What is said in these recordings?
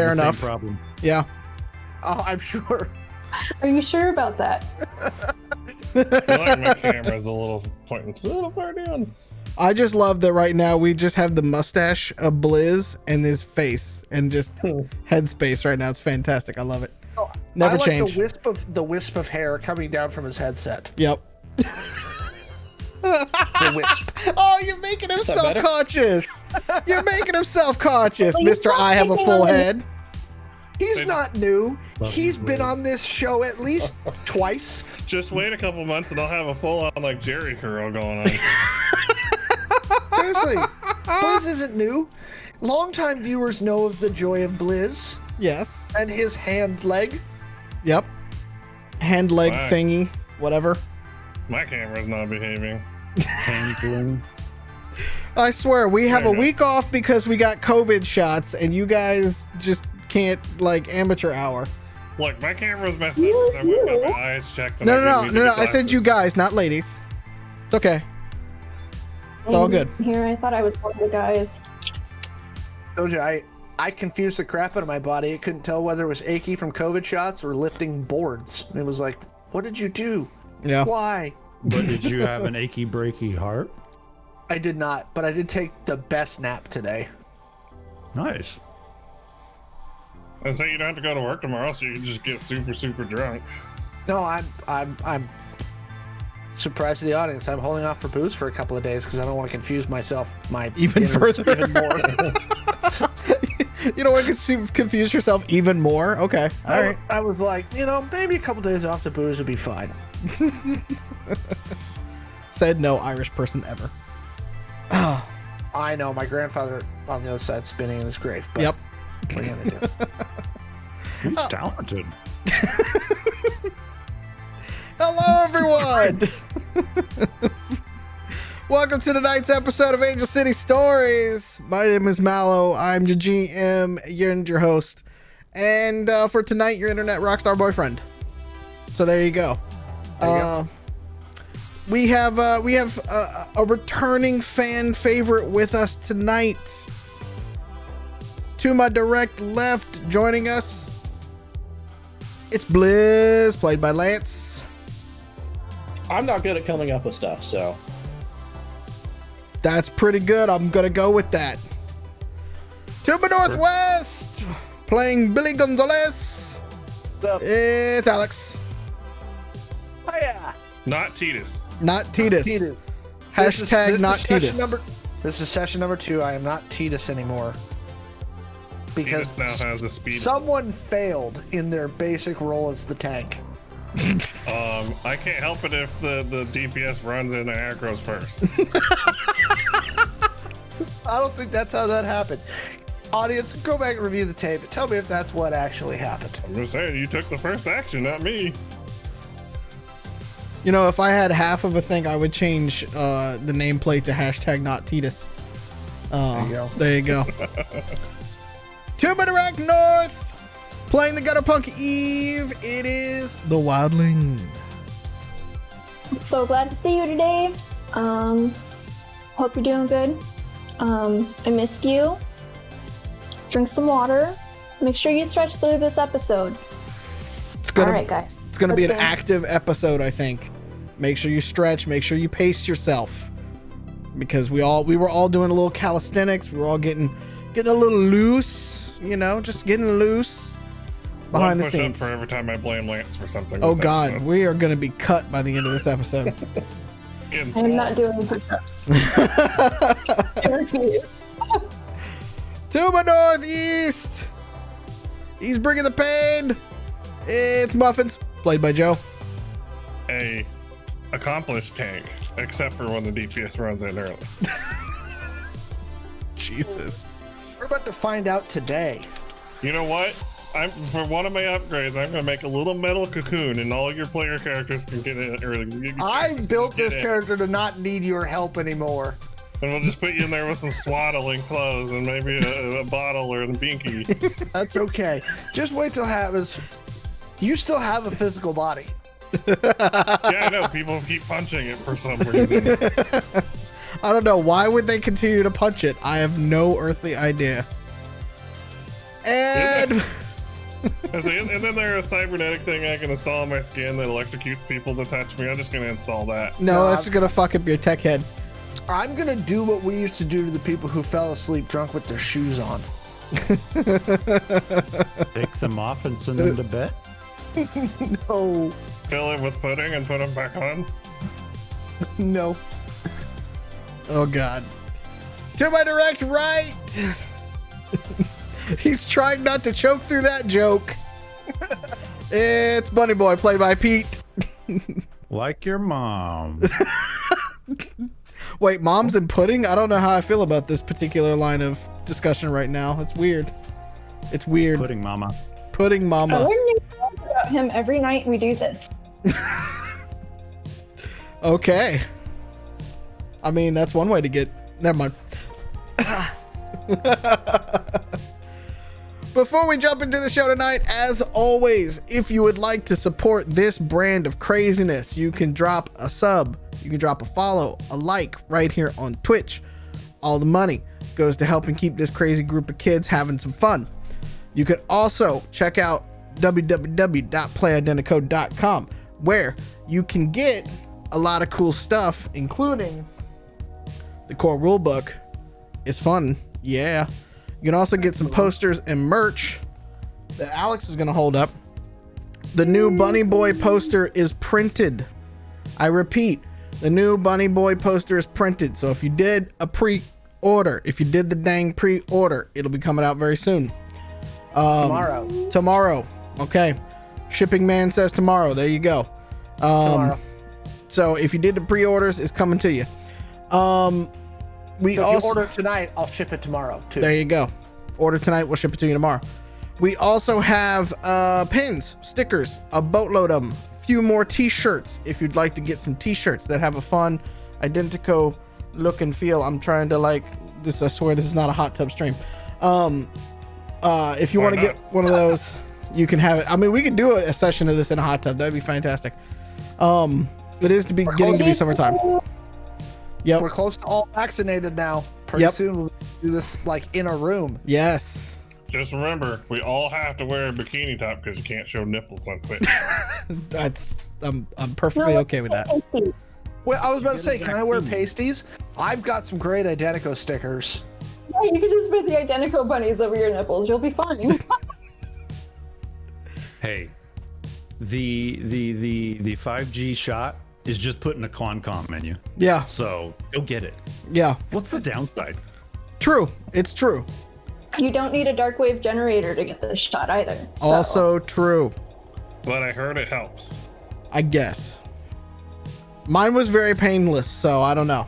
Fair the enough. same problem. Yeah. Oh, I'm sure. Are you sure about that? I feel like my camera's a little pointing a little far down. I just love that right now we just have the mustache of Blizz and his face and just headspace right now. It's fantastic. I love it. Oh, Never I like change. the wisp of hair coming down from his headset. Yep. The wisp. Oh, you're making him Is that better? self-conscious. You're making him self-conscious, Well, you Mr. stop I have a picking full on me. head. He's not new. Love He's you, been Blizz. on this show at least twice. Just wait a couple months and I'll have a full-on like Jerry curl going on. Seriously, Blizz isn't new. Longtime viewers know of the joy of Blizz Yes. and his hand leg. Yep. Hand leg Right. thingy, whatever. My camera's not behaving. Painful. I swear, we have Fair a enough. week off because we got COVID shots and you guys just can't like amateur hour. Look, my camera's messed up. Yes, I went you. got my eyes checked. and No, I no, didn't no, need no, to no. get I said you glasses. guys, not ladies. It's okay. It's all good. Here, I thought I was one of the guys. Told you, I confused the crap out of my body. It couldn't tell whether it was achy from COVID shots or lifting boards. It was like, what did you do? Yeah. Why? But did you have an achy breaky heart? I did not, but I did take the best nap today. Nice. I say you don't have to go to work tomorrow, so you can just get super, super drunk. No, I'm surprised to the audience. I'm holding off for booze for a couple of days because I don't want to confuse myself. Even innards further. even more. You don't want to confuse yourself even more? Okay. All right. I was like, maybe a couple days off the booze would be fine. Said no Irish person ever. Oh, I know my grandfather on the other side spinning in his grave. But yep. What are you gonna do? He's talented. Hello, everyone. Welcome to tonight's episode of Angel City Stories. My name is Mallo. I'm your GM. You're your host. And for tonight, your internet rockstar boyfriend. So there you go. There you go. We have a returning fan favorite with us tonight. To my direct left, joining us, it's Blizz, played by Lance. I'm not good at coming up with stuff, so That's pretty good. I'm gonna go with that. To my northwest, playing Billy Gonzalez, What's up? it's Alex. Oh, yeah. Not Titus. Not Titus. Titus. Hashtag not session Titus. This is session number 2. I am not Titus anymore. Because Titus now has a speed. someone failed in their basic role as the tank. I can't help it if the DPS runs in and aggros first. I don't think that's how that happened. Audience, go back and review the tape. Tell me if that's what actually happened. I'm just saying, you took the first action, not me. You know, if I had half of a thing, I would change the nameplate to hashtag not Titus. There you go. There you go. To my direct north, playing the gutter punk Eve, it is the Wildling. So glad to see you today. Hope you're doing good. I missed you. Drink some water. Make sure you stretch through this episode. It's gonna, All right, guys. It's gonna be an Let's go. active episode, I think. Make sure you stretch. Make sure you pace yourself, because we were all doing a little calisthenics. We were all getting a little loose. You know, just getting loose behind the One push-up scenes. for every time I blame Lance for something. Oh this God, episode. we are gonna be cut by the end of this episode. Getting I'm small. not doing push-ups. I refuse. To my northeast, he's bringing the pain. It's Muffins, played by Joe. A accomplished tank, except for when the DPS runs in early. Jesus. We're about to find out today. You know what? For one of my upgrades, I'm gonna make a little metal cocoon, and all your player characters can get in early. I built this Get in. character to not need your help anymore. And we'll just put you in there with some swaddling clothes and maybe a bottle or a binky. That's okay. Just wait till it happens. You still have a physical body. Yeah, I know. People keep punching it for some reason. I don't know. Why would they continue to punch it? I have no earthly idea. And And then there's a cybernetic thing I can install on my skin that electrocutes people that touch me. I'm just gonna install that. no, that's gonna fuck up your tech head. I'm gonna do what we used to do to the people who fell asleep drunk with their shoes on. Take them off and send them to bed. No, Fill it with pudding and put them back on. no. Oh God. To my direct right. He's trying not to choke through that joke. It's Bunny Boy, played by Pete. Like your mom. Wait, mom's and pudding? I don't know how I feel about this particular line of discussion right now. It's weird. It's weird. Pudding mama. Pudding I mama. learn new things about him every night we do this. Okay. I mean, that's one way to get. Never mind. Before we jump into the show tonight, as always, if you would like to support this brand of craziness, you can drop a sub, you can drop a follow, a like right here on Twitch. All the money goes to helping keep this crazy group of kids having some fun. You can also check out www.playidentico.com, where you can get a lot of cool stuff, including the core rulebook. It's fun. Yeah. You can also get some posters and merch that Alex is going to hold up. The new Bunny Boy poster is printed. I repeat, the new Bunny Boy poster is printed. So if you did a pre-order, if you did the dang pre-order, it'll be coming out very soon. Tomorrow. Okay. Shipping man says tomorrow. There you go. Tomorrow. So if you did the pre-orders, it's coming to you. We So if also you order tonight, I'll ship it tomorrow too. There you go. Order tonight, we'll ship it to you tomorrow. We also have pins, stickers, a boatload of them, a few more t-shirts if you'd like to get some t-shirts that have a fun Identico look and feel. I'm trying to like this, I swear this is not a hot tub stream. If you want to get one of those, you can have it. I mean, we could do a session of this in a hot tub. That'd be fantastic. It is getting to be summertime. Yep. We're close to all vaccinated now. Pretty soon we'll do this like in a room. Yes. Just remember, we all have to wear a bikini top because you can't show nipples on Twitch. That's I'm perfectly okay with that. Well, I was about to say, can I wear pasties? I've got some great Identico stickers. Yeah, you can just put the Identico bunnies over your nipples. You'll be fine. Hey, the 5G shot is just put in a con menu. Yeah. So go get it. Yeah. What's the downside? True. It's true. You don't need a dark wave generator to get this shot either. So. Also true. But I heard it helps. I guess. Mine was very painless, so I don't know.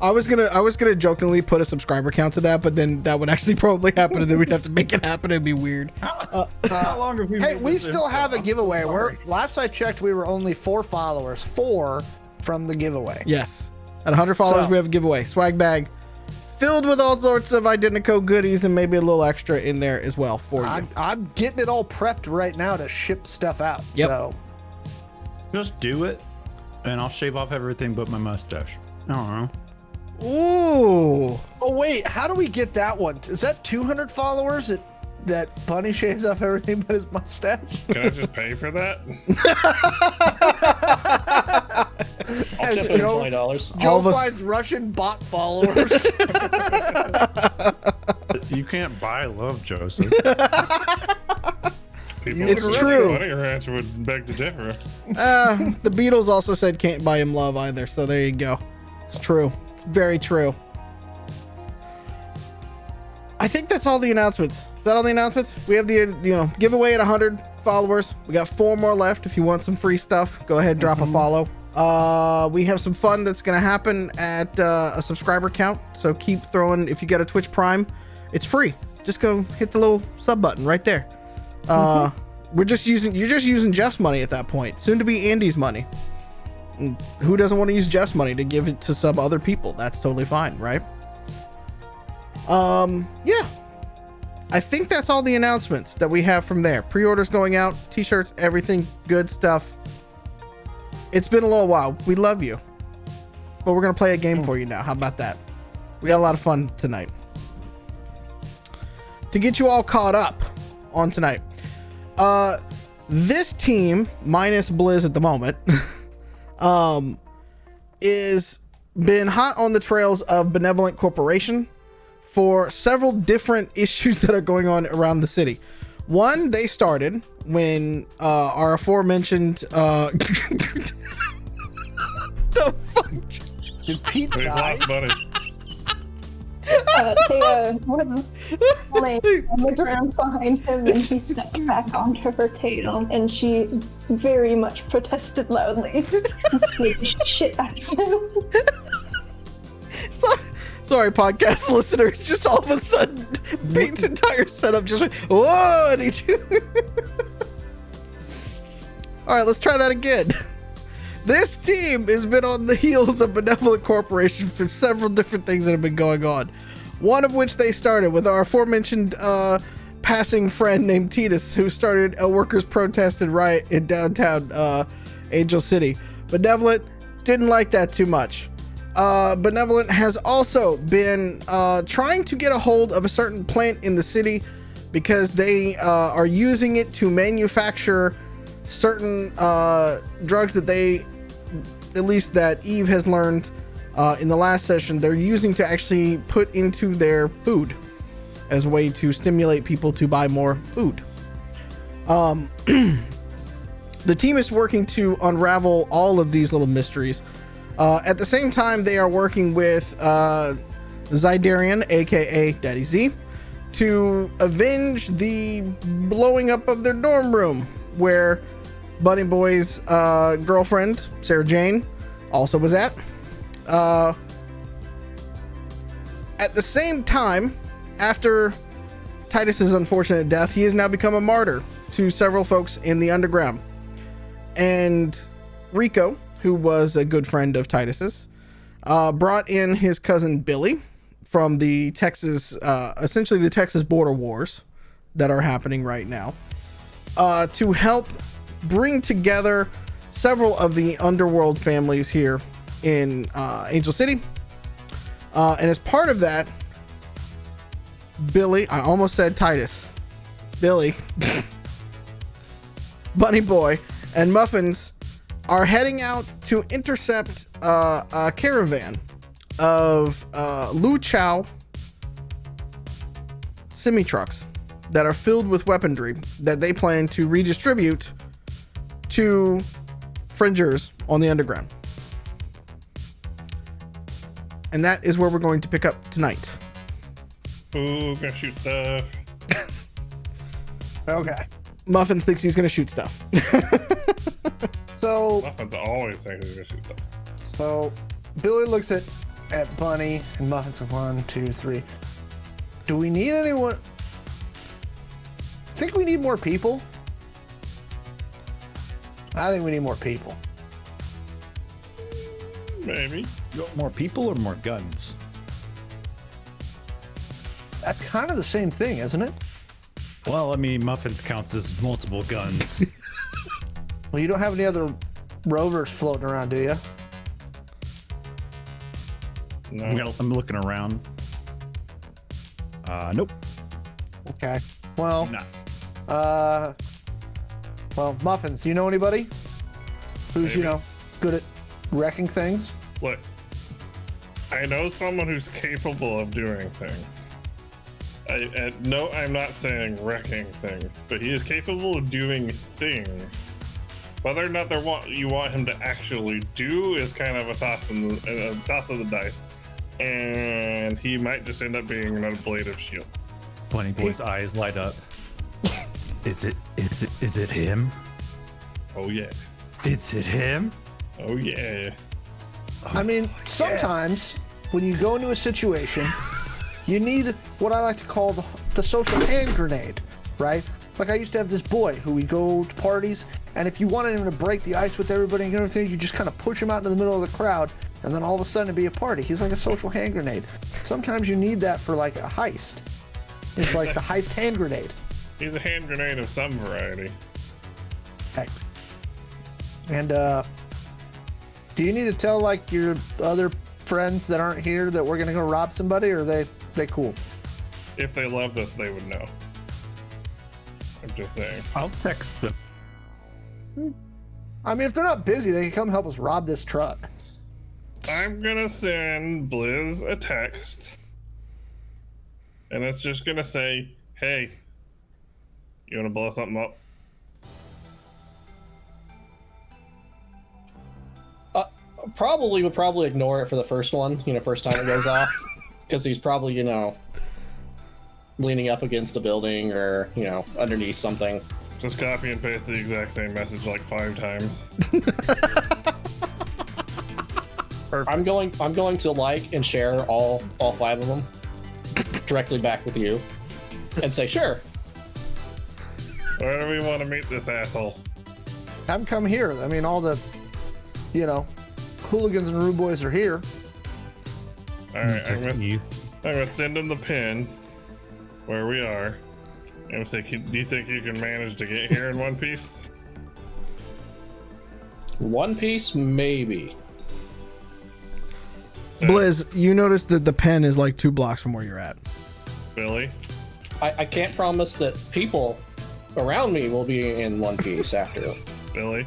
I was gonna jokingly put a subscriber count to that, but then that would actually probably happen, and then we'd have to make it happen. It'd be weird. How long have we? Hey, made we this still info? have a I'm giveaway. sorry. Last I checked, we were only 4 followers. 4 from the giveaway. Yes. At 100 followers, So- we have a giveaway. Swag bag filled with all sorts of Identico goodies and maybe a little extra in there as well for you. I'm getting it all prepped right now to ship stuff out. Yep. So Just do it, and I'll shave off everything but my mustache. I don't know. Ooh. Oh wait, how do we get that one? Is that 200 followers that Bunny shaves off everything but his mustache? Can I just pay for that? I'll chip in Joe- $20. Joe of us- finds Russian bot followers. You can't buy love, Joseph. People It's with a true. Bunny ranch would beg to differ. The Beatles also said can't buy him love either, so there you go. It's true. It's very true. I think that's all the announcements. Is that all the announcements? We have the giveaway at 100 followers. We got 4 more left. If you want some free stuff, go ahead and drop a follow. We have some fun that's gonna happen at a subscriber count. So keep throwing. If you get a Twitch Prime, it's free. Just go hit the little sub button right there. You're just using Jeff's money at that point. Soon to be Andy's money. And who doesn't want to use Jeff's money to give it to some other people? That's totally fine, right? Yeah. I think that's all the announcements that we have from there. Pre-orders going out, t-shirts, everything, good stuff. It's been a little while. We love you. But we're going to play a game for you now. How about that? We got a lot of fun tonight. to get you all caught up on tonight. This team, minus Blizz at the moment, is been hot on the trails of Benevolent Corporation for several different issues that are going on around the city. One, they started when our aforementioned the fuck? Did Pete We've die? lost money. Taya was falling on the ground behind him, and he stepped back onto her tail, and she very much protested loudly and scared the shit out of him. Sorry, podcast listeners. Just all of a sudden, Pete's entire setup just went, whoa! And he just... All right, let's try that again. This team has been on the heels of Benevolent Corporation for several different things that have been going on. One of which they started with our aforementioned passing friend named Titus, who started a workers' protest and riot in downtown Angel City. Benevolent didn't like that too much. Benevolent has also been trying to get a hold of a certain plant in the city because they are using it to manufacture certain drugs that they, at least that Eve has learned in the last session, they're using to actually put into their food as a way to stimulate people to buy more food. The team is working to unravel all of these little mysteries. At the same time, they are working with Zydarian, aka Daddy Z, to avenge the blowing up of their dorm room, where Bunny Boy's girlfriend, Sarah Jane, also was at. At the same time, after Titus's unfortunate death, he has now become a martyr to several folks in the underground. And Rico, who was a good friend of Titus's, brought in his cousin Billy from the Texas, essentially the Texas border wars that are happening right now, to help bring together several of the underworld families here in Angel City. And as part of that, Billy, I almost said Titus, Billy, Bunny Boy, and Muffins are heading out to intercept a caravan of Lu Chow semi-trucks that are filled with weaponry that they plan to redistribute to fringers on the underground. And that is where we're going to pick up tonight. Ooh, gonna shoot stuff. Okay. Muffins thinks he's going to shoot stuff. So Muffins always think he's gonna shoot stuff. So Billy looks at Bunny and Muffins. 1, 2, 3. Do we need anyone? Think we need more people? I think we need more people. Maybe. You want more people or more guns? That's kind of the same thing, isn't it? Well, I mean, Muffins counts as multiple guns. Well, you don't have any other rovers floating around, do you? No. Well, I'm looking around. Nope. Okay. Well, Nah. well, Muffins, you know anybody who's, Maybe. good at wrecking things? Look, I know someone who's capable of doing things. No, I'm not saying wrecking things, but he is capable of doing things. Whether or not you want him to actually do is kind of a toss of the dice, and he might just end up being another blade of shield. Bunny Boy's eyes light up. Is it him? Oh yeah, Is it him? oh yeah. I mean, sometimes when you go into a situation, you need what I like to call the social hand grenade, right? Like I used to have this boy who would go to parties, and if you wanted him to break the ice with everybody and everything, you just kind of push him out into the middle of the crowd, and then all of a sudden it'd be a party. He's like a social hand grenade. Sometimes you need that for like a heist. It's like the heist hand grenade. He's a hand grenade of some variety. Heck. And do you need to tell like your other friends that aren't here that we're gonna go rob somebody, or are they cool? if they loved us, they would know. I'm just saying. I'll text them. I mean, if they're not busy, they can come help us rob this truck. I'm gonna send Blizz a text, and it's just gonna say, "Hey, you wanna blow something up?" Probably would probably ignore it for the first one, first time it goes off, because he's probably, leaning up against a building or, underneath something. Just copy and paste the exact same message like 5 times. I'm going to like and share all 5 of them directly back with you and say, sure. Where do we want to meet this asshole? Have them come here. I mean, all the, hooligans and rude boys are here. All right, I'm Texting gonna send him the pin where we are. I'm say, do you think you can manage to get here in one piece? One piece, maybe. Blizz, you notice that the pen is like 2 blocks from where you're at. Billy? I can't promise that people around me will be in one piece after. Billy?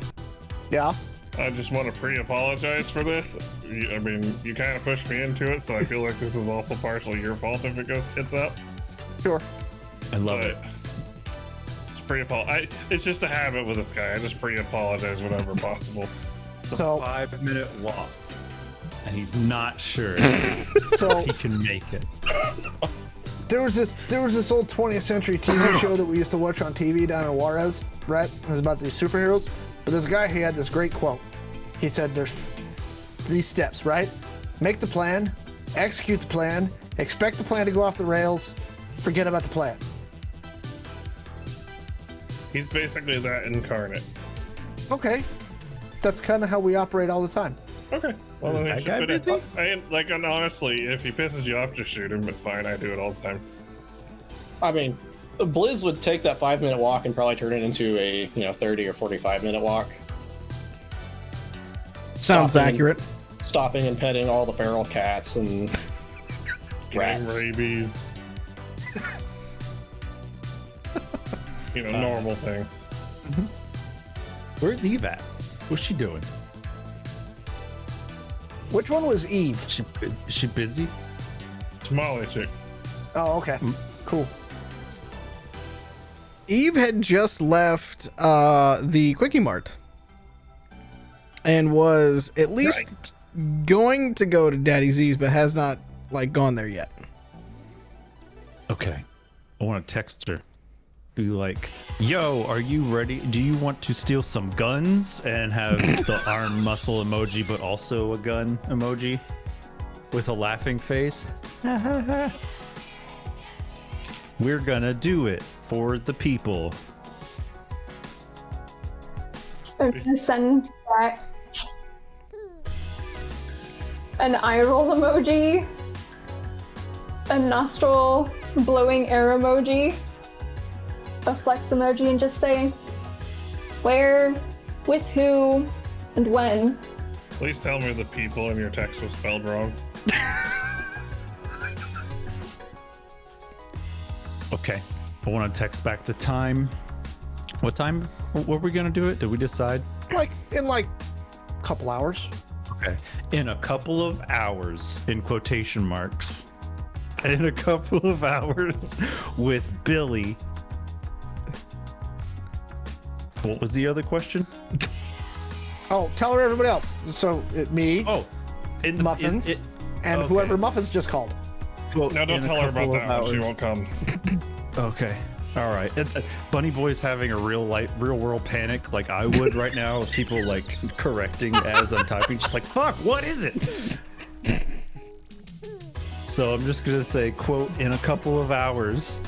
Yeah. I just want to pre-apologize for this. I mean, you kind of pushed me into it, so I feel like this is also partially your fault if it goes tits up. Sure. I love But it. Just pre-apologize. It's just a habit with this guy. I just pre-apologize whenever possible. It's a So- 5-minute walk, and he's not sure So he can make it. there was this old 20th century TV show that we used to watch on TV down in Juarez, right? It was about these superheroes. But this guy, he had this great quote. He said, there's these steps, right? Make the plan, execute the plan, expect the plan to go off the rails, forget about the plan. He's basically that incarnate. Okay. That's kind of how we operate all the time. Okay. Well, Is then that he guy should fit busy? in. And honestly, if he pisses you off, just shoot him. It's fine. I do it all the time. I mean, Blizz would take that 5-minute walk and probably turn it into a 30 or 45-minute walk. Sounds Stopping- accurate. Stopping and petting all the feral cats and Getting rats. rabies. Normal things. Where's Eve at? What's she doing? Which one was Eve? Is she busy? Tamale chick. Oh, okay. Cool. Eve had just left the Quickie Mart and was at least going to go to Daddy Z's, but has not gone there yet. Okay. I want to text her. Be like, yo, are you ready? Do you want to steal some guns and have the arm muscle emoji, but also a gun emoji with a laughing face? We're gonna do it for the people. I'm gonna send back an eye roll emoji, a nostril blowing air emoji, a flex emoji, and just say where, with who, and when. Please tell me the people in your text was spelled wrong. Okay. I want to text back the time. What time were we gonna do it? Did we decide? In a couple hours. Okay. In a couple of hours, in quotation marks. In a couple of hours with Billy. What was the other question? Oh, tell her everybody else. So me, Oh, in the Muffins, and okay. whoever Muffins just called. Well, No, don't in a tell her about couple that of one. She hours. won't come. Okay. All right. Bunny Boy's having a real world panic like I would right now with people correcting as I'm typing, just fuck, what is it? So I'm just gonna say, quote, in a couple of hours,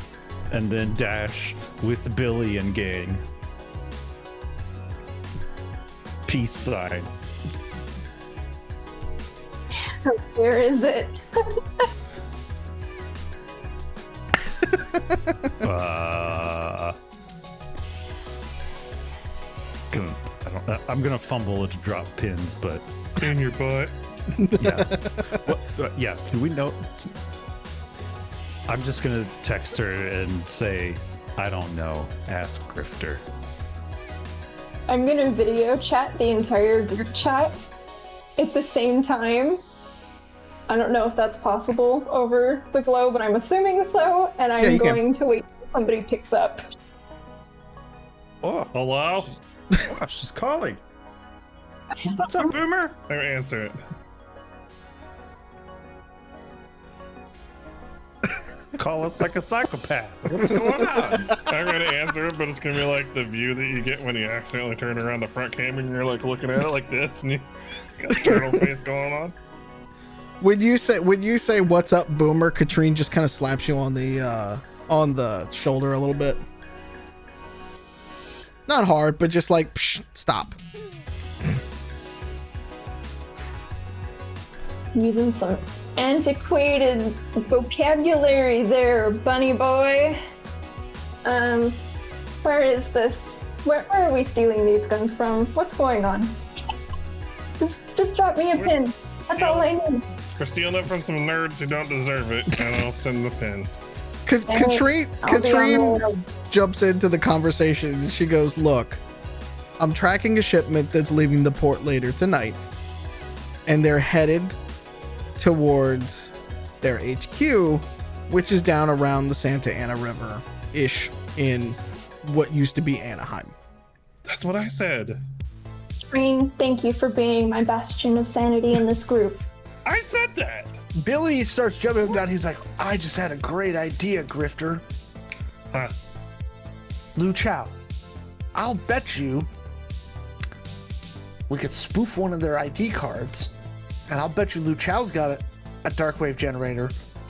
and then dash with Billy and gang. Peace sign. Where is it? I'm gonna fumble to drop pins, but In your butt. yeah. Yeah. Do we know? I'm just gonna text her and say, I don't know. Ask Grifter. I'm gonna video chat the entire group chat at the same time. I don't know if that's possible over the glow, but I'm assuming so, and I'm going to wait till somebody picks up. Oh, Hello? wow, she's calling. What's up, Boomer? I'm gonna answer it. Call us like a psychopath. What's going on? I'm gonna answer it, but it's gonna be like the view that you get when you accidentally turn around the front camera and you're like looking at it like this, and you got a turtle face going on. When you say what's up, Boomer, Katrine just kind of slaps you on the shoulder a little bit. Not hard, but just like, psh, stop. Using some antiquated vocabulary there, bunny boy. Where is this? Where are we stealing these guns from? What's going on? Just drop me a pin. That's all I need. We're stealing it from some nerds who don't deserve it, and I'll send the pin. Katrine jumps into the conversation and she goes, look, I'm tracking a shipment that's leaving the port later tonight, and they're headed towards their HQ, which is down around the Santa Ana River ish in what used to be Anaheim. That's what I said. Green, thank you for being my bastion of sanity in this group. I said that. Billy starts jumping him down. He's like, I just had a great idea, Grifter. Huh. Lu Chao, I'll bet you we could spoof one of their ID cards, and I'll bet you Lu Chao's got a darkwave generator.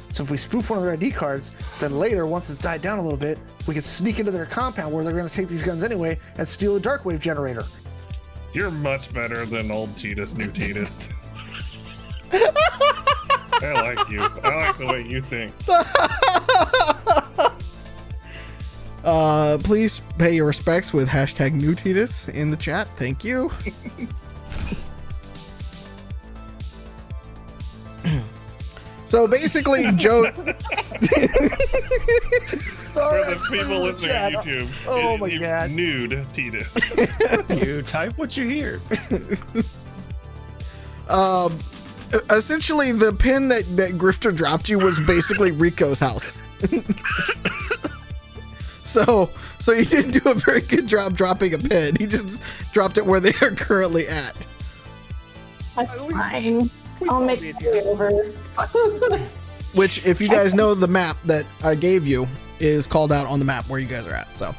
So if we spoof one of their ID cards, then later, once it's died down a little bit, we could sneak into their compound where they're going to take these guns anyway and steal a darkwave generator. You're much better than old Titus, new Titus. I like you. I like the way you think. Please pay your respects with hashtag new Titus in the chat. Thank you. So basically, Joe. For the people listening on YouTube, Oh my God. Nude Titus. You type what you hear. Essentially, the pin that Grifter dropped you was basically Rico's house. So he didn't do a very good job dropping a pin. He just dropped it where they are currently at. That's fine. I'll make my way over. Which, if you guys know the map that I gave you, is called out on the map where you guys are at. So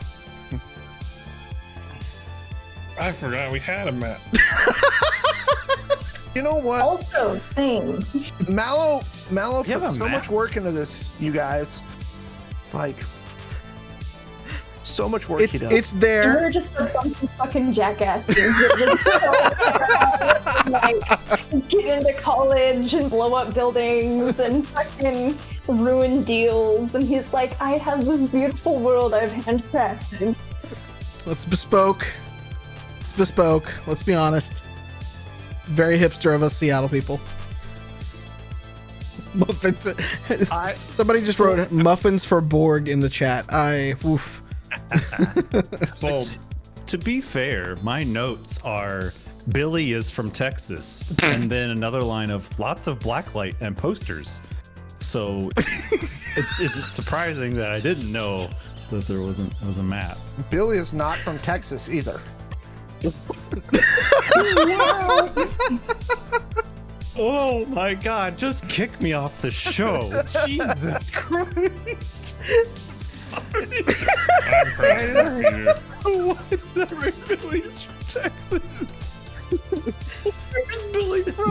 I forgot we had a map. You know what? Also, same. Mallo You have put a so map? much work into this, you guys. Like, so much work he does. it's there. We're just a bunch of fucking jackasses that like get into college and blow up buildings and fucking ruin deals. And he's like, I have this beautiful world I've handcrafted. It's bespoke. It's bespoke. Let's be honest. Very hipster of us Seattle people. Muffins. Somebody just wrote muffins for Borg in the chat. Oof. Well, To be fair, my notes are Billy is from Texas, and then another line of lots of blacklight and posters. So it's surprising that I didn't know that there was a map. Billy is not from Texas either. Oh my God! Just kick me off the show. Jesus Christ! Sorry. I'm proud of you. Why did I write Billy's from Texas? Where's Billy from?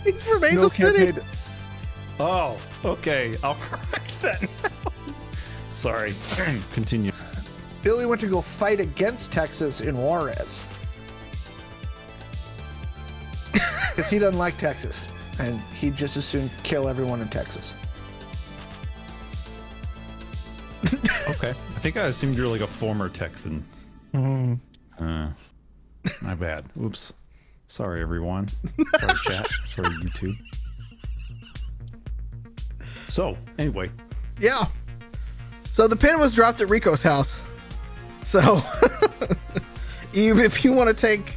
He's from Angel City. Oh, okay. I'll correct that now. Sorry. Continue. Billy went to go fight against Texas in Juarez. Because he doesn't like Texas. And he'd just as soon kill everyone in Texas. Okay. I think I assumed you're like a former Texan. My bad. Oops. Sorry, everyone. Sorry, chat. Sorry, YouTube. So, anyway. Yeah. So the pin was dropped at Rico's house. So, Eve, if you want to take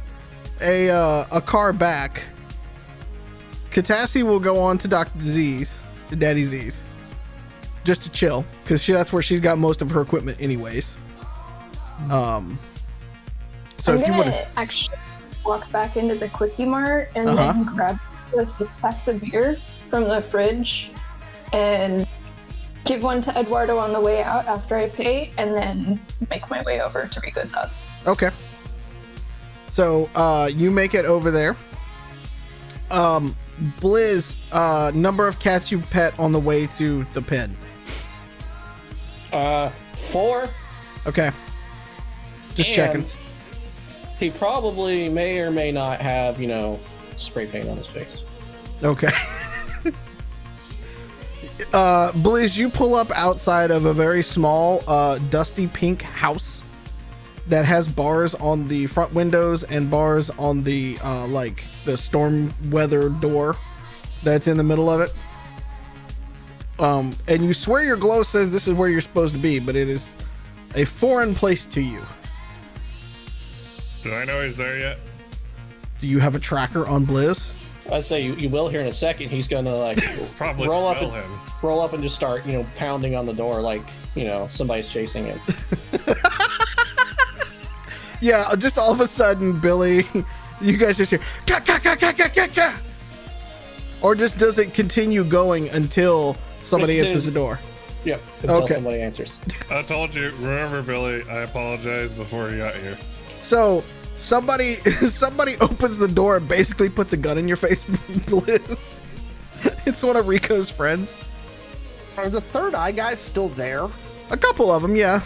a car back, Catassie will go on to Dr. Z's, to Daddy Z's, just to chill, because that's where she's got most of her equipment anyways. So I'm if you want gonna to actually walk back into the Quickie Mart and then grab the 6 packs of beer from the fridge and give one to Eduardo on the way out after I pay, and then make my way over to Rico's house. Okay. So you make it over there. Blizz, number of cats you pet on the way to the pen. 4. Okay. Just And checking. He probably may or may not have, spray paint on his face. Okay. Blizz, you pull up outside of a very small, dusty pink house that has bars on the front windows and bars on the, the storm weather door that's in the middle of it. And you swear your glow says this is where you're supposed to be, but it is a foreign place to you. Do I know he's there yet? Do you have a tracker on Blizz? I'd say you will here in a second. He's gonna Probably roll up smell and him. roll up and just start pounding on the door like somebody's chasing him. Yeah, just all of a sudden, Billy, you guys just hear, "Ka, ka, ka, ka, ka, ka, ka." Or just does it continue going until somebody answers the door? Yep. Until Okay. somebody answers. I told you. Remember, Billy, I apologized before you got here. So somebody opens the door and basically puts a gun in your face, Blizz. It's one of Rico's friends. Are the third eye guys still there? A couple of them, yeah.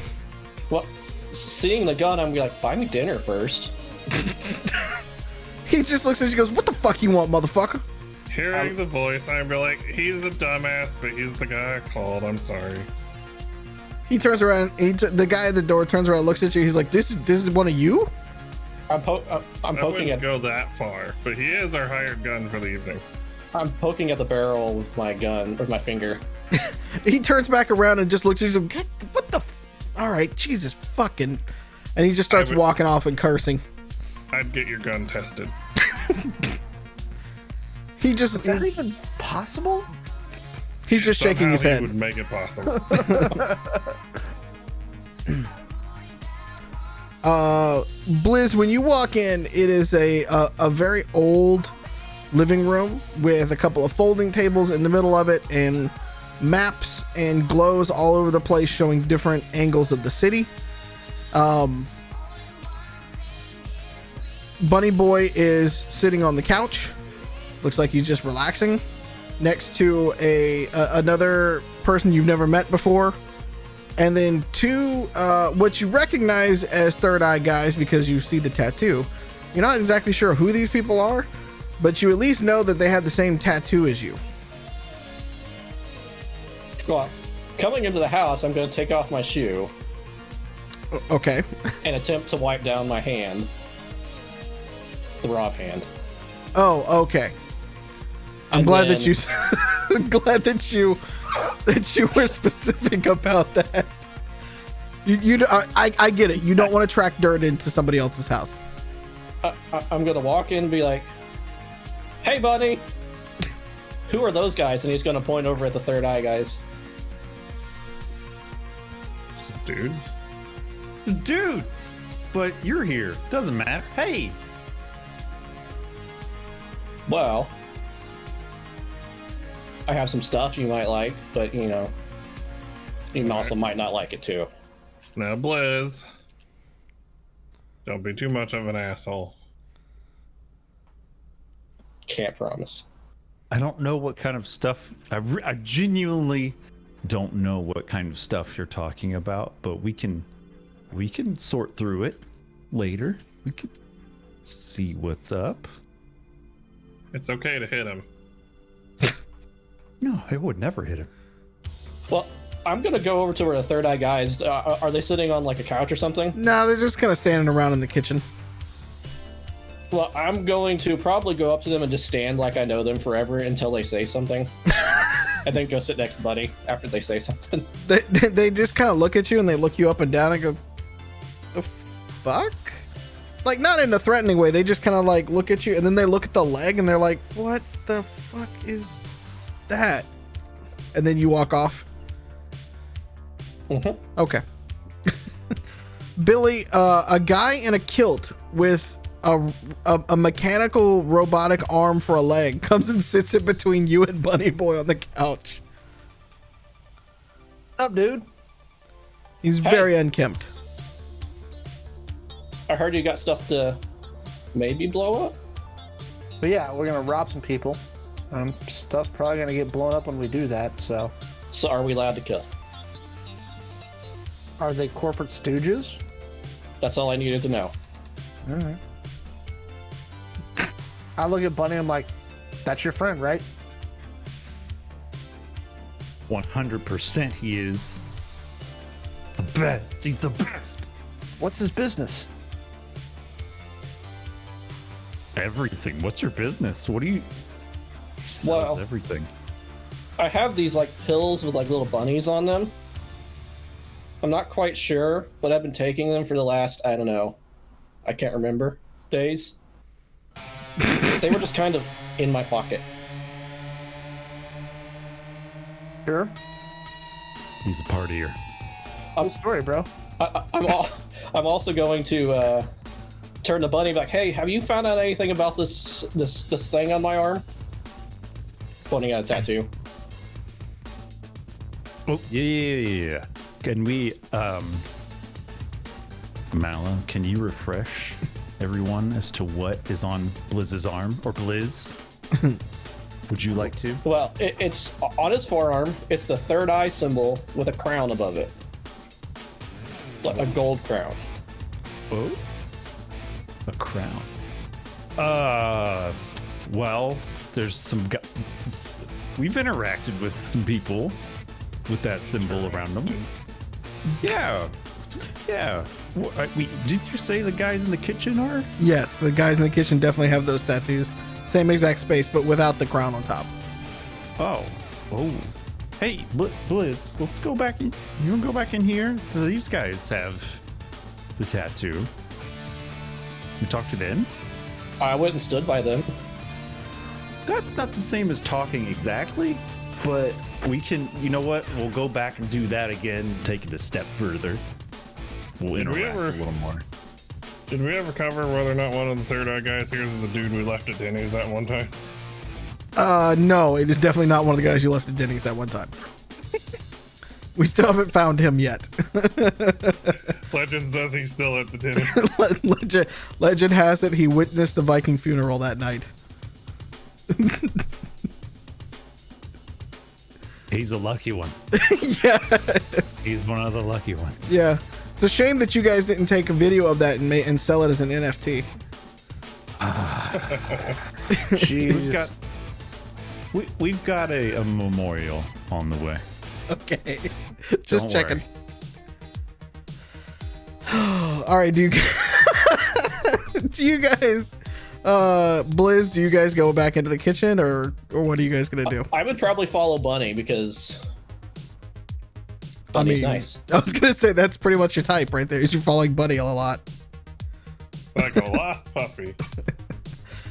Well, seeing the gun, I'm like, buy me dinner first. He just looks at you and goes, "What the fuck you want, motherfucker?" Hearing the voice, I'd be like, he's a dumbass, but he's the guy I called. I'm sorry. He turns around. The guy at the door turns around, looks at you. He's like, "This is one of you?" I'm I poking wouldn't at go that far, but he is our hired gun for the evening. I'm poking at the barrel with my gun with my finger. He turns back around and just looks at you. What the? All right, Jesus fucking. And he just starts walking off and cursing. I'd get your gun tested. He just Is that even possible? he's just shaking his Somehow he head. would make it possible. Blizz, when you walk in, it is a very old living room with a couple of folding tables in the middle of it and maps and glows all over the place showing different angles of the city. Bunny Boy is sitting on the couch. Looks like he's just relaxing next to another person you've never met before. And then two, what you recognize as third eye guys because you see the tattoo. You're not exactly sure who these people are, but you at least know that they have the same tattoo as you. Well, coming into the house, I'm going to take off my shoe Okay. and attempt to wipe down my hand. The rob hand. Oh, okay. I'm And glad then- that you glad that you were specific about that. I get it. You don't want to track dirt into somebody else's house. I'm going to walk in and be like, "Hey, buddy, who are those guys?" And he's going to point over at the third eye guys. Dudes. Dudes! But you're here. Doesn't matter. Hey! Well, I have some stuff you might like, but you also might not like it too. Now, Blizz. Don't be too much of an asshole. Can't promise. I don't know what kind of stuff. I genuinely don't know what kind of stuff you're talking about, but we can sort through it later. We could see what's up. It's okay to hit him. No, I would never hit him. Well, I'm gonna go over to where the third eye guys are. They sitting on like a couch or something? No, they're just kind of standing around in the kitchen. Well, I'm going to probably go up to them and just stand like I know them forever until they say something. and then go sit next to Buddy after they say something. They just kind of look at you and they look you up and down and go, the fuck? Like, not in a threatening way. They just kind of like look at you and then they look at the leg and they're like, what the fuck is that? And then you walk off. Mm-hmm. Okay. Billy, a guy in a kilt with a mechanical robotic arm for a leg comes and sits in between you and Bunny Boy on the couch. What's up, dude? He's very unkempt. I heard you got stuff to maybe blow up. But yeah, we're gonna rob some people. Stuff's probably gonna get blown up when we do that. So, are we allowed to kill? are they corporate stooges? That's all I needed to know. All right. I look at Bunny. I'm like, that's your friend, right? 100% he is. The best. He's the best. What's his business? Everything. What's your business? What do you... He sells Well- everything. I have these like pills with like little bunnies on them. I'm not quite sure, but I've been taking them for the last, I don't know, I can't remember, days. They were just kind of in my pocket. Sure. He's a partier. Cool story, bro. I'm also going to turn to Bunny like, hey, have you found out anything about this thing on my arm? Pointing at a tattoo. Oh, yeah. Can we, Mallo, can you refresh everyone as to what is on Blizz's arm? Or Blizz? Would you like to? Well, it's on his forearm. It's the third eye symbol with a crown above it. It's like a gold crown. Oh? A crown. Well, there's some we've interacted with some people with that symbol around them. Yeah. Did you say the guys in the kitchen are? Yes, the guys in the kitchen definitely have those tattoos. Same exact space, but without the crown on top. Oh. Hey, Blizz, let's go back in. You want to go back in here? These guys have the tattoo. We talk to them? I went and stood by them. That's not the same as talking exactly, but we can, you know what? We'll go back and do that again, take it a step further. We'll interact a little more. Did we ever cover whether or not one of the third eye guys here is the dude we left at Denny's that one time? No, it is definitely not one of the guys you left at Denny's that one time. We still haven't found him yet. Legend says he's still at the Denny's. Legend has it he witnessed the Viking funeral that night. He's a lucky one. Yeah. He's one of the lucky ones. Yeah. It's a shame that you guys didn't take a video of that and sell it as an NFT. Jeez. We've got a memorial on the way. Okay. Just Don't checking. worry. All right, do you guys Blizz, do you guys go back into the kitchen or what are you guys gonna do? I would probably follow Bunny because Bunny's nice. I was gonna say that's pretty much your type right there. Is you're following Buddy a lot. Like a lost puppy.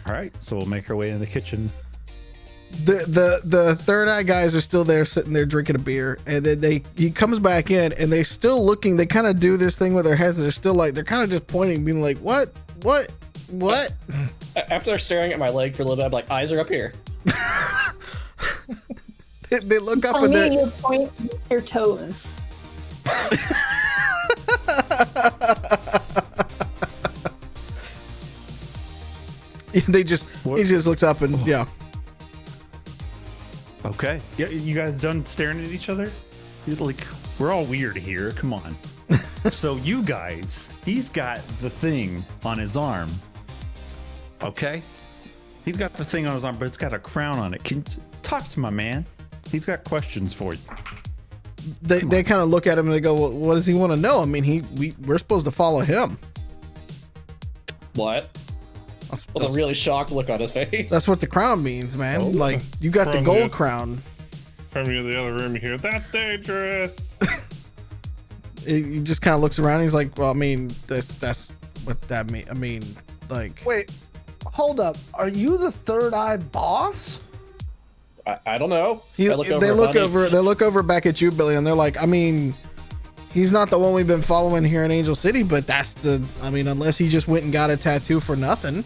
All right, so we'll make our way in the kitchen. The third eye guys are still there sitting there drinking a beer, and then he comes back in and they're still looking. They kind of do this thing with their heads. They're still like they're kind of just pointing, being like, what? After they're staring at my leg for a little bit, I'm like, eyes are up here. They look up Tell and me they you point with your toes. he just looks up and yeah. Okay. Yeah, you guys done staring at each other? Like, we're all weird here. Come on. So you guys, he's got the thing on his arm. Okay? He's got the thing on his arm, but it's got a crown on it. Can talk to my man. He's got questions for you. They kind of look at him and they go, well, what does he want to know? I mean, we're supposed to follow him. What? With a really shocked look on his face. That's what the crown means, man. Like you got the From gold the- crown. from the other room, you hear, "That's dangerous." He just kind of looks around. He's like, well, I mean, that's what that mean. I mean, like, Wait, hold up. Are you the Third Eye boss? I don't know. they I look look Bunny. over back at you, Billy, and they're like, I mean, he's not the one we've been following here in Angel City, but I mean, unless he just went and got a tattoo for nothing,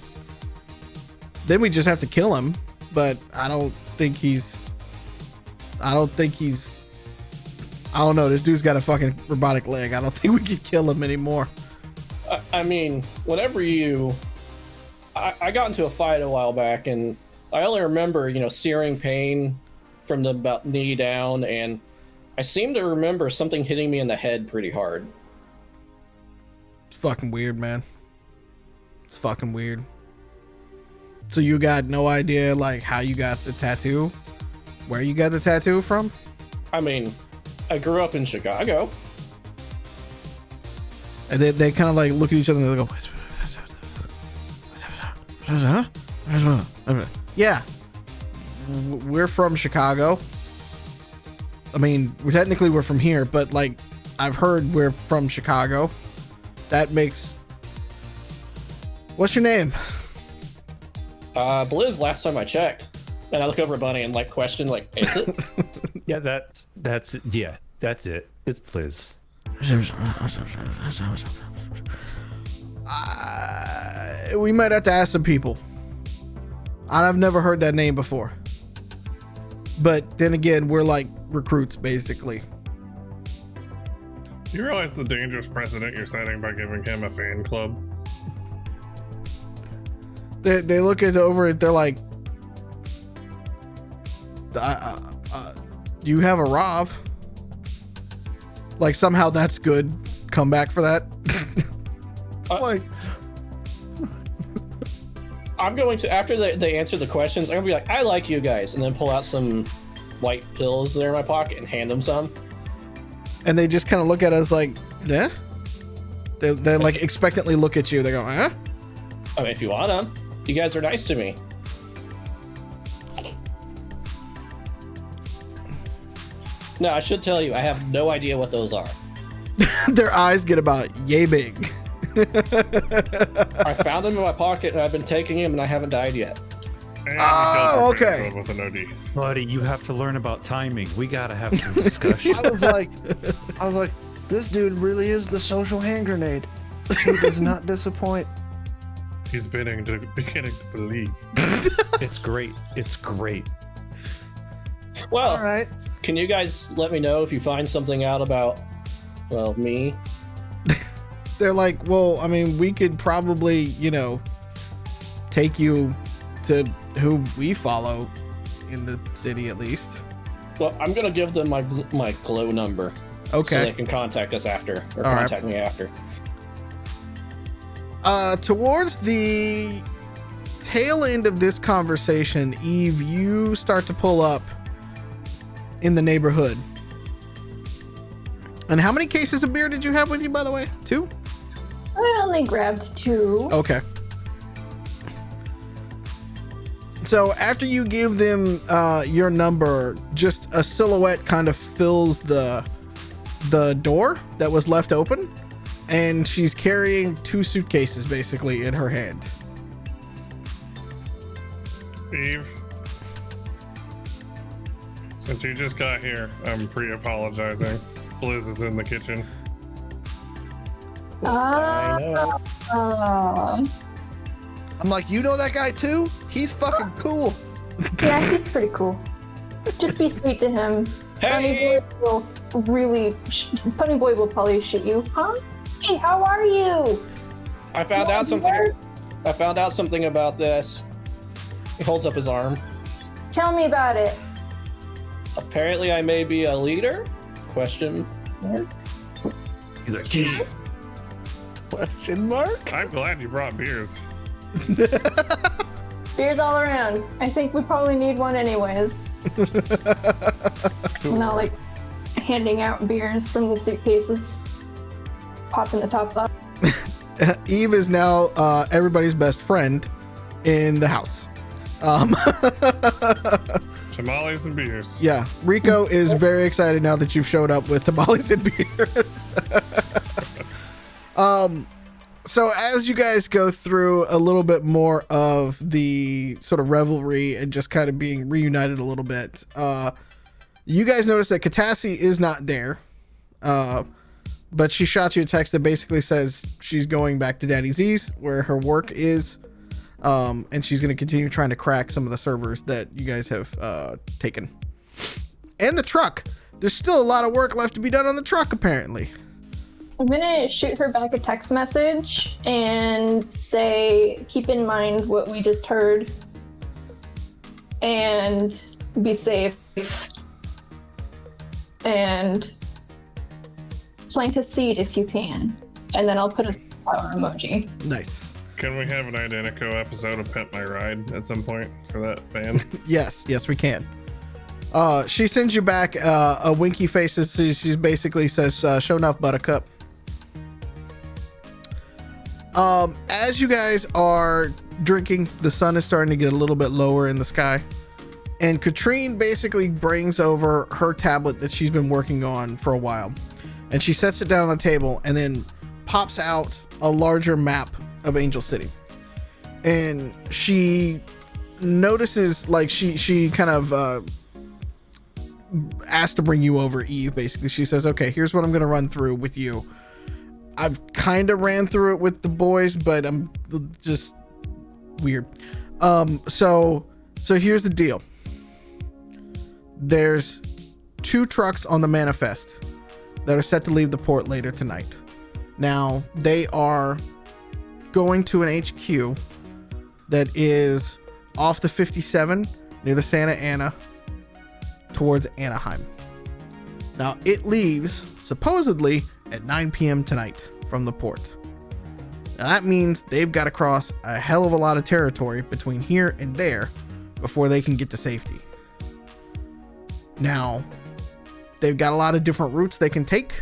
then we just have to kill him. But I don't know. This dude's got a fucking robotic leg. I don't think we can kill him anymore. I mean, whenever I got into a fight a while back, and I only remember, searing pain from the about knee down, and I seem to remember something hitting me in the head pretty hard. It's fucking weird, man. It's fucking weird. So you got no idea, like, how you got the tattoo? Where you got the tattoo from? I mean, I grew up in Chicago. And they kind of like look at each other and they go, yeah, we're from Chicago. I mean, we're from here, but like, I've heard we're from Chicago. That makes... What's your name? Blizz, last time I checked. And I look over at Bunny and like question, like, is it? Yeah, that's it. It's Blizz. We might have to ask some people. I've never heard that name before. But then again, we're like recruits, basically. You realize the dangerous precedent you're setting by giving him a fan club? They look at over it. They're like, you have a Rav. Like, somehow that's good comeback for that. Like, I'm going to, after they answer the questions, I'm gonna be like, I like you guys, and then pull out some white pills that are in my pocket and hand them some. And they just kind of look at us like, yeah. They like expectantly look at you. They go, huh? I mean, if you want them, you guys are nice to me. No, I should tell you, I have no idea what those are. Their eyes get about yay big. I found them in my pocket and I've been taking them and I haven't died yet. Oh, okay. With an OD. Buddy, you have to learn about timing. We gotta have some discussion. I was like, this dude really is the social hand grenade. He does not disappoint. He's beginning to believe. It's great. It's great. Well, all right. Can you guys let me know if you find something out about, well, me? They're like, well, I mean, we could probably, take you to who we follow in the city, at least. Well, I'm gonna give them my glow number. Okay. So they can contact us after, or all contact me after. Towards the tail end of this conversation, Eve, you start to pull up in the neighborhood. And how many cases of beer did you have with you, by the way? 2? I only grabbed 2. Okay. So after you give them your number, just a silhouette kind of fills the door that was left open, and she's carrying 2 suitcases basically in her hand. Eve, since you just got here, I'm pre-apologizing. Blizz is in the kitchen. I'm like, you know that guy too? He's fucking cool. Yeah, he's pretty cool. Just be sweet to him. Hey! Bunny Boy will probably shoot you. Huh? Hey, how are you? I found out something about this. He holds up his arm. Tell me about it. Apparently I may be a leader? Question mark? He's like, gee. Question mark? I'm glad you brought beers. Beers all around. I think we probably need one anyways. Not like handing out beers from the suitcases. Popping the tops off. Eve is now everybody's best friend in the house. Tamales and beers. Yeah, Rico is very excited now that you've showed up with tamales and beers. So as you guys go through a little bit more of the sort of revelry and just kind of being reunited a little bit, you guys notice that Catassie is not there. But she shot you a text that basically says she's going back to Daddy Z's where her work is. And she's going to continue trying to crack some of the servers that you guys have taken. And the truck. There's still a lot of work left to be done on the truck, apparently. I'm gonna shoot her back a text message and say, keep in mind what we just heard and be safe and plant a seed if you can. And then I'll put a flower emoji. Nice. Can we have an Identico episode of Pimp My Ride at some point for that band? Yes, we can. She sends you back a winky face. She basically says, show enough, Buttercup. As you guys are drinking, the sun is starting to get a little bit lower in the sky. And Katrine basically brings over her tablet that she's been working on for a while. And she sets it down on the table and then pops out a larger map of Angel City. And she notices, like, she kind of asked to bring you over, Eve, basically. She says, okay, here's what I'm going to run through with you. I've kind of ran through it with the boys, but I'm just weird. So here's the deal. There's 2 trucks on the manifest that are set to leave the port later tonight. Now, they are going to an HQ that is off the 57 near the Santa Ana towards Anaheim. Now, it leaves supposedly at 9 p.m. tonight from the port. Now, that means they've got to cross a hell of a lot of territory between here and there before they can get to safety. Now, they've got a lot of different routes they can take,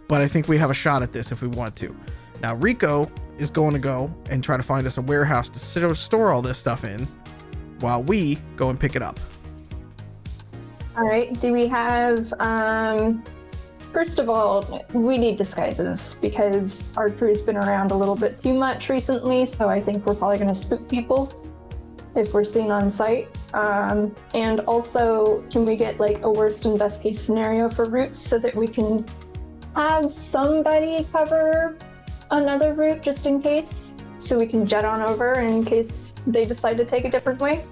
but I think we have a shot at this if we want to. Now, Rico is going to go and try to find us a warehouse to store all this stuff in while we go and pick it up. All right, do we have, first of all, we need disguises because our crew's been around a little bit too much recently, so I think we're probably going to spook people if we're seen on site. And also, can we get like a worst and best case scenario for routes so that we can have somebody cover another route just in case, so we can jet on over in case they decide to take a different way?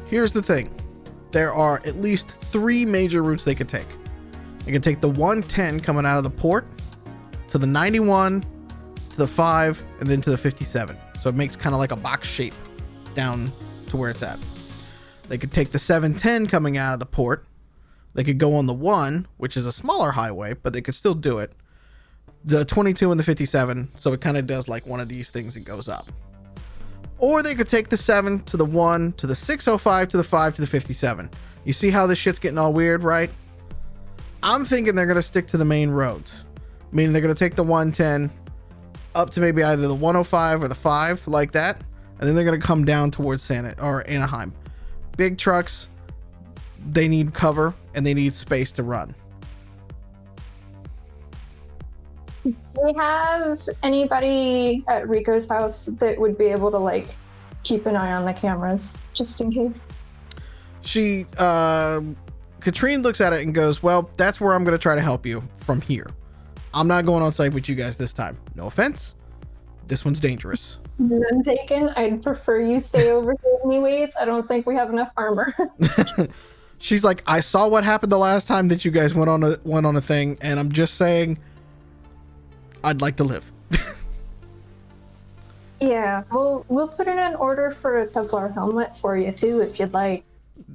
Here's the thing. There are at least 3 major routes they could take. They could take the 110 coming out of the port to the 91, to the 5, and then to the 57. So it makes kind of like a box shape down to where it's at. They could take the 710 coming out of the port. They could go on the 1, which is a smaller highway, but they could still do it. The 22 and the 57, so it kind of does like one of these things and goes up. Or they could take the 7 to the 1 to the 605 to the 5 to the 57. You see how this shit's getting all weird, right? I'm thinking they're going to stick to the main roads. Meaning they're going to take the 110 up to maybe either the 105 or the 5, like that. And then they're going to come down towards Santa or Anaheim. Big trucks, they need cover and they need space to run. Do we have anybody at Rico's house that would be able to like keep an eye on the cameras just in case? She, Katrine looks at it and goes, well, that's where I'm going to try to help you from here. I'm not going on site with you guys this time. No offense. This one's dangerous. None taken. I'd prefer you stay over here anyways. I don't think we have enough armor. She's like, I saw what happened the last time that you guys went on a thing, and I'm just saying I'd like to live. Yeah, we'll put in an order for a Kevlar helmet for you too if you'd like.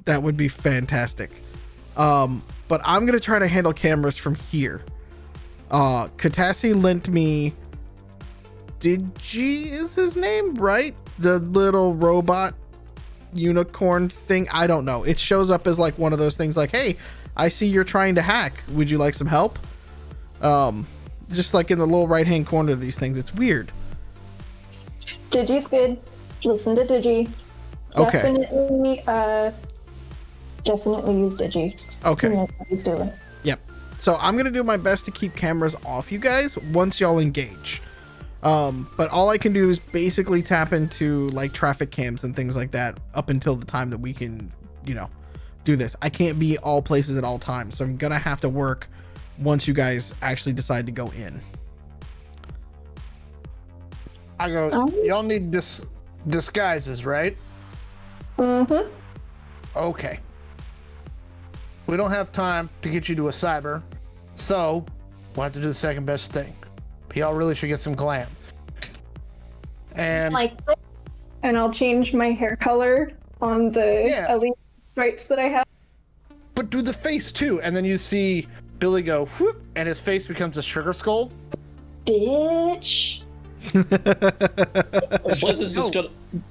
That would be fantastic. But I'm gonna try to handle cameras from here. Catassie lent me Digi is his name, right? The little robot unicorn thing. I don't know. It shows up as like one of those things like, hey, I see you're trying to hack. Would you like some help? Just like in the little right hand corner of these things. It's weird. Digi's good. Listen to Digi. Okay. Definitely Definitely use Digi. Okay. He knows what he's doing. Yep. So I'm gonna do my best to keep cameras off you guys once y'all engage. But all I can do is basically tap into like traffic cams and things like that up until the time that we can, do this. I can't be all places at all times, so I'm gonna have to work once you guys actually decide to go in. I go, y'all need disguises, right? Mm-hmm. Okay. We don't have time to get you to a cyber, so we'll have to do the second best thing. Y'all really should get some glam. And Like this, and I'll change my hair color on the elite stripes that I have. but do the face too, and then you see Billy go whoop, and his face becomes a sugar skull. Bitch.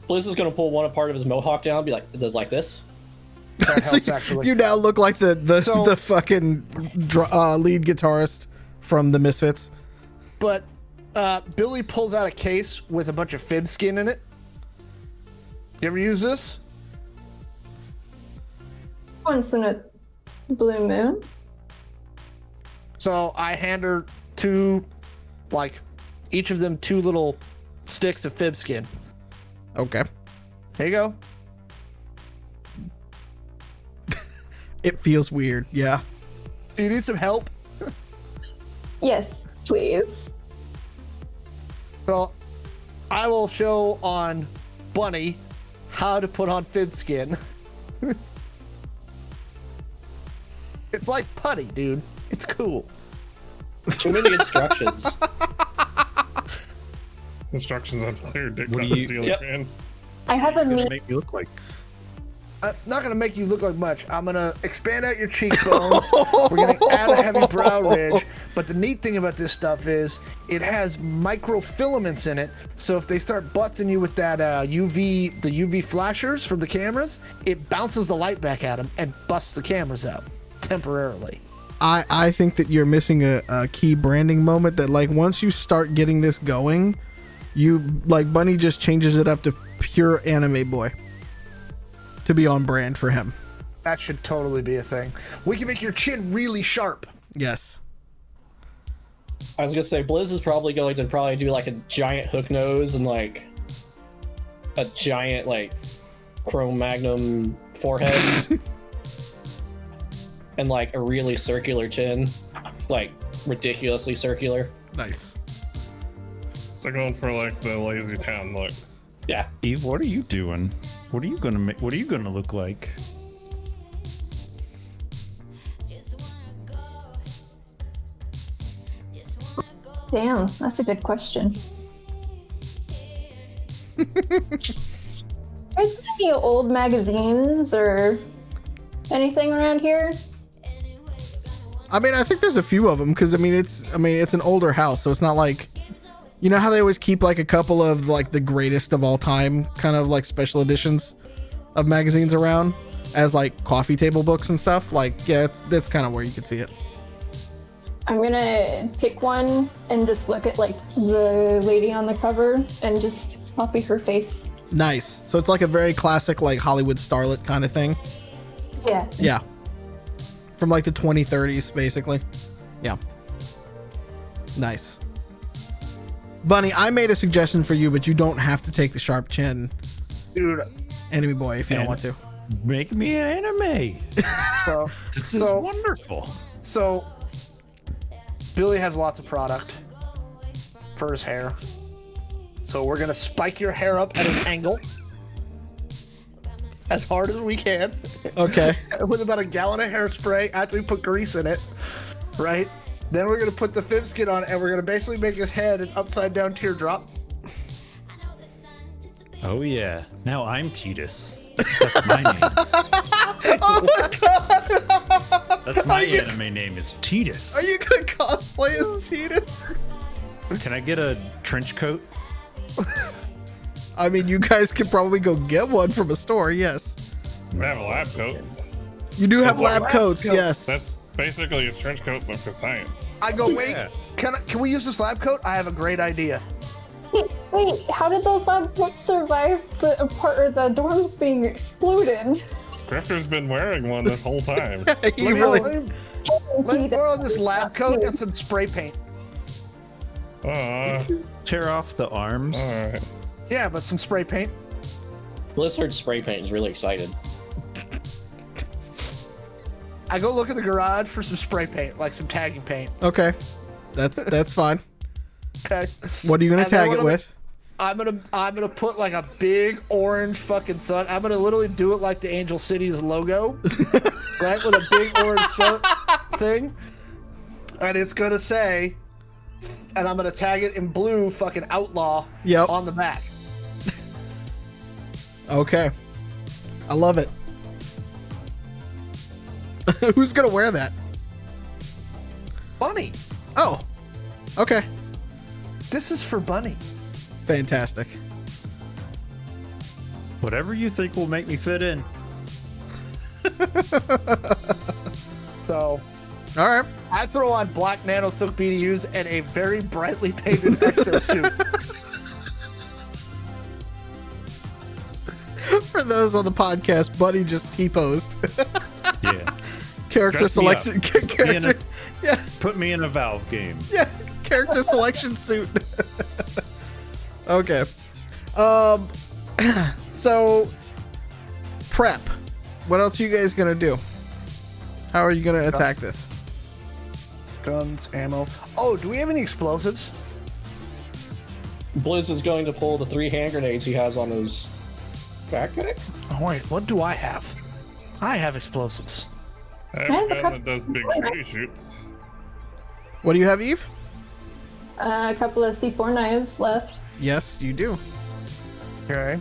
Blizz is gonna pull one part of his mohawk down and be like, it does like this. That So helps actually. you now look like the So- fucking lead guitarist from the Misfits. But Billy pulls out a case with a bunch of fib skin in it. You ever use this? Once in a blue moon. So I hand her each of them 2 little sticks of fib skin. Okay. Here you go. It feels weird. Yeah. Do you need some help? Yes, please. So I will show on Bunny how to put on fib skin. It's like putty, dude. It's cool. Too many instructions. Instructions on clear dick What do on you- the ceiling Yep. fan. I have a Gonna meat. make me look like. I'm not gonna make you look like much. I'm gonna expand out your cheekbones. We're gonna add a heavy brow ridge. But the neat thing about this stuff is it has microfilaments in it. So if they start busting you with that the UV flashers from the cameras, it bounces the light back at them and busts the cameras out temporarily. I think that you're missing a key branding moment that like once you start getting this going, you like Bunny just changes it up to pure anime boy to be on brand for him. That should totally be a thing. We can make your chin really sharp. Yes. I was gonna say Blizz is probably going to do like a giant hook nose and like a giant like Chrome Magnum forehead and like a really circular chin, like ridiculously circular. Nice. So going for like the lazy town look. Yeah. Eve, what are you doing? What are you gonna make? What are you gonna look like? Damn, that's a good question. There's any old magazines or anything around here? I mean, I think there's a few of them because it's an older house, so it's not like, you know how they always keep like a couple of like the greatest of all time kind of like special editions of magazines around as like coffee table books and stuff. Like, yeah, that's kind of where you could see it. I'm gonna pick one and just look at like the lady on the cover and just copy her face. Nice. So it's like a very classic like Hollywood starlet kind of thing. Yeah. Yeah. From like the 2030s, basically. Yeah. Nice. Bunny, I made a suggestion for you, but you don't have to take the sharp chin, Dude, enemy boy, if you don't want to. Make me an anime. so This is So- wonderful. so Billy has lots of product for his hair. So we're gonna spike your hair up at an angle as hard as we can. Okay. With about a gallon of hairspray after we put grease in it, right? Then we're gonna put the fib skin on and we're gonna basically make his head an upside down teardrop. Oh yeah. Now I'm Titus. That's my name. Oh my god! That's my anime name is Titus. Are you gonna cosplay as Titus? Can I get a trench coat? I mean, you guys could probably go get one from a store, yes. We have a lab coat. You do have It's like lab coats, coat. yes. That's basically a trench coat, but for science. I go, wait, Yeah. can we use this lab coat? I have a great idea. Wait, how did those lab coats survive the dorms being exploded? Grifter's been wearing one this whole time. He really. Let me borrow this lab coat and some spray paint. Tear off the arms. All right. Yeah, but some spray paint. Blizzard spray paint is really excited. I go look at the garage for some spray paint, like some tagging paint. Okay, that's fine. Okay. What are you gonna And then tag what it I'm- with? I'm gonna put like a big orange fucking sun. I'm gonna literally do it like the Angel City's logo, right? With a big orange sun thing, and it's gonna say, and I'm gonna tag it in blue, fucking outlaw. Yep. On the back. Okay, I love it. Who's gonna wear that? Bunny. Oh, okay, This is for Bunny. fantastic. Whatever you think will make me fit in. So All right. I throw on black nano silk BDUs and a very brightly painted exosuit. For those on the podcast, Buddy just T-posed. Yeah. Character Dress me up. selection. Me in Character. a- Yeah. Put me in a Valve game. Yeah. Character selection suit. Okay. So prep. What else are you guys gonna do? How are you gonna attack this? Guns, ammo. Oh, do we have any explosives? Blizz is going to pull the 3 hand grenades he has on his backpack. Oh wait, what do I have? I have explosives. I have a gun that does big tree shoots. What do you have, Eve? A couple of C4 knives left. Yes, you do. Okay.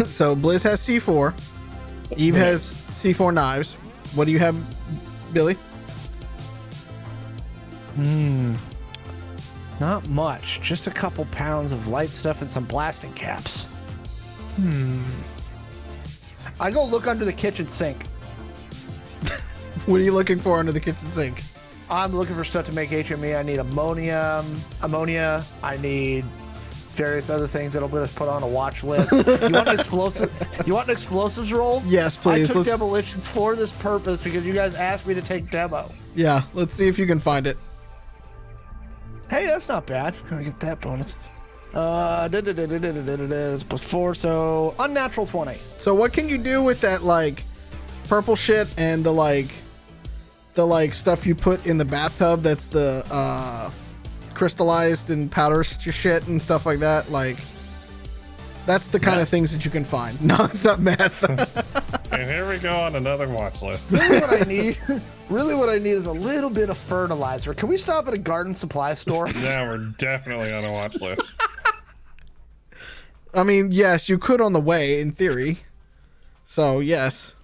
So Blizz has C4. Eve has C4 knives. What do you have, Billy? Not much. Just a couple pounds of light stuff and some blasting caps. I go look under the kitchen sink. What are you looking for under the kitchen sink? I'm looking for stuff to make HME. I need ammonia. I need various other things that I'm going to put on a watch list. You want an explosive? You want an explosives roll? Yes, please. I took demolition for this purpose because you guys asked me to take demo. Yeah, let's see if you can find it. Hey, that's not bad. Gonna get that bonus. It's +4, so unnatural 20. So what can you do with that like purple shit and the like stuff you put in the bathtub that's the crystallized and powder shit and stuff like that? Like that's the kind of things that you can find. No, it's not meth. And here we go on another watch list. Really what I need is a little bit of fertilizer. Can we stop at a garden supply store? Yeah, we're definitely on a watch list. I mean, yes, you could on the way in theory. So, yes.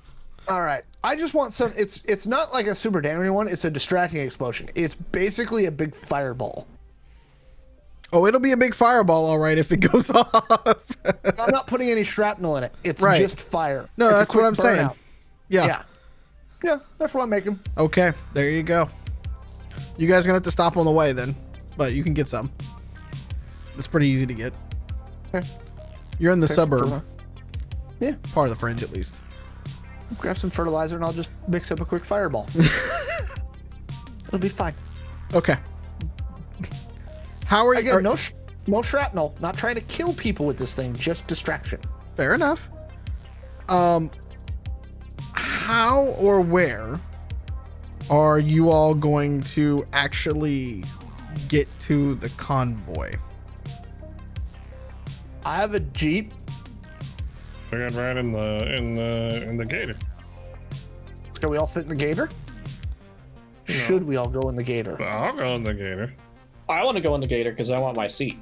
All right. I just want some. It's not like a super damaging one. It's a distracting explosion. It's basically a big fireball. Oh, it'll be a big fireball, all right, if it goes off. I'm not putting any shrapnel in it. It's Right. just fire. No, It's a that's what quick I'm saying. burnout. Yeah. Yeah, that's what I'm making. Okay, there you go. You guys are gonna have to stop on the way then, but you can get some. It's pretty easy to get. Okay. You're in the Okay, suburb, Yeah, part of the fringe at least. grab some fertilizer and I'll just mix up a quick fireball. It'll be fine. Okay. How are you? Again, no shrapnel. Not trying to kill people with this thing. Just distraction. Fair enough. How or where are you all going to actually get to the convoy? I have a Jeep. Figured right in the gator. Can we all fit in the Gator? Should we all go in the Gator? But I'll go in the gator. I want to go in the Gator because I want my seat.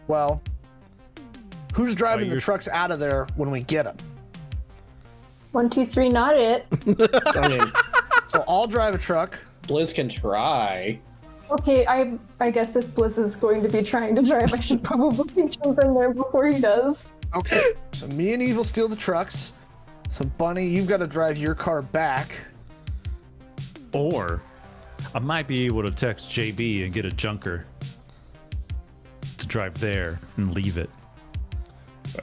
Well, who's driving the you're- trucks out of there when we get them? 1, 2, 3, not it. I mean, So I'll drive a truck. Blizz can try. Okay, I guess if Bliss is going to be trying to drive, I should probably jump in there before he does. Okay. So me and Eve will steal the trucks. So Bunny, you've got to drive your car back. Or I might be able to text JB and get a junker drive there and leave it.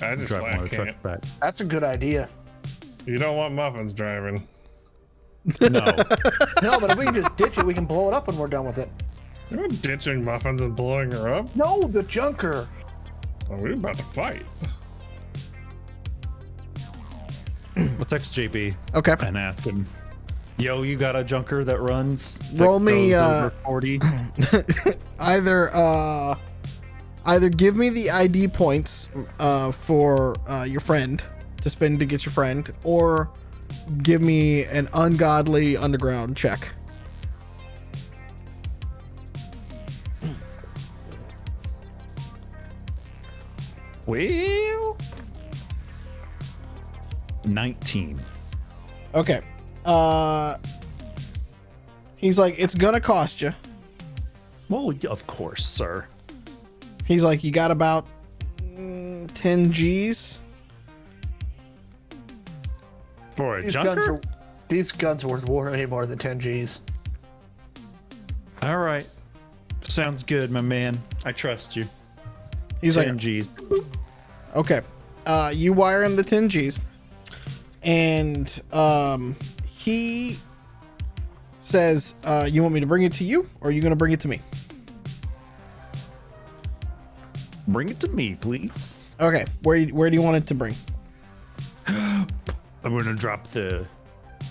I just Drive one of I the trucks can't. back. That's a good idea. You don't want Muffins driving. No. No, but if we can just ditch it, we can blow it up when we're done with it. You're not ditching Muffins and blowing her up. No, the junker. Oh, we're about to fight. We'll text JB Okay. and ask him, yo, you got a junker that runs? That Roll me, goes over 40? Either give me the ID points for your friend to spend to get your friend, or give me an ungodly underground check. Well, 19. Okay. He's like, it's gonna cost you. Well, of course, sir. He's like, you got about 10 G's. For a These guns junker? are worth way more than 10 G's. All right. Sounds good, my man. I trust you. He's 10 like, G's. okay. You wire him the 10 G's. And he says, you want me to bring it to you, or are you going to bring it to me? Bring it to me, please. Okay. Where do you want it to bring? I'm going to drop the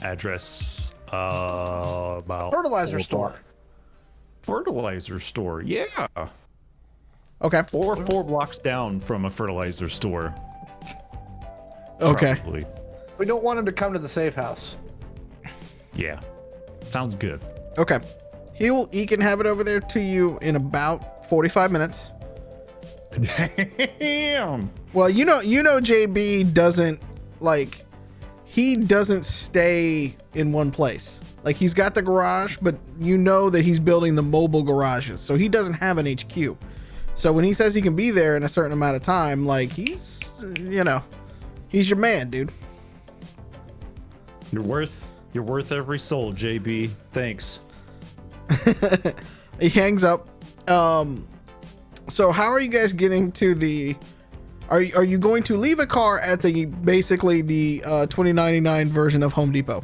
address about Fertilizer store. Fertilizer store. Yeah. Okay. Or 4 blocks down from a fertilizer store. Okay. Probably. We don't want him to come to the safe house. Yeah. Sounds good. Okay. He can have it over there to you in about 45 minutes. Damn. Well, you know JB doesn't he doesn't stay in one place. Like, he's got the garage, but you know that he's building the mobile garages. So he doesn't have an HQ. So when he says he can be there in a certain amount of time, like, he's your man, dude. You're worth every soul, JB. Thanks. He hangs up. So how are you guys getting to the? Are you going to leave a car at the basically the 2099 version of Home Depot?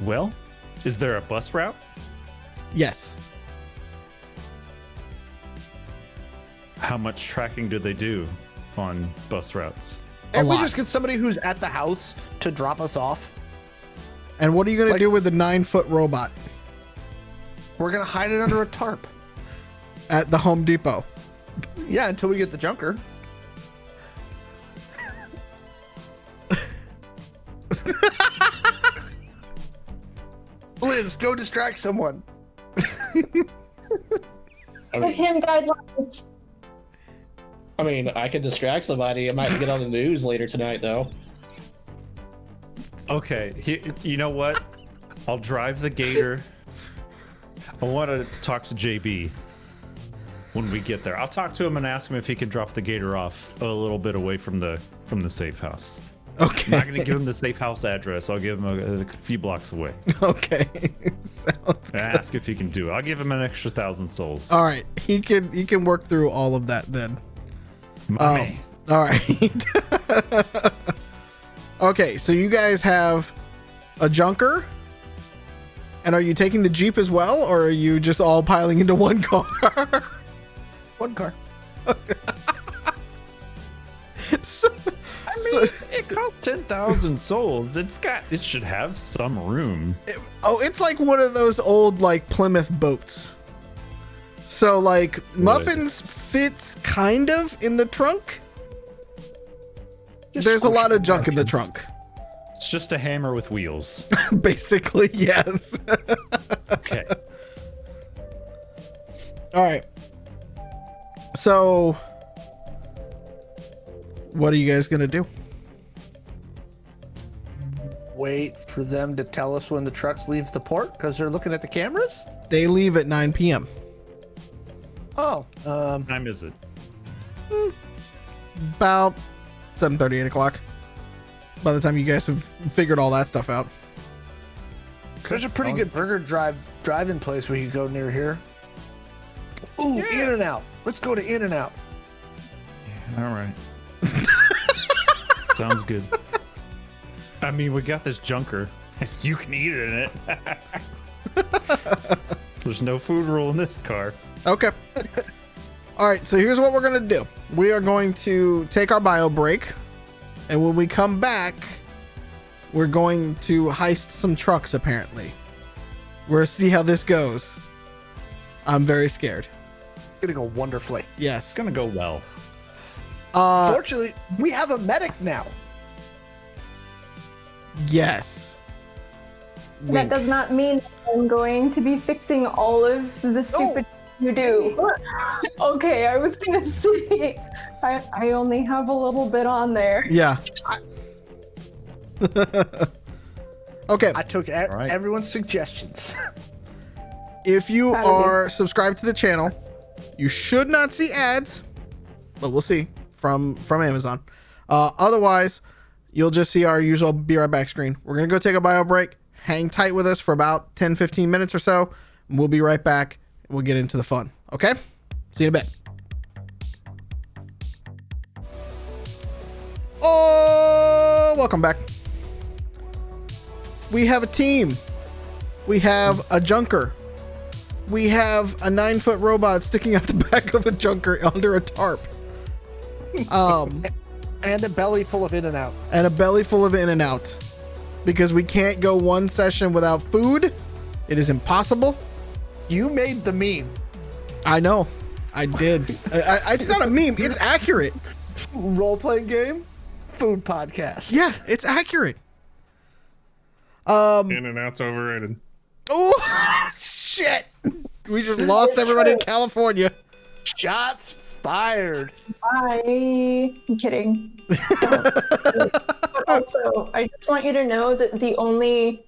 Well, is there a bus route? Yes. How much tracking do they do on bus routes? And we lot. just get somebody who's at the house to drop us off. And what are you gonna Like- do with the 9-foot robot We're gonna hide it under a tarp. at the Home Depot? Yeah, until we get the junker. Liz, go distract someone. I Give mean, him guidelines. I could distract somebody. It might get on the news later tonight, though. Okay, you know what? I'll drive the gator. I want to talk to JB when we get there. I'll talk to him and ask him if he can drop the gator off a little bit away from the safe house. Okay. I'm not going to give him the safe house address. I'll give him a few blocks away. Okay. Sounds And ask if he can do it. I'll give him an extra 1,000 souls. all right. He can work through all of that then. My man. All right. Okay, so you guys have a junker, and are you taking the Jeep as well, or are you just all piling into one car? One car. So- It costs 10,000 souls. It should have some room. it's like one of those old like Plymouth boats. So like Muffins fits kind of in the trunk. Just There's a squish lot of it junk in back the trunk. It's just a hammer with wheels. Basically, yes. Okay. All right. So, what are you guys gonna do? Wait for them to tell us when the trucks leave the port because they're looking at the cameras. They leave at 9 p.m. Oh, Time is it? About 7:30, 8 o'clock. By the time you guys have figured all that stuff out. There's a pretty good burger drive-in place where you go near here. Ooh, Yeah. In-N-Out. Let's go to In-N-Out. All right. Sounds good. I mean, we got this junker. You can eat it in it. There's no food rule in this car. Okay. All right, so here's what we're going to do. We are going to take our bio break, and when we come back, we're going to heist some trucks, apparently. We're going to see how this goes. I'm very scared. It's gonna go wonderfully. It's Yes. gonna go well. Fortunately, we have a medic now. Yes. That Wink. does not mean I'm going to be fixing all of the stupid you do. Okay, I was gonna say I only have a little bit on there. Yeah. Okay. I took right. everyone's suggestions. If you Proud of you. are subscribed to the channel, you should not see ads, but we'll see from Amazon. Otherwise, you'll just see our usual be right back screen. We're going to go take a bio break. Hang tight with us for about 10-15 minutes or so. And we'll be right back. We'll get into the fun. Okay? See you in a bit. Oh, welcome back. We have a team. We have a junker. We have a 9-foot robot sticking out the back of a junker under a tarp. And a belly full of In-N-Out. And a belly full of In-N-Out. Because we can't go one session without food. It is impossible. You made the meme. I know. I did. It's not a meme. It's accurate. Role-playing game, food podcast. Yeah, it's accurate. In-N-Out's overrated. Oh, shit. We just lost everybody in California. Shots fired. I'm kidding. But also, I just want you to know that the only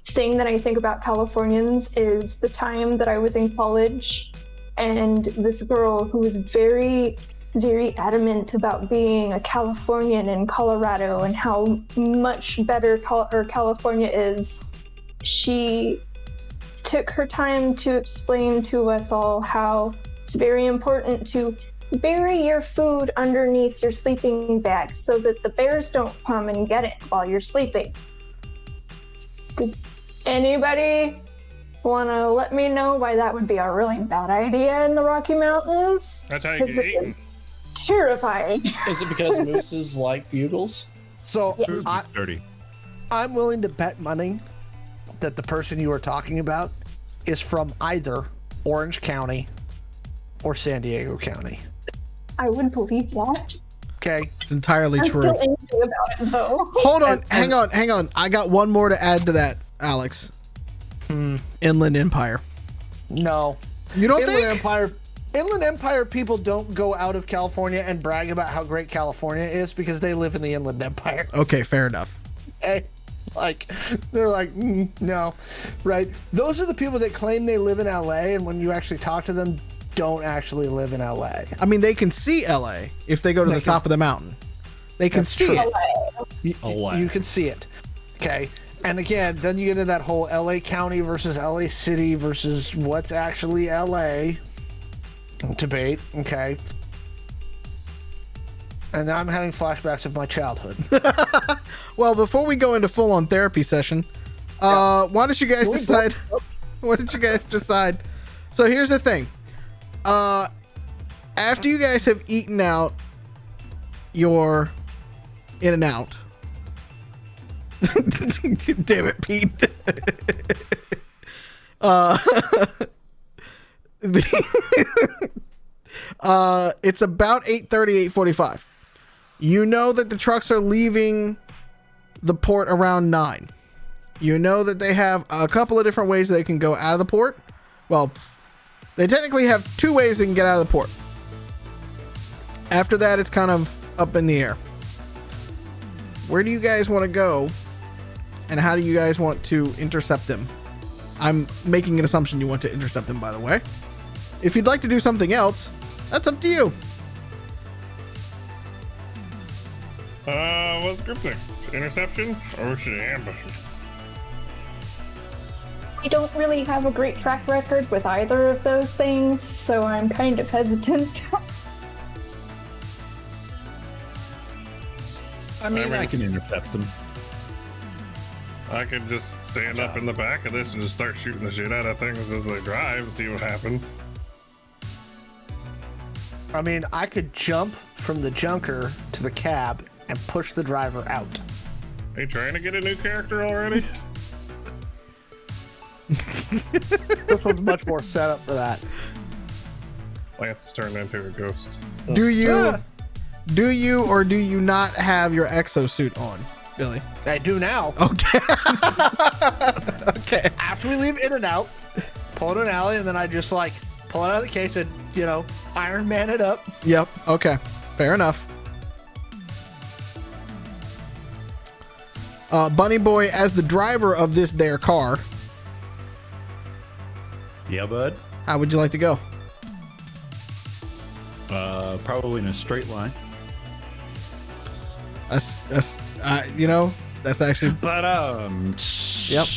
thing that I think about Californians is the time that I was in college and this girl who was very, very adamant about being a Californian in Colorado and how much better California is. She took her time to explain to us all how it's very important to bury your food underneath your sleeping bag so that the bears don't come and get it while you're sleeping. Does anybody want to let me know why that would be a really bad idea in the Rocky Mountains? That's how you Because get it's eaten. terrifying. Is it because mooses like bugles? So Food is dirty. I'm willing to bet money that the person you are talking about is from either Orange County or San Diego County. I would believe that. Okay. It's entirely I'm true. still angry about it though. Hold on. Hang on. I got one more to add to that, Alex. Inland Empire. No. You don't Inland think? Inland Empire people don't go out of California and brag about how great California is because they live in the Inland Empire. Okay, fair enough. Hey, like, they're like, no, right? Those are the people that claim they live in LA, and when you actually talk to them, don't actually live in LA. I mean, they can see LA if they go to They the can top of the mountain. They can That's see true. it. LA. You can see it. Okay. And again, then you get into that whole LA County versus LA City versus what's actually LA debate. Okay. And now I'm having flashbacks of my childhood. Well, before we go into full-on therapy session, why don't you guys decide? What did you guys decide? So here's the thing. After you guys have eaten out your In-N-Out. Damn it, Pete. It's about 8:30, 8:45. You know that the trucks are leaving the port around 9. You know that they have a couple of different ways they can go out of the port. Well, they technically have 2 ways they can get out of the port. After that, it's kind of up in the air. Where do you guys want to go? And how do you guys want to intercept them? I'm making an assumption you want to intercept them, by the way. If you'd like to do something else, that's up to you. What's the group think? Interception or should I ambush them? I don't really have a great track record with either of those things, so I'm kind of hesitant. I mean, I can intercept them. I could just stand up in the back of this and just start shooting the shit out of things as they drive and see what happens. I mean, I could jump from the junker to the cab and push the driver out. Are you trying to get a new character already? This one's much more set up for that. Lance turned into a ghost. Do you or do you not have your exosuit on, Billy? I do now. Okay. Okay. After we leave In and Out, pull it in an alley, and then I just like pull it out of the case and, you know, Iron Man it up. Yep. Okay. Fair enough. Bunny Boy, as the driver of this there car, Yeah, bud. how would you like to go? Probably in a straight line. You know, that's actually But Yep.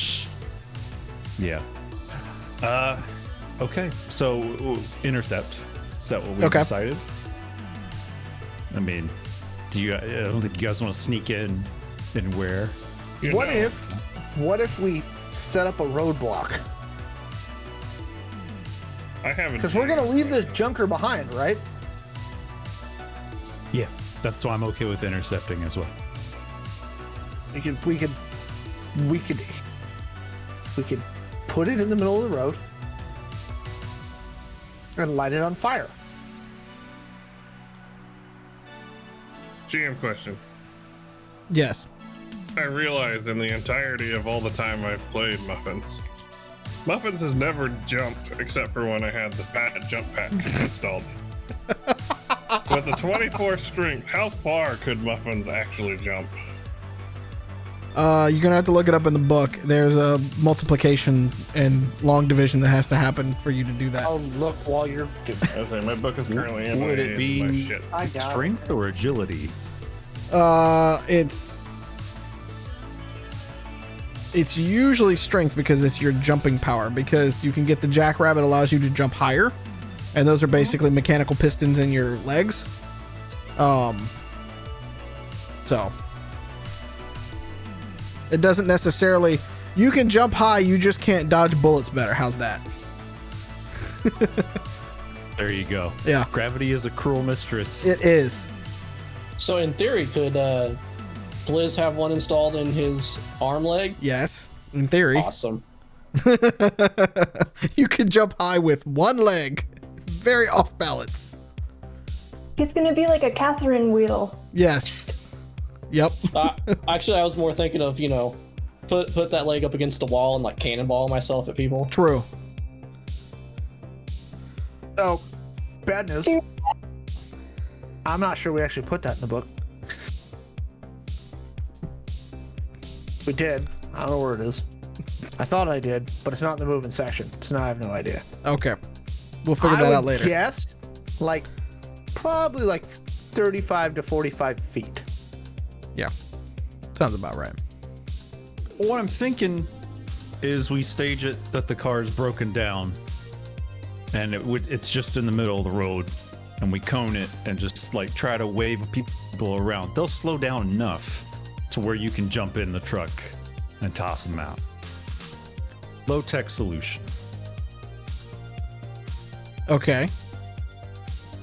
Yeah. Okay. So intercept. Is that what we Okay. decided? I mean, I don't think you guys want to sneak in and where? You What know. what if we set up a roadblock? I haven't. Because we're gonna leave this junker behind, right? Yeah. That's why I'm okay with intercepting as well. We could put it in the middle of the road and light it on fire. GM question. yes. I realize in the entirety of all the time I've played Muffins has never jumped except for when I had the jump patch installed. With the 24 strength, how far could Muffins actually jump? You're gonna have to look it up in the book. There's a multiplication and long division that has to happen for you to do that. I'll look while you're doing it. I say my book is currently in Would my, it be my shit. I got it. strength or agility? It's usually strength because it's your jumping power, because you can get the jackrabbit allows you to jump higher, and those are basically mechanical pistons in your legs. So it doesn't necessarily, you can jump high, you just can't dodge bullets better. How's that? There you go. Yeah, Gravity is a cruel mistress. it is. So in theory, could Blizz have one installed in his arm leg? Yes, in theory. Awesome. You can jump high with one leg. Very off balance. He's gonna be like a Catherine wheel. Yes. Yep. Actually, I was more thinking of, you know, put that leg up against the wall and like cannonball myself at people. True. Oh, bad news. I'm not sure we actually put that in the book. We did. I don't know where it is. I thought I did, but it's not in the movement section, so now I have no idea. Okay. We'll figure that out later. Yes, like probably like 35 to 45 feet. Yeah. Sounds about right. What I'm thinking is we stage it that the car is broken down and it's just in the middle of the road, and we cone it and just like try to wave people around. They'll slow down enough to where you can jump in the truck and toss them out. Low tech solution. Okay.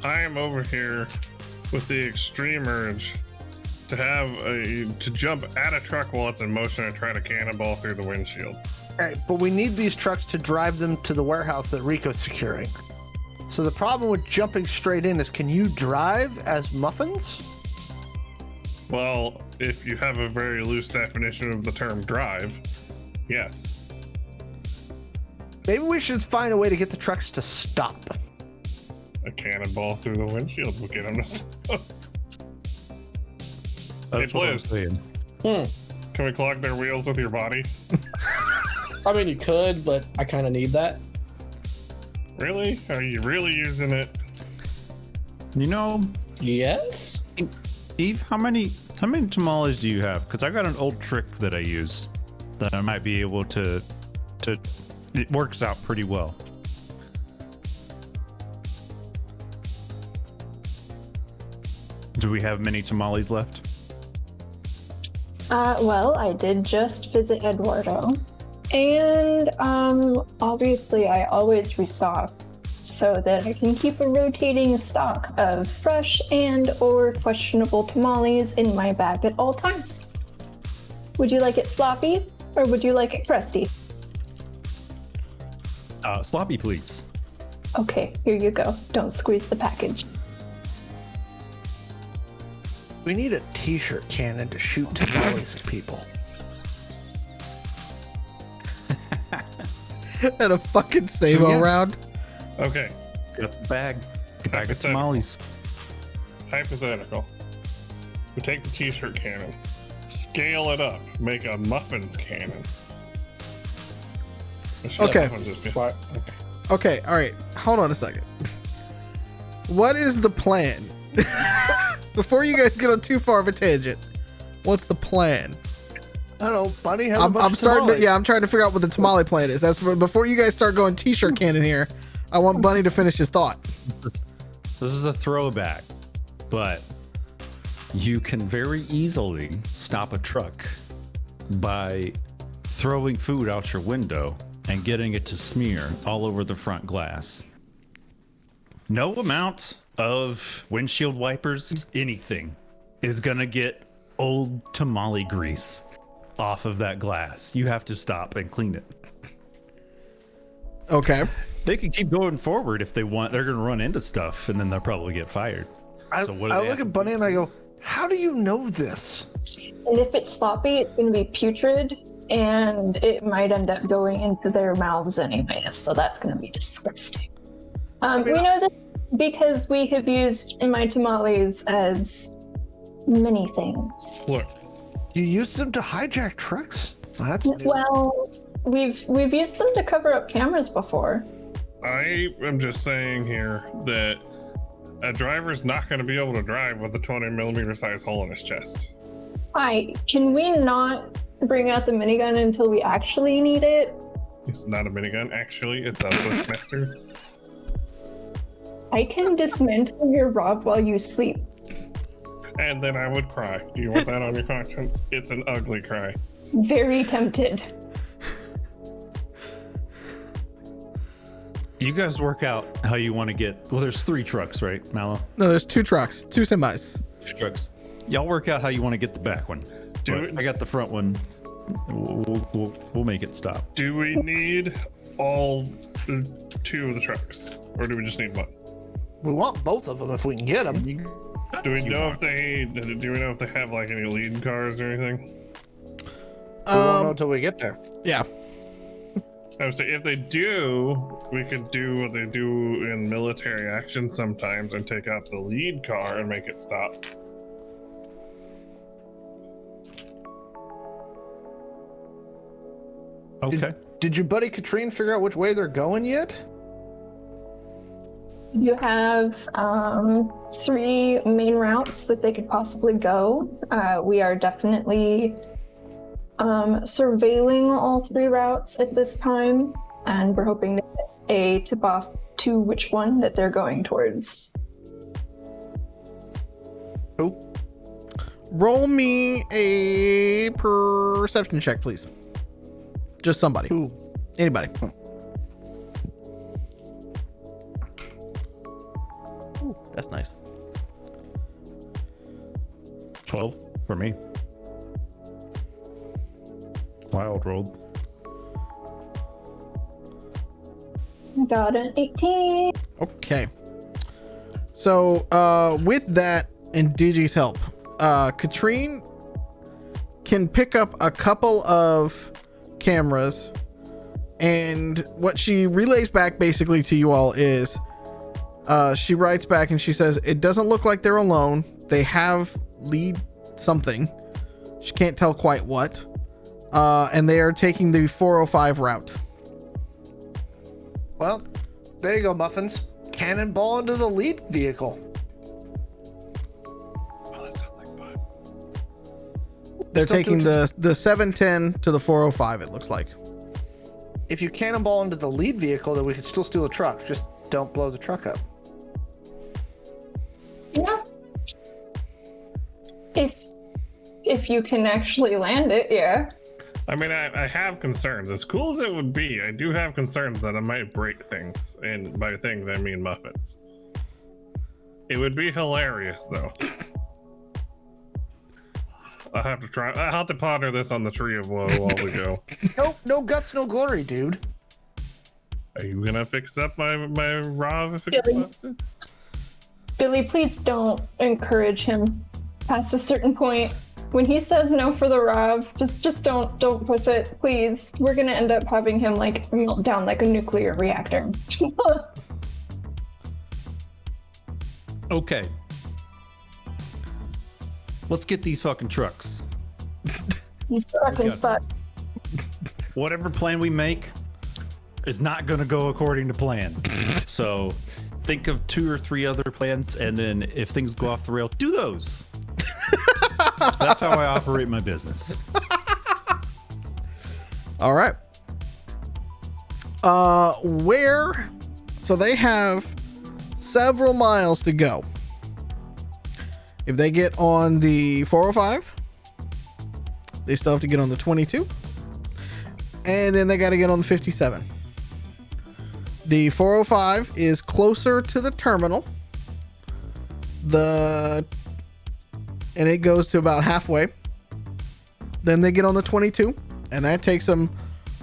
I am over here with the extreme urge to jump at a truck while it's in motion and try to cannonball through the windshield. Okay, but we need these trucks to drive them to the warehouse that Rico's securing. So the problem with jumping straight in is, can you drive as Muffins? Well, if you have a very loose definition of the term drive, yes. Maybe we should find a way to get the trucks to stop. A cannonball through the windshield will get them to stop. That's Hey, what I'm Blizz. saying. Can we clog their wheels with your body? I mean, you could, but I kind of need that. Really? Are you really using it? You know, Yes. Eve, how many tamales do you have? Because I got an old trick that I use that I might be able to It works out pretty well. Do we have many tamales left? Well, I did just visit Eduardo. And, obviously I always restock so that I can keep a rotating stock of fresh and or questionable tamales in my bag at all times. Would you like it sloppy or would you like it crusty? Sloppy, please. Okay, here you go. Don't squeeze the package. We need a t-shirt cannon to shoot tamales at people. And a fucking Sabo yeah. round. Okay, Got the bag. Bag of tamales. hypothetical. We take the t-shirt cannon, scale it up, make a muffins cannon. Okay. Muffins is good. Fi- Okay, all right. Hold on a second. What is the plan? Before you guys get on too far of a tangent, what's the plan? I don't know, Bunny has a I'm bunch of starting to, tamales. yeah, I'm trying to figure out what the tamale plan is. That's before you guys start going t-shirt cannon here. I want Bunny to finish his thought. This is a throwback, but you can very easily stop a truck by throwing food out your window and getting it to smear all over the front glass. No amount of windshield wipers, anything, is gonna get old tamale grease off of that glass. You have to stop and clean it. Okay. They could keep going forward if they want. They're gonna run into stuff and then they'll probably get fired. So what do I they look have at Bunny and I go, how do you know this? And if it's sloppy, it's going to be putrid, and it might end up going into their mouths anyways, so that's going to be disgusting. We know this because we have used my tamales as many things. Look, You used them to hijack trucks? That's new. Well, we've used them to cover up cameras before. I am just saying here that a driver's not going to be able to drive with a 20mm size hole in his chest. Can we not bring out the minigun until we actually need it? It's not a minigun, actually. It's a Bushmaster. I can dismantle your Rob while you sleep. And then I would cry. Do you want that on your conscience? It's an ugly cry. Very tempted. You guys work out how you want to get. Well, there's 3 trucks, right, Mallo? No, there's 2 trucks, 2 semis. 2 trucks. Y'all work out how you want to get the back one. Do But it. I got the front one. We'll make it stop. Do we need all 2 of the trucks? Or do we just need one? We want both of them if we can get them. Do we know if they have like any lead cars or anything? We won't know until we get there. Yeah. I would say if they do, we could do what they do in military action sometimes and take out the lead car and make it stop. Okay. Did your buddy Katrine figure out which way they're going yet? You have 3 main routes that they could possibly go. We are definitely surveilling all 3 routes at this time, and we're hoping to get a tip off to which one that they're going towards. Who? Roll me a perception check, please. Just somebody. Who? Anybody. Ooh, that's nice. 12 for me. Wild rolled. Got an 18. Okay. So, with that and Digi's help, Katrine can pick up a couple of cameras, and what she relays back basically to you all is she writes back and she says it doesn't look like they're alone. They have lead something. She can't tell quite what. And they are taking the 405 route. Well, there you go, Muffins. Cannonball into the lead vehicle. Oh, that sounds like fun. They're Don't do taking it the 710 to the 405, it looks like. if you cannonball into the lead vehicle, then we could still steal the truck. Just don't blow the truck up. Yeah. If you can actually land it, yeah. I mean, I have concerns. As cool as it would be, I do have concerns that I might break things. And by things, I mean muffins. It would be hilarious, though. I'll have to ponder this on the Tree of Woe while we go. No guts, no glory, dude. Are you gonna fix up my Rav if it gets Billy. busted? Billy, please don't encourage him past a certain point. When he says no for the Rav, just don't push it, please. We're gonna end up having him like melt down like a nuclear reactor. Okay. Let's get these fucking trucks. He's fucking got fuck. Whatever plan we make is not going to go according to plan. So think of 2 or 3 other plans, and then if things go off the rail, do those. That's how I operate my business. All right. So they have several miles to go. If they get on the 405, they still have to get on the 22. And then they got to get on the 57. The 405 is closer to the terminal. And it goes to about halfway. Then they get on the 22, and that takes them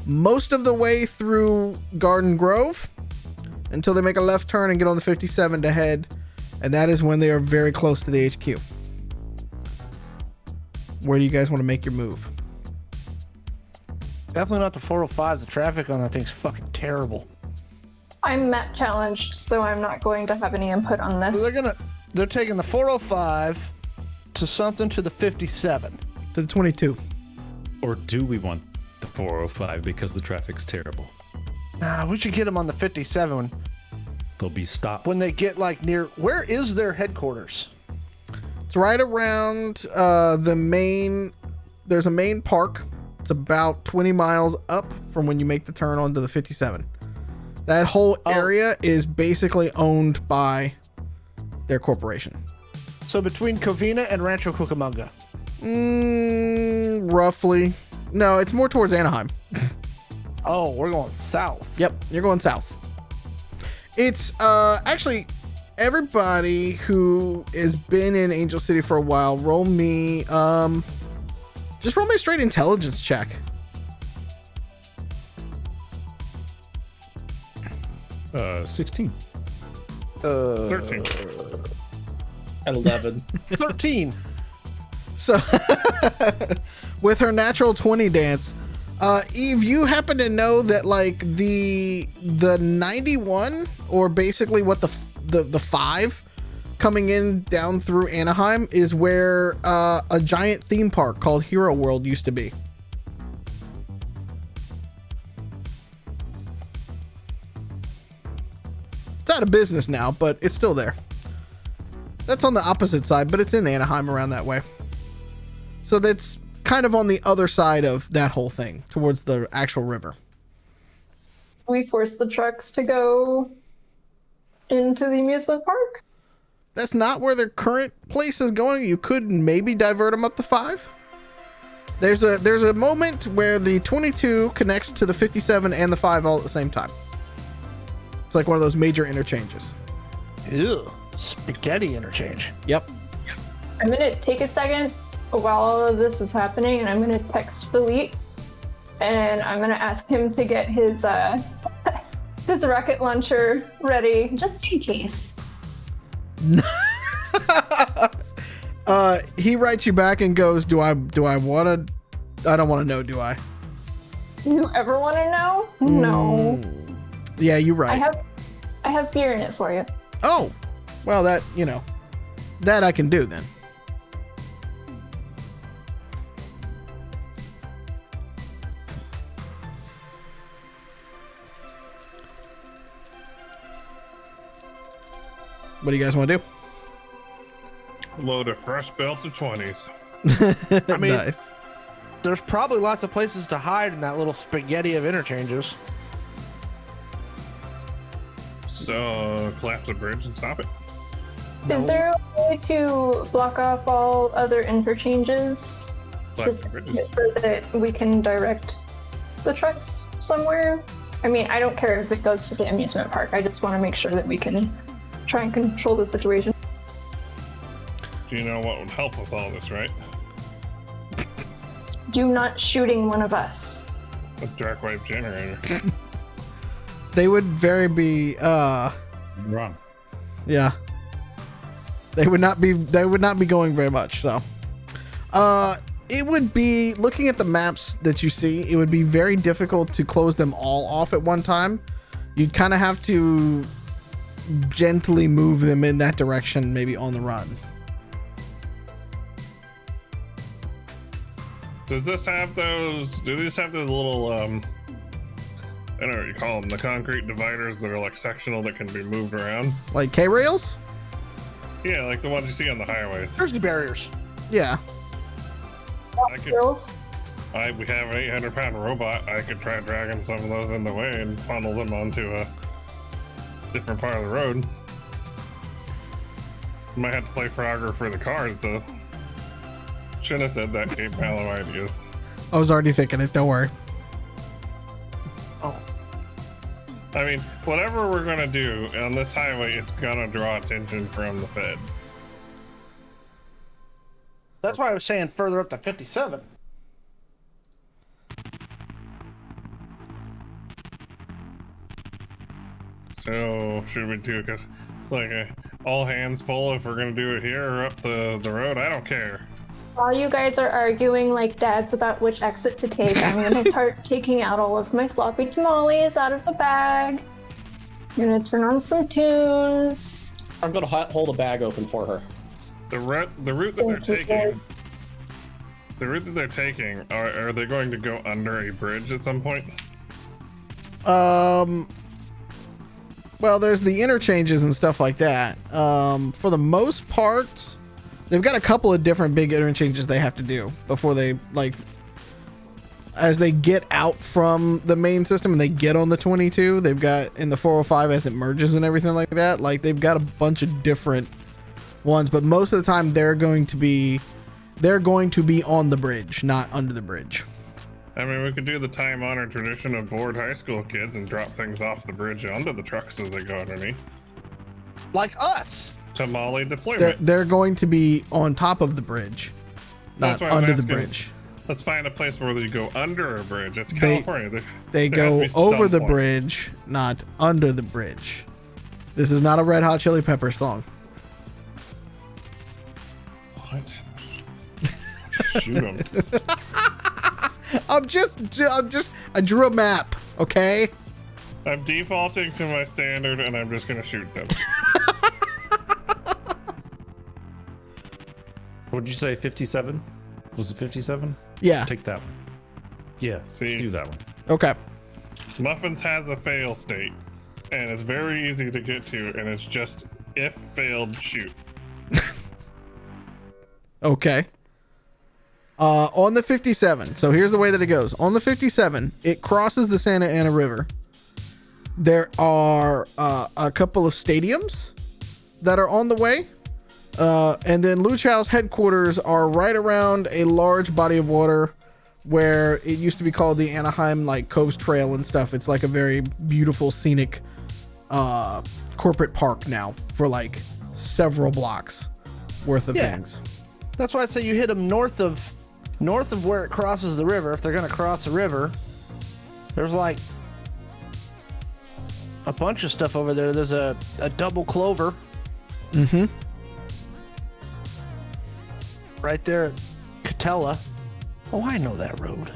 most of the way through Garden Grove until they make a left turn and get on the 57 to head. And that is when they are very close to the HQ. Where do you guys want to make your move? Definitely not the 405. The traffic on that thing's fucking terrible. I'm Matt challenged, so I'm not going to have any input on this. They're taking the 405 to something to the 57. To the 22. Or do we want the 405 because the traffic's terrible? Nah, we should get them on the 57 They'll be stopped. when they get like near. Where is their headquarters? It's right around the main. There's a main park. It's about 20 miles up from when you make the turn onto the 57. That whole area is basically owned by their corporation. So between Covina and Rancho Cucamonga. Roughly. No, it's more towards Anaheim. Oh, we're going south. Yep, you're going south. It's actually everybody who has been in Angel City for a while, roll me just roll me a straight intelligence check. 16. 13. At 11. 13. So with her natural 20 dance, Eve, you happen to know that like the 91, or basically what the 5 coming in down through Anaheim is where a giant theme park called Hero World used to be. It's out of business now, but it's still there. That's on the opposite side, but it's in Anaheim around that way. So that's kind of on the other side of that whole thing, towards the actual river. We force the trucks to go into the amusement park? That's not where their current place is going. You could maybe divert them up the 5. There's a moment where the 22 connects to the 57 and the 5 all at the same time. It's like one of those major interchanges. Ew. Spaghetti interchange. Yep. I'm gonna take a second while all of this is happening, and I'm gonna text Philippe, and I'm gonna ask him to get his his rocket launcher ready, just in case. He writes you back and goes, do I want to? I don't want to know, do I? Do you ever want to know? No. Yeah, you're right. I have beer in it for you. Oh, well, that, that I can do then. What do you guys want to do? Load a fresh belt of 20s. I mean, nice. there's probably lots of places to hide in that little spaghetti of interchanges. So collapse the bridge and stop it. Is there a way to block off all other interchanges? Collapse Just the bridges. so that we can direct the trucks somewhere? I mean, I don't care if it goes to the amusement park. I just want to make sure that we can try and control the situation. Do you know what would help with all this, right? You not shooting one of us. A dark wave generator. They would very be Run. yeah. They would not be going very much, so it would be, looking at the maps that you see, it would be very difficult to close them all off at one time. You'd kind of have to gently move them in that direction, maybe on the run. Does this have those? Do these have the little I don't know what you call them, the concrete dividers that are like sectional that can be moved around? Like K-rails? Yeah, like the ones you see on the highways. Jersey barriers. Yeah. I could, Girls? we have an 800-pound robot. I could try dragging some of those in the way and funnel them onto a different part of the road. Might have to play Frogger for the cars, so shouldn't have said that. Gave Mallo ideas. I was already thinking it, don't worry. Oh, I mean, whatever we're gonna do on this highway, it's gonna draw attention from the feds. that's why I was saying further up to 57. So should we do like a all hands pull if we're gonna do it here or up the road? I don't care. While you guys are arguing like dads about which exit to take, I'm gonna start taking out all of my sloppy tamales out of the bag. I'm gonna turn on some tunes. I'm gonna hold a bag open for her. The route that they're taking. The route that they're taking, are they going to go under a bridge at some point? Well, there's the interchanges and stuff like that. For the most part, they've got a couple of different big interchanges they have to do before they, like, as they get out from the main system and they get on the 22, they've got in the 405 as it merges and everything like that. Like, they've got a bunch of different ones, but most of the time they're going to be on the bridge, not under the bridge. I mean, we could do the time-honored tradition of bored high school kids and drop things off the bridge onto the trucks as they go underneath. Like us. Tamale deployment. They're going to be on top of the bridge, not That's why I was under the asking. bridge. Let's find a place where they go under a bridge. It's California. They there has go to be over some the point. bridge, not under the bridge. This is not a Red Hot Chili Pepper song. What? Shoot them. I drew a map, okay? I'm defaulting to my standard and I'm just gonna shoot them. What'd you say? 57? Was it 57? Yeah. Take that one. Yes. Let's See? do that one. Okay. Muffins has a fail state, and it's very easy to get to, and it's just if failed, shoot. Okay. On the 57. So here's the way that it goes. On the 57, it crosses the Santa Ana River. There are a couple of stadiums that are on the way. And then Luchow's headquarters are right around a large body of water where it used to be called the Anaheim like Coves Trail and stuff. It's like a very beautiful scenic corporate park now for like several blocks worth of things. That's why I say you hit them north of where it crosses the river. If they're going to cross the river, there's like a bunch of stuff over there. There's a double clover. Mm-hmm. Right there at Catella. Oh, I know that road.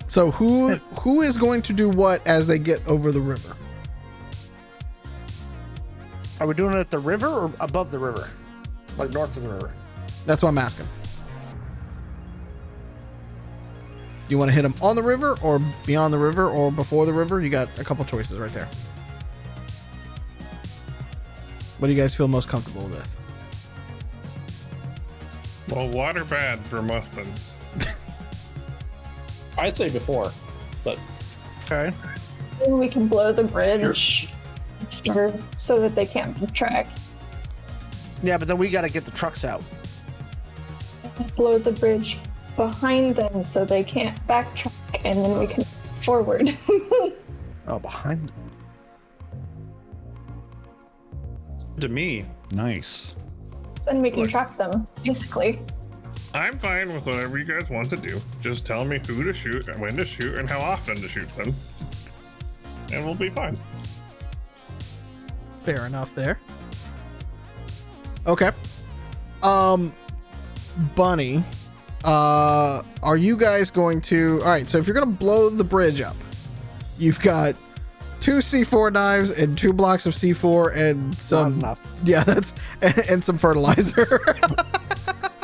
So who is going to do what as they get over the river? Are we doing it at the river or above the river? Like north of the river? That's what I'm asking. You want to hit them on the river or beyond the river or before the river? You got a couple choices right there. What do you guys feel most comfortable with? Well, water bad for muffins. I'd say before. But Okay. Then we can blow the bridge so that they can't backtrack. Yeah, but then we got to get the trucks out. Blow the bridge behind them so they can't backtrack, and then we can forward. Oh, behind. To me, nice. So then we can track them, basically. I'm fine with whatever you guys want to do. Just tell me who to shoot and when to shoot and how often to shoot them. And we'll be fine. Fair enough there. Okay. Bunny, are you guys going to... All right, so if you're going to blow the bridge up, you've got 2 C4 knives and 2 blocks of C4 and some... Not enough. Yeah, that's... And some fertilizer.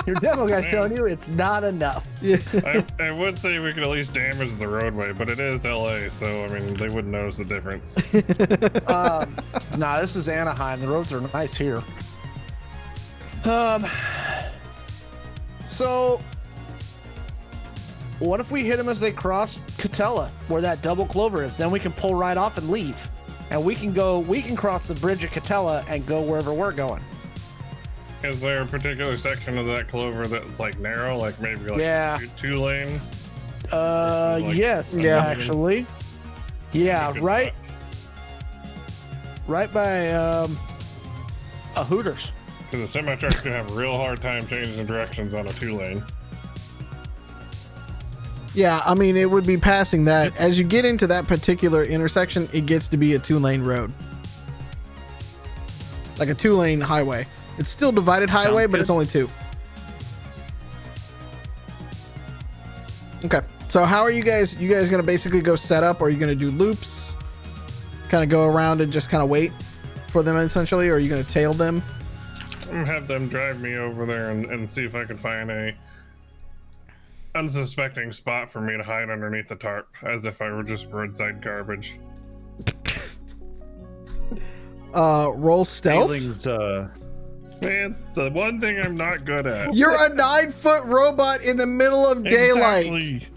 Your demo guy's telling you it's not enough. Yeah. I would say we could at least damage the roadway, but it is LA, so I mean they wouldn't notice the difference. Nah, this is Anaheim. The roads are nice here. So what if we hit them as they cross Catella, where that double clover is? Then we can pull right off and leave, and we can cross the bridge at Catella and go wherever we're going. Is there a particular section of that clover that's like narrow, like maybe like Yeah. two lanes? Yes, Yeah. actually. Yeah, Good right. Right by a Hooters. Because the semi-truck's gonna have a real hard time changing directions on a 2-lane. Yeah, I mean, it would be passing that. As you get into that particular intersection, it gets to be a 2-lane road. Like a 2-lane highway. It's still divided highway, but it's only 2. Okay. So how are you guys? You guys gonna basically go set up, or are you gonna do loops? Kind of go around and just kind of wait for them essentially, or are you gonna tail them? I'm gonna have them drive me over there and see if I can find a unsuspecting spot for me to hide underneath the tarp, as if I were just roadside garbage. Roll stealth. Feelings, Man, the one thing I'm not good at. You're a 9-foot robot in the middle of daylight. Exactly.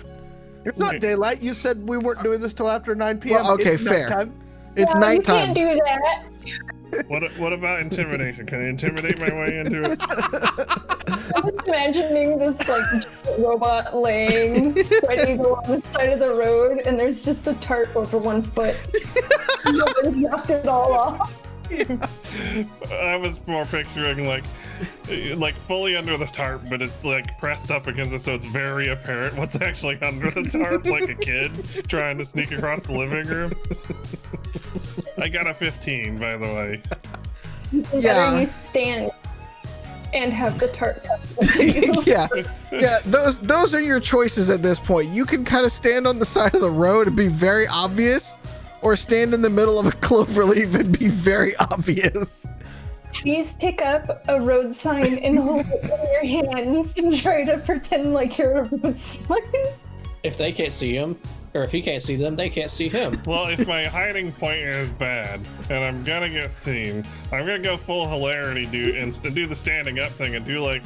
It's not daylight. You said we weren't doing this till after 9 p.m. Well, okay, It's fair. nighttime. It's No, nighttime. You can't do that. What about intimidation? Can I intimidate my way into it? I'm just imagining this like robot laying spread eagle on the side of the road, and there's just a tarp over 1 foot. Nobody's knocked it all off. I was more picturing like fully under the tarp, but it's like pressed up against it, so it's very apparent what's actually under the tarp, like a kid trying to sneak across the living room. I got a 15, by the way. Yeah. Better you stand and have the tarp to you. Yeah, yeah. Those are your choices at this point. You can kind of stand on the side of the road and be very obvious, or stand in the middle of a clover leaf and be very obvious. Please pick up a road sign and hold it in your hands and try to pretend like you're a road sign. if they can't see him, or if he can't see them, they can't see him. Well, if my hiding point is bad and I'm gonna get seen, I'm gonna go full hilarity, dude, and do the standing up thing and do like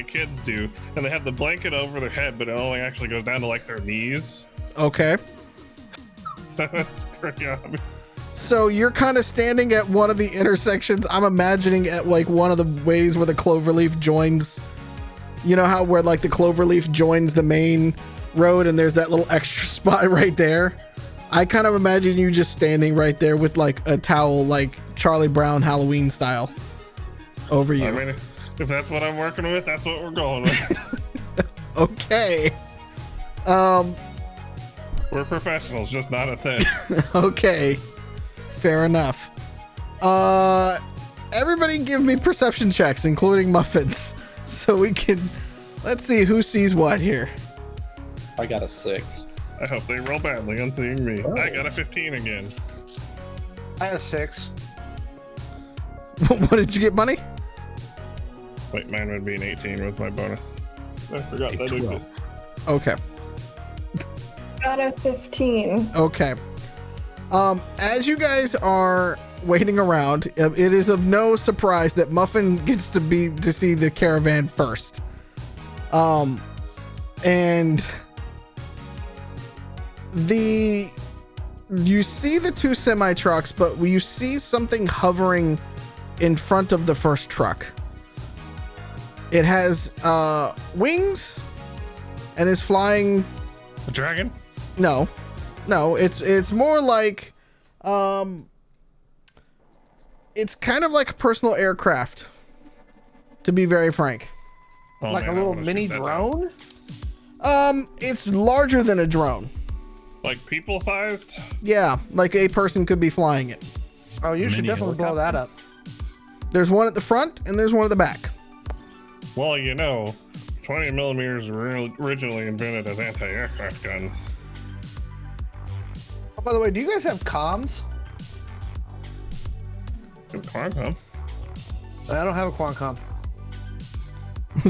kids do, and they have the blanket over their head, but it only actually goes down to like their knees. Okay. So that's pretty obvious. So you're kind of standing at one of the intersections. I'm imagining at like one of the ways where the cloverleaf joins. You know how where like the cloverleaf joins the main road and there's that little extra spot right there? I kind of imagine you just standing right there with like a towel, like Charlie Brown Halloween style over you. I mean, if that's what I'm working with, that's what we're going with. Okay. We're professionals, just not a thing. Okay. Fair enough. Everybody give me perception checks, including Muffins, so we can, let's see who sees what here. I got a 6. I hope they roll badly on seeing me. I got a 15 again. I had a 6. What did you get, Bunny? Wait, mine would be an 18 with my bonus. I forgot that exists. Okay. Got a 15. Okay. As you guys are waiting around, it is of no surprise that Muffin gets to see the caravan first. And You see the two semi trucks, but you see something hovering in front of the first truck. It has wings and is flying. A dragon? No, it's more like it's kind of like a personal aircraft, to be very frank. Oh, Like man, a I little wanna mini shoot that down. drone? It's larger than a drone. Like people sized? Yeah, like a person could be flying it. Oh, you should Mini definitely blow that up. There's one at the front and there's one at the back. Well, 20 millimeters were originally invented as anti-aircraft guns. Oh, by the way, do you guys have comms? Good quantum. I don't have a Qualcomm.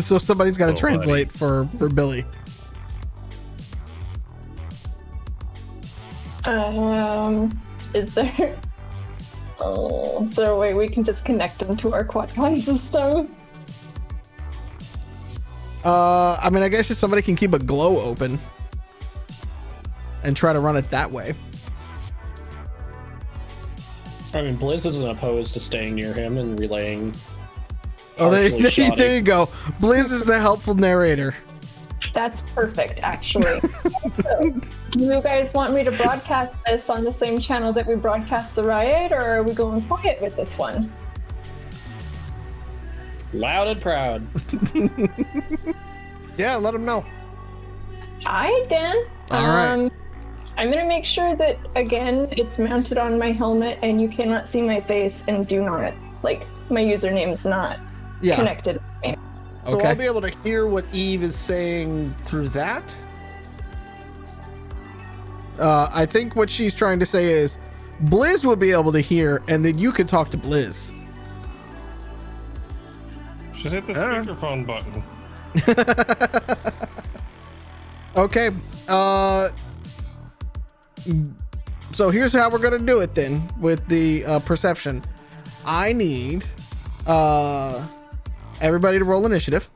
So somebody's got to Oh, translate for Billy. Is there? Oh, is there a way we can just connect them to our quad-line system? I mean, I guess if somebody can keep a glow open and try to run it that way. I mean, Blizz isn't opposed to staying near him and relaying. Oh, partially shoddy. there you go. Blizz is the helpful narrator. That's perfect, actually. So, do you guys want me to broadcast this on the same channel that we broadcast the riot, or are we going quiet with this one? Loud and proud. Yeah, let them know. Hi, Dan. All right. I'm gonna make sure that, again, it's mounted on my helmet and you cannot see my face and do not, my username is not connected with me. So Okay. I'll be able to hear what Eve is saying through that. I think what she's trying to say is Blizz will be able to hear, and then you could talk to Blizz. Just hit the speakerphone button. Okay. So here's how we're gonna do it then with the perception. I need everybody to roll initiative.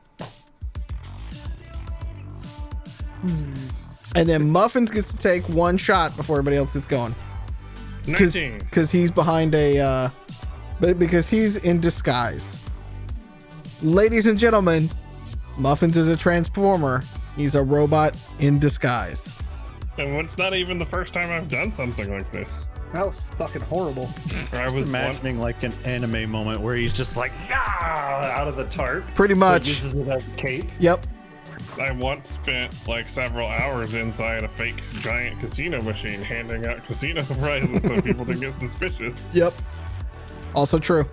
And then Muffins gets to take one shot before everybody else gets going. 19. Because he's behind because he's in disguise. Ladies and gentlemen, Muffins is a transformer. He's a robot in disguise. And it's not even the first time I've done something like this. That was fucking horrible. I Just was imagining like an anime moment where he's just like, yeah, out of the tarp. Pretty But much. uses it as a cape. Yep. I once spent several hours inside a fake giant casino machine handing out casino prizes so people didn't get suspicious. Yep. Also true.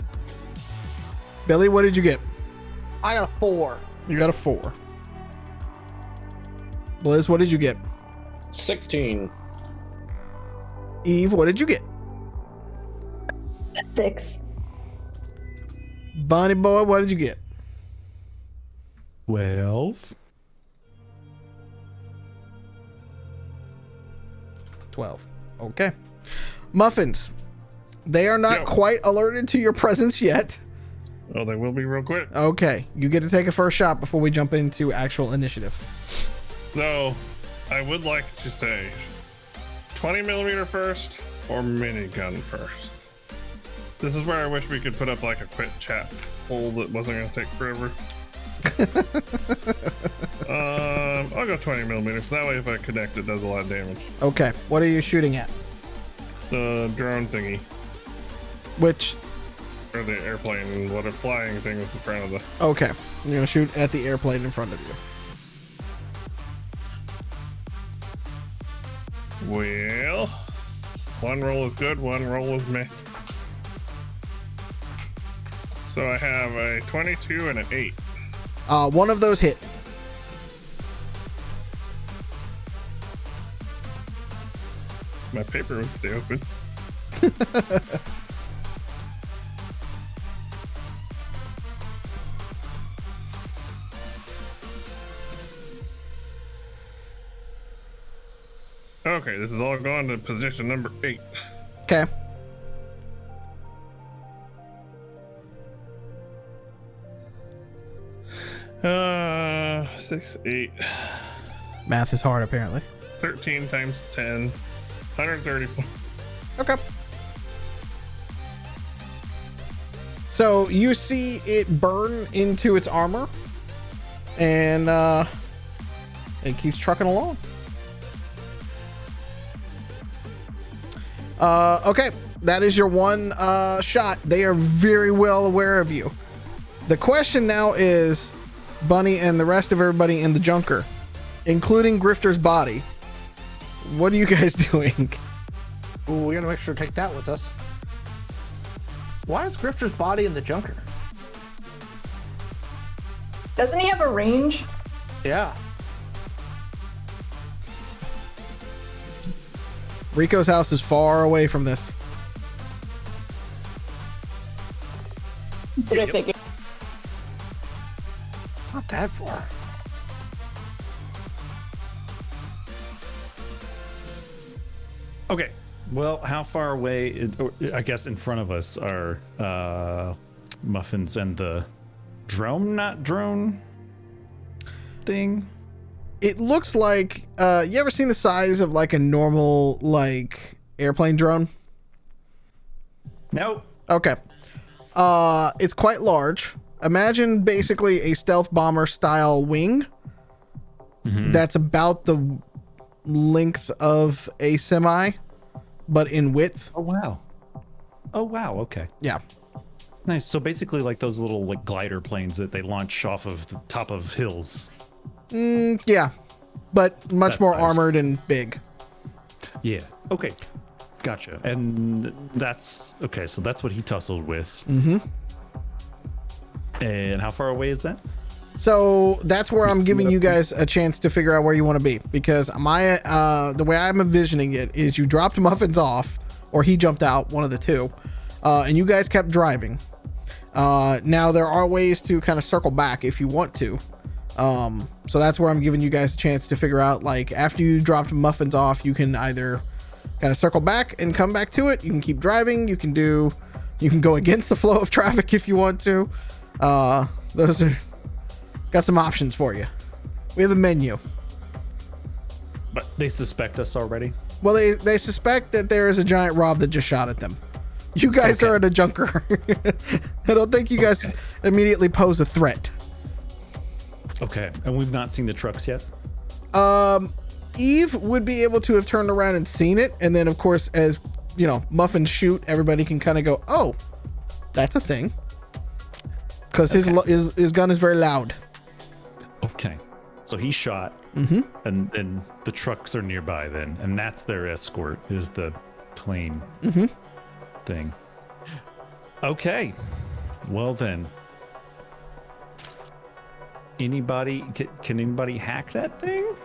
Billy, what did you get? I got a 4. You got a 4. Blizz, what did you get? 16. Eve, what did you get? 6. Bonnie boy, what did you get? 12. 12. Okay. Muffins, they are not Yo. quite alerted to your presence yet. Oh, they will be real quick. Okay, you get to take a first shot before we jump into actual initiative. So, I would like to say 20 millimeter first or minigun first. This is where I wish we could put up a quick chat poll that wasn't going to take forever. I'll go 20 millimeters. That way, if I connect, it does a lot of damage. Okay, what are you shooting at? The drone thingy, Which, or the airplane, what a flying thing is in front of the. okay, you're gonna shoot at the airplane in front of you. Well, one roll is good, one roll is meh. So I have a 22 and an 8. One of those hit. My paper would stay open. Okay, this is all going to position number 8. Okay. Six, 8. Math is hard, apparently. 13 times 10, 130 points. Okay. So you see it burn into its armor, and it keeps trucking along. Okay, that is your one shot. They are very well aware of you. The question now is, Bunny and the rest of everybody in the junker, including Grifter's body, what are you guys doing? Ooh, we gotta make sure to take that with us. Why is Grifter's body in the junker? Doesn't he have a range? Yeah. Rico's house is far away from this. That's what I figured. Not that far. Okay. Well, how far away? I guess in front of us are Muffins and the drone thing. It looks like you ever seen the size of like a normal like airplane drone? Nope. Okay. It's quite large. Imagine basically a stealth bomber style wing. That's about the length of a semi, but in width. Oh wow. Oh wow. Okay. Yeah. Nice. So basically, like those little like glider planes that they launch off of the top of hills. Yeah, but much That's more nice. armored and big. Yeah. Okay. Gotcha. And that's okay. So that's what he tussled with. And how far away is that? So that's where I'm giving you guys a chance to figure out where you want to be, because my the way I'm envisioning it is you dropped Muffins off, or he jumped out, one of the two, and you guys kept driving. Now there are ways to kind of circle back if you want to. So that's where I'm giving you guys a chance to figure out, like, after you dropped Muffins off, you can either kind of circle back and come back to it. You can keep driving. You can go against the flow of traffic if you want to. Those are got some options for you. We have a menu. But they suspect us already. Well, they suspect that there is a giant Rob that just shot at them. You guys are at a junker. I don't think you guys immediately pose a threat. Okay. And we've not seen the trucks yet. Eve would be able to have turned around and seen it, and then of course, as you know, Muffins shoot, everybody can kind of go, "Oh, that's a thing," because his gun is very loud. Okay. So he shot, and the trucks are nearby then, and that's their escort, is the plane thing. Okay. Well then. Anybody, can anybody hack that thing?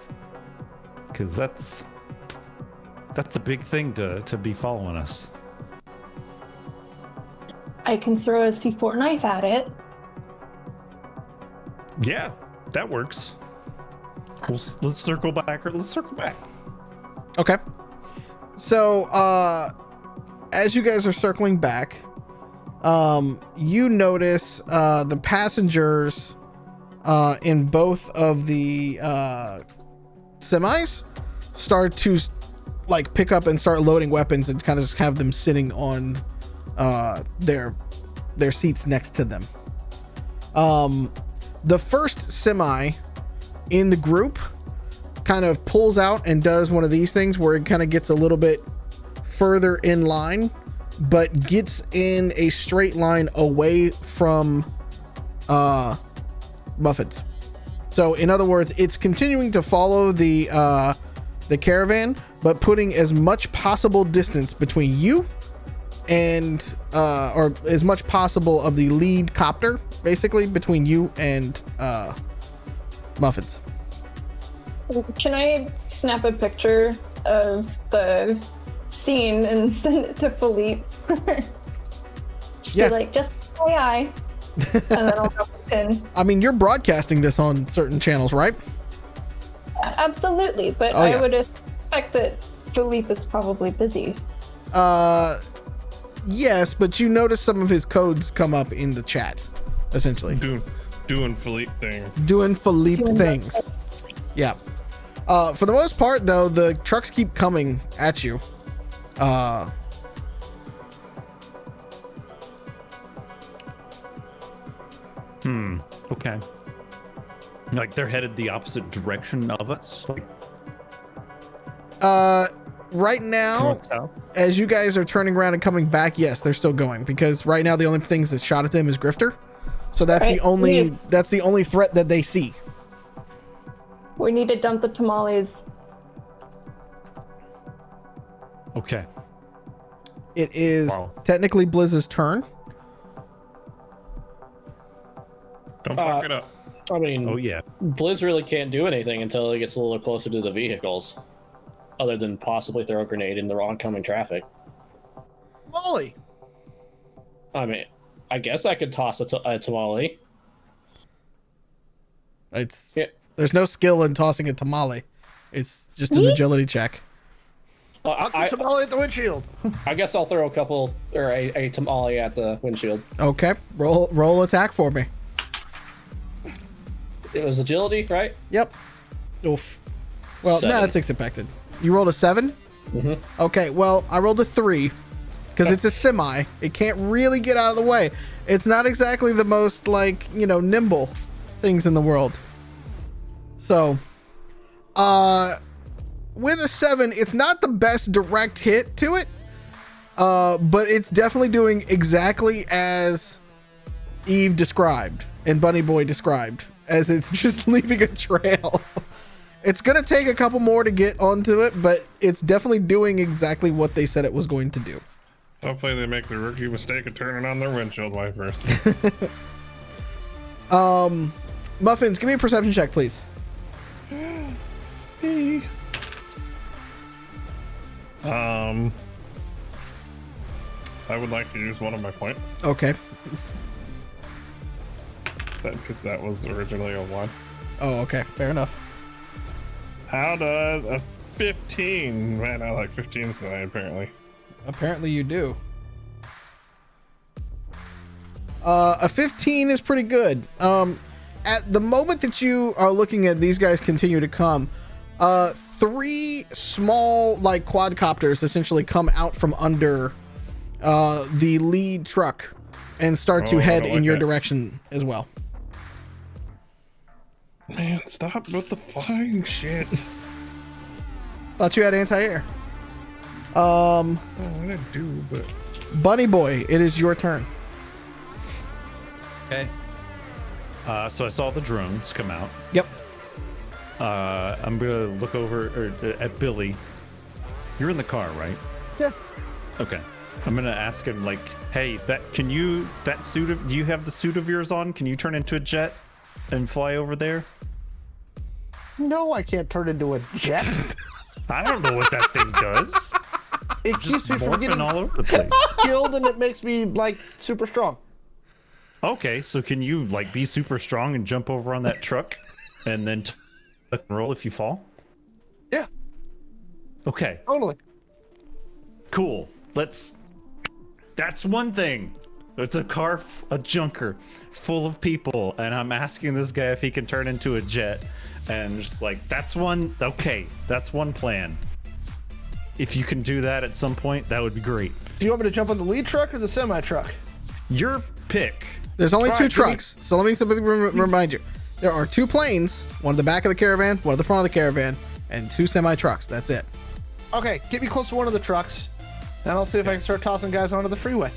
Because that's a big thing to be following us. I can throw a C4 knife at it. Yeah, that works. Let's circle back. Let's circle back. Okay. So, as you guys are circling back, you notice the passengers in both of the semis start to like pick up and start loading weapons and kind of just have them sitting on their seats next to them. The first semi in the group kind of pulls out and does one of these things where it kind of gets a little bit further in line, but gets in a straight line away from Muffins. So in other words, it's continuing to follow the caravan, but putting as much possible distance between you and or as much possible of the lead copter, basically, between you and Muffins. Can I snap a picture of the scene and send it to Philippe? Just Yeah. be like, just FYI. And then I'll drop the pin. I mean, you're broadcasting this on certain channels, right? Absolutely, but Oh, I yeah. would expect that Philippe is probably busy. Yes, but you notice some of his codes come up in the chat, essentially. Doing Philippe things. Doing Philippe Doing things. Yeah. For the most part, though, the trucks keep coming at you. Okay. Like they're headed the opposite direction of us. Like Right now, north, south. as you guys are turning around and coming back, yes, they're still going, because right now the only things that shot at them is Grifter. So that's Right. that's the only threat that they see. We need to dump the tamales. Okay. It is Wow. technically Blizz's turn. Don't fuck it up. I mean, Oh yeah. Blizz really can't do anything until he gets a little closer to the vehicles, other than possibly throw a grenade in the oncoming traffic. Molly. I mean, I guess I could toss a tamale. It's Yeah. There's no skill in tossing a tamale. It's just an agility check. I'll get tamale at the windshield. I guess I'll throw a couple or a tamale at the windshield. Okay, roll attack for me. It was agility, right? Yep. Oof. Well, no, 7. it's expected. You rolled a 7? Mm-hmm. Okay, well, I rolled a 3 because it's a semi. It can't really get out of the way. It's not exactly the most, like, nimble things in the world. So, with a 7, it's not the best direct hit to it, but it's definitely doing exactly as Eve described and Bunny Boy described, as it's just leaving a trail. It's going to take a couple more to get onto it, but it's definitely doing exactly what they said it was going to do. Hopefully they make the rookie mistake of turning on their windshield wipers. Muffins, give me a perception check, please. I would like to use one of my points. Okay. Because that was originally a 1. Oh, okay. Fair enough. How does a 15? Man, I like 15s tonight, apparently. Apparently you do. A 15 is pretty good. At the moment that you are looking at these guys continue to come, 3 small, like, quadcopters essentially come out from under the lead truck and start to Oh, I head don't in like your that. direction as well. Man, stop with the flying shit. Thought you had anti-air. Oh, I do, but... Bunny Boy, it is your turn. Okay. So I saw the drones come out. Yep. I'm gonna look over at Billy. You're in the car, right? Yeah. Okay. I'm gonna ask him, like, hey, do you have the suit of yours on? Can you turn into a jet and fly over there? No, I can't turn into a jet. I don't know what that thing does. It keeps Just me from morphing getting all over the place. killed, and it makes me like super strong. Okay, so can you like be super strong and jump over on that truck and then roll if you fall? Yeah, Okay, totally. cool. That's one thing. It's a car, a junker full of people, and I'm asking this guy if he can turn into a jet, and just like, that's one, okay, that's one plan. If you can do that at some point, that would be great. Do you want me to jump on the lead truck or the semi truck? Your pick. There's only All 2 right, give me- trucks, so let me simply remind you. There are 2 planes, one at the back of the caravan, one at the front of the caravan, and 2 semi-trucks. That's it. Okay, get me close to one of the trucks, and I'll see if I can start tossing guys onto the freeway.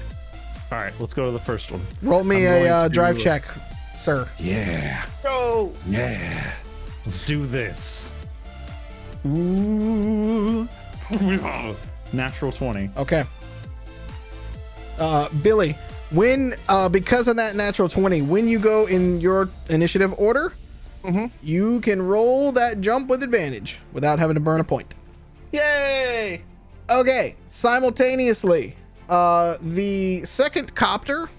All right, let's go to the first one. Roll me I'm going a to- drive check, sir. Yeah, Go! yeah. Let's do this. Ooh. Natural 20. Okay. Billy, when because of that natural 20, when you go in your initiative order, you can roll that jump with advantage without having to burn a point. Yay! Okay, simultaneously, the second copter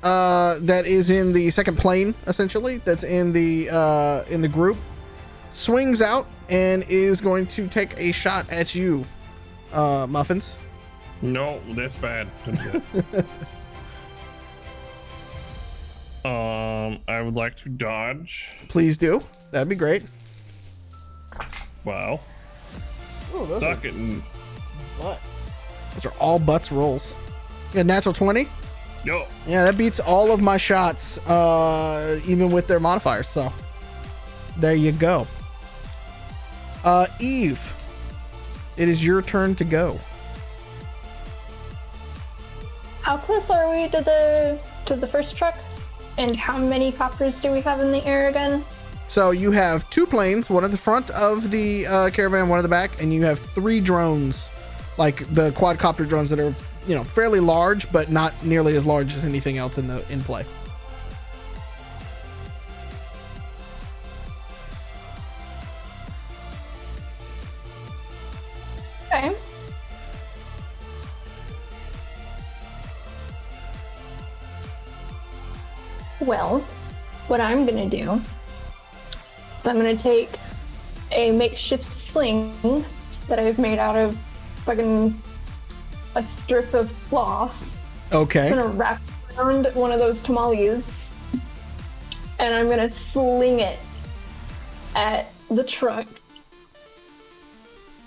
that is in the second plane, essentially, that's in the group, swings out and is going to take a shot at you, Muffins. No, that's bad. I would like to dodge. Please do. That'd be great. Well, Ooh, those suck it and butts. Those are all butts rolls. Yeah, natural 20. yo. Yeah, that beats all of my shots, even with their modifiers. So there you go. Eve, it is your turn to go. How close are we to the first truck? And how many copters do we have in the air again? So you have 2 planes, one at the front of the caravan, one at the back, and you have 3 drones, like the quadcopter drones that are, fairly large, but not nearly as large as anything else in play. Okay. Well, what I'm gonna do is I'm gonna take a makeshift sling that I've made out of fucking a strip of cloth. Okay. I'm gonna wrap around one of those tamales and I'm gonna sling it at the truck.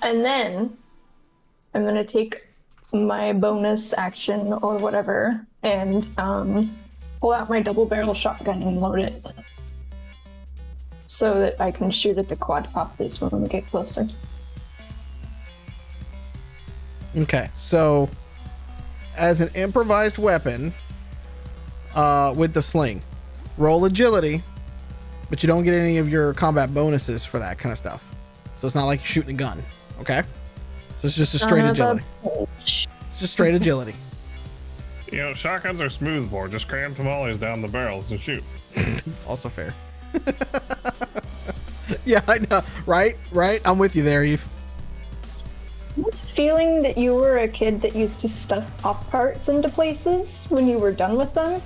And then I'm gonna take my bonus action or whatever and pull out my double barrel shotgun and load it so that I can shoot at the quadcopters when we get closer. Okay, so as an improvised weapon with the sling, roll agility, but you don't get any of your combat bonuses for that kind of stuff. So it's not like you're shooting a gun, okay? So it's just a straight agility. It's just straight agility. Shotguns are smoothbore. Just cram tamales down the barrels and shoot. Also fair. Yeah, I know. Right? I'm with you there, Eve. Feeling that you were a kid that used to stuff Pop Tarts into places when you were done with them?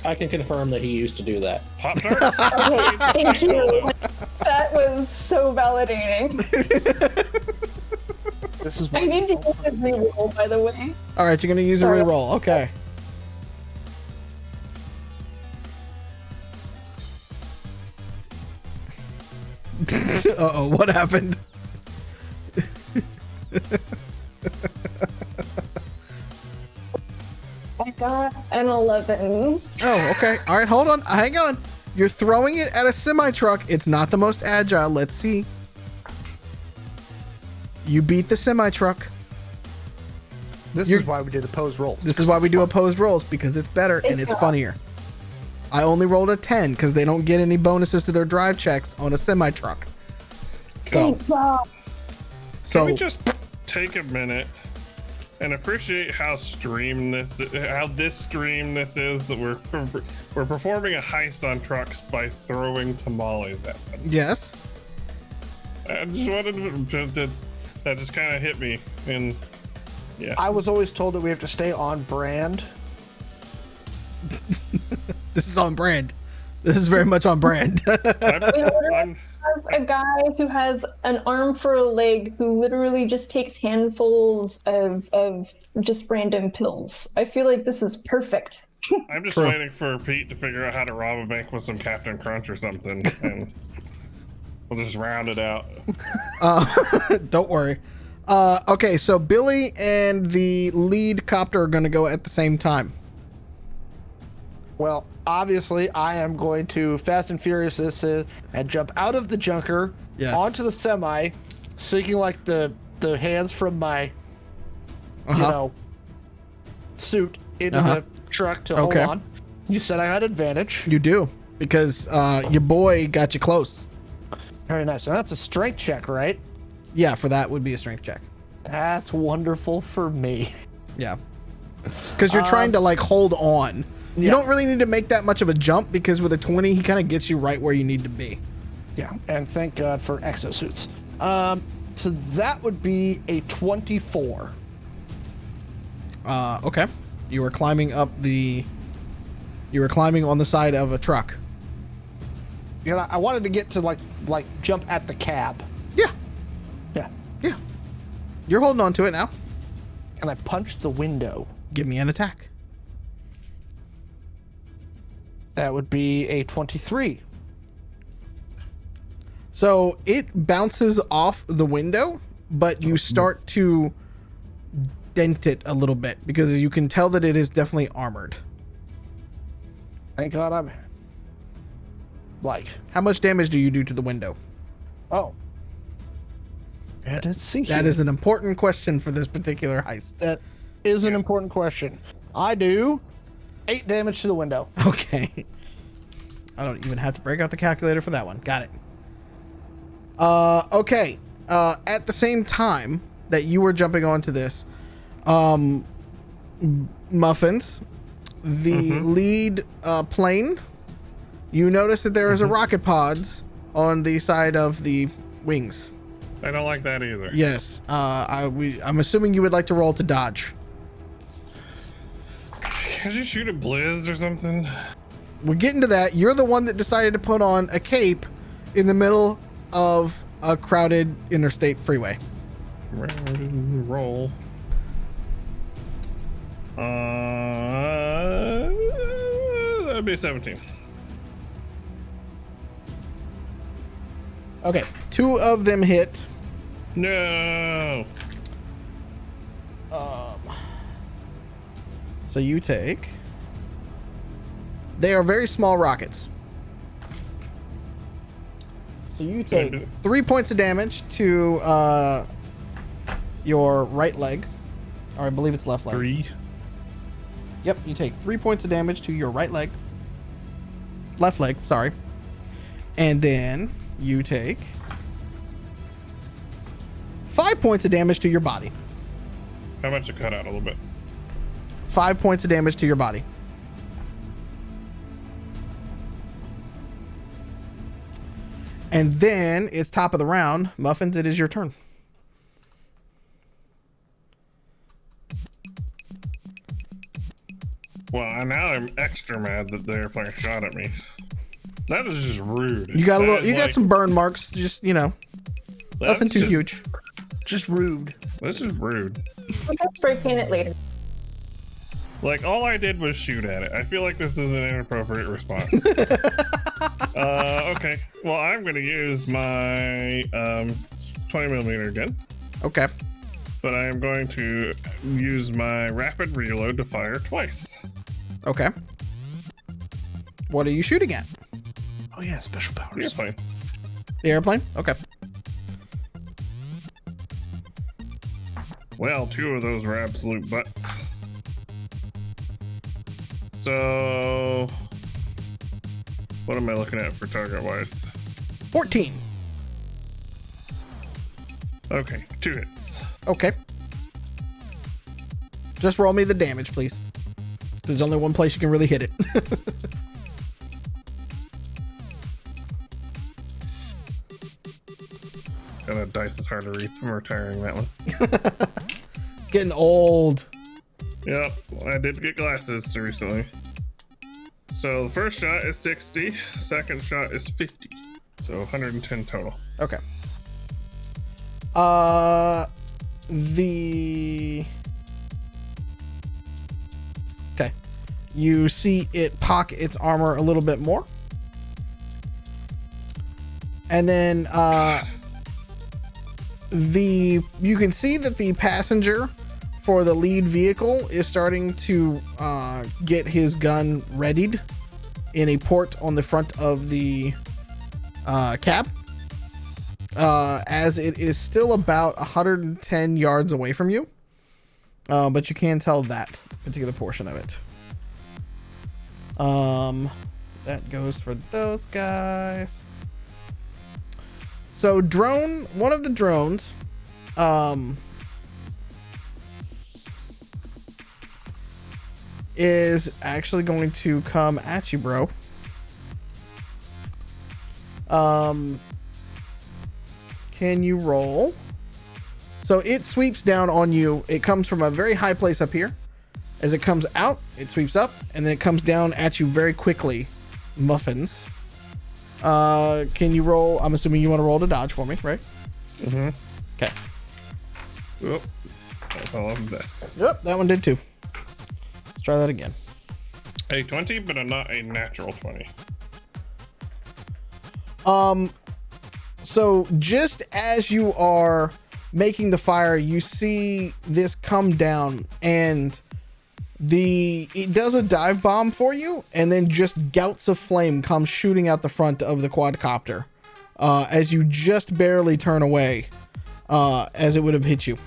I can confirm that he used to do that. Pop Tarts? Okay, thank you. That was so validating. This is I need to use a reroll, by the way. All right, you're going to use Sorry. a reroll. Okay. Uh-oh, what happened? I got an 11. Oh, okay. All right, hold on. Hang on. You're throwing it at a semi-truck. It's not the most agile. Let's see. You beat the semi-truck. This is why we did opposed rolls. This is why we do opposed rolls, because it's better and it's funnier. I only rolled a 10 because they don't get any bonuses to their drive checks on a semi-truck. So, Good job. Can we just take a minute and appreciate how this stream this is, that we're performing a heist on trucks by throwing tamales at them. yes. I just wanted to that just kind of hit me, and yeah. I was always told that we have to stay on brand. This is on brand. This is very much on brand. I'm A guy who has an arm for a leg who literally just takes handfuls of just random pills. I feel like this is perfect. I'm just waiting for Pete to figure out how to rob a bank with some Captain Crunch or something, and we'll just round it out. Don't worry. Okay, so Billy and the lead copter are going to go at the same time. Well, obviously, I am going to Fast and Furious this and jump out of the junker onto the semi, sinking like the hands from my, suit into the truck to hold on. You said I had advantage. You do, because your boy got you close. Very nice. And that's a strength check, right? Yeah, for that would be a strength check. That's wonderful for me. Yeah. Because you're trying to, hold on. You don't really need to make that much of a jump, because with a 20, he kind of gets you right where you need to be. Yeah, and thank God for exosuits. So that would be a 24. Okay. You were climbing on the side of a truck. I wanted to get to like jump at the cab. Yeah. Yeah. Yeah. You're holding on to it now. And I punched the window. Give me an attack. That would be a 23. So it bounces off the window, but you start to dent it a little bit because you can tell that it is definitely armored. Thank God I'm like. How much damage do you do to the window? Oh, And let's see. That is an important question for this particular heist. that is an important question. I do 8 damage to the window. Okay. I don't even have to break out the calculator for that one. Got it. Okay. At the same time that you were jumping onto this, Muffins, the lead plane, you notice that there is a rocket pods on the side of the wings. I don't like that either. Yes. I'm assuming you would like to roll to dodge. Can't you shoot a blizz or something? We're getting to that. You're the one that decided to put on a cape in the middle of a crowded interstate freeway. Roll. That'd be 17. Okay. 2 of them hit. No. So you take... They are very small rockets. So you take 3 points of damage to your right leg. Or I believe it's left leg. 3. Yep, you take 3 points of damage to your right leg. Left leg, sorry. And then you take 5 points of damage to your body. How much to cut out a little bit? 5 points of damage to your body. And then it's top of the round. Muffins, it is your turn. Well, now I'm extra mad that the airplane shot at me. That is just rude. You got a That little. is You got like- some burn marks. Just that's nothing too just- huge. Just rude. This is rude. We can spray paint it later. Like, all I did was shoot at it. I feel like this is an inappropriate response. Okay. Well, I'm going to use my 20mm again, Okay. but I am going to use my rapid reload to fire twice. Okay. What are you shooting at? Oh yeah, special powers. You're fine. The airplane? Okay. Well, 2 of those were absolute butts. So, what am I looking at for target-wise? 14. Okay, 2 hits. Okay. Just roll me the damage, please. There's only one place you can really hit it. That dice is hard to read. I'm retiring that one. Getting old. Yep, I did get glasses recently. So the first shot is 60, second shot is 50. So 110 total. Okay. Okay. You see it pocket its armor a little bit more. And then you can see that the passenger for the lead vehicle is starting to get his gun readied in a port on the front of the cab, as it is still about 110 yards away from you, but you can tell that particular portion of it. That goes for those guys. So one of the drones, is actually going to come at you, bro. Can you roll? So it sweeps down on you. It comes from a very high place up here. As it comes out, it sweeps up, and then it comes down at you very quickly. Muffins. Can you roll? I'm assuming you want to roll to dodge for me, right? Mm-hmm. Okay. Oop. I fell off the desk. Yep, that one did too. Let's try that again. A 20, but not a natural 20. So just as you are making the fire, you see this come down, and it does a dive bomb for you, and then just gouts of flame come shooting out the front of the quadcopter as you just barely turn away as it would have hit you.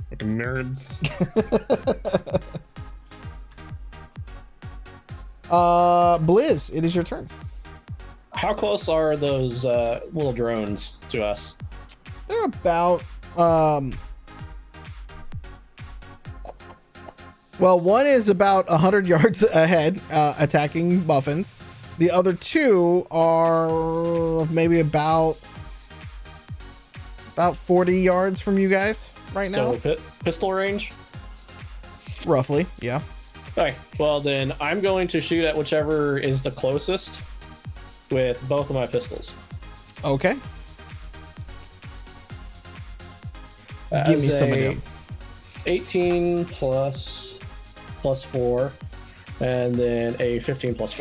Fucking nerds. Blizz, it is your turn. How close are those little drones to us? They're about well, one is about 100 yards ahead, attacking muffins. The other two are maybe about 40 yards from you guys right now. So pistol range? Roughly, yeah. Okay, well then I'm going to shoot at whichever is the closest with both of my pistols. Okay. Give me some of them. 18 plus 4, and then a 15 plus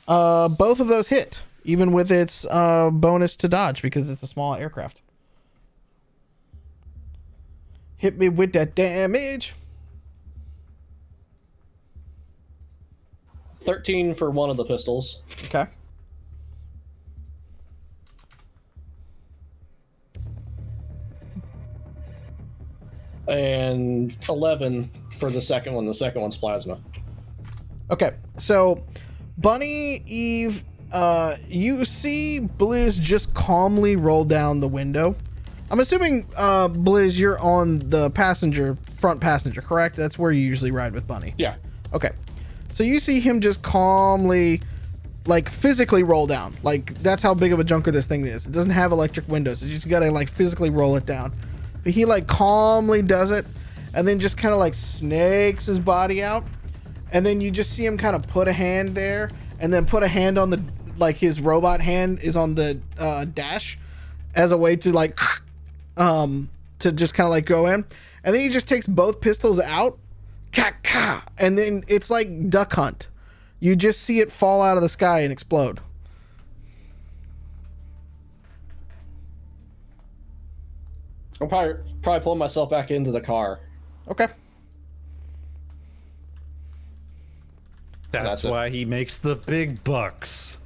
4. Both of those hit, even with its bonus to dodge because it's a small aircraft. Hit me with that damage. 13 for one of the pistols. Okay. And 11 for the second one. The second one's plasma. Okay, so Bunny, Eve, you see Blizz just calmly roll down the window. I'm assuming, Blizz, you're on the front passenger, correct? That's where you usually ride with Bunny. Yeah. Okay. So you see him just calmly, like, physically roll down. Like, that's how big of a junker this thing is. It doesn't have electric windows. You just gotta, like, physically roll it down. But he, like, calmly does it, and then just kind of, like, snakes his body out. And then you just see him kind of put a hand there, and then put a hand on the, like, his robot hand is on the dash as a way to, like, to just kind of, like, go in. And then he just takes both pistols out, and then it's like Duck Hunt. You just see it fall out of the sky and explode. I'll probably pull myself back into the car. Okay. That's it. why he makes the big bucks.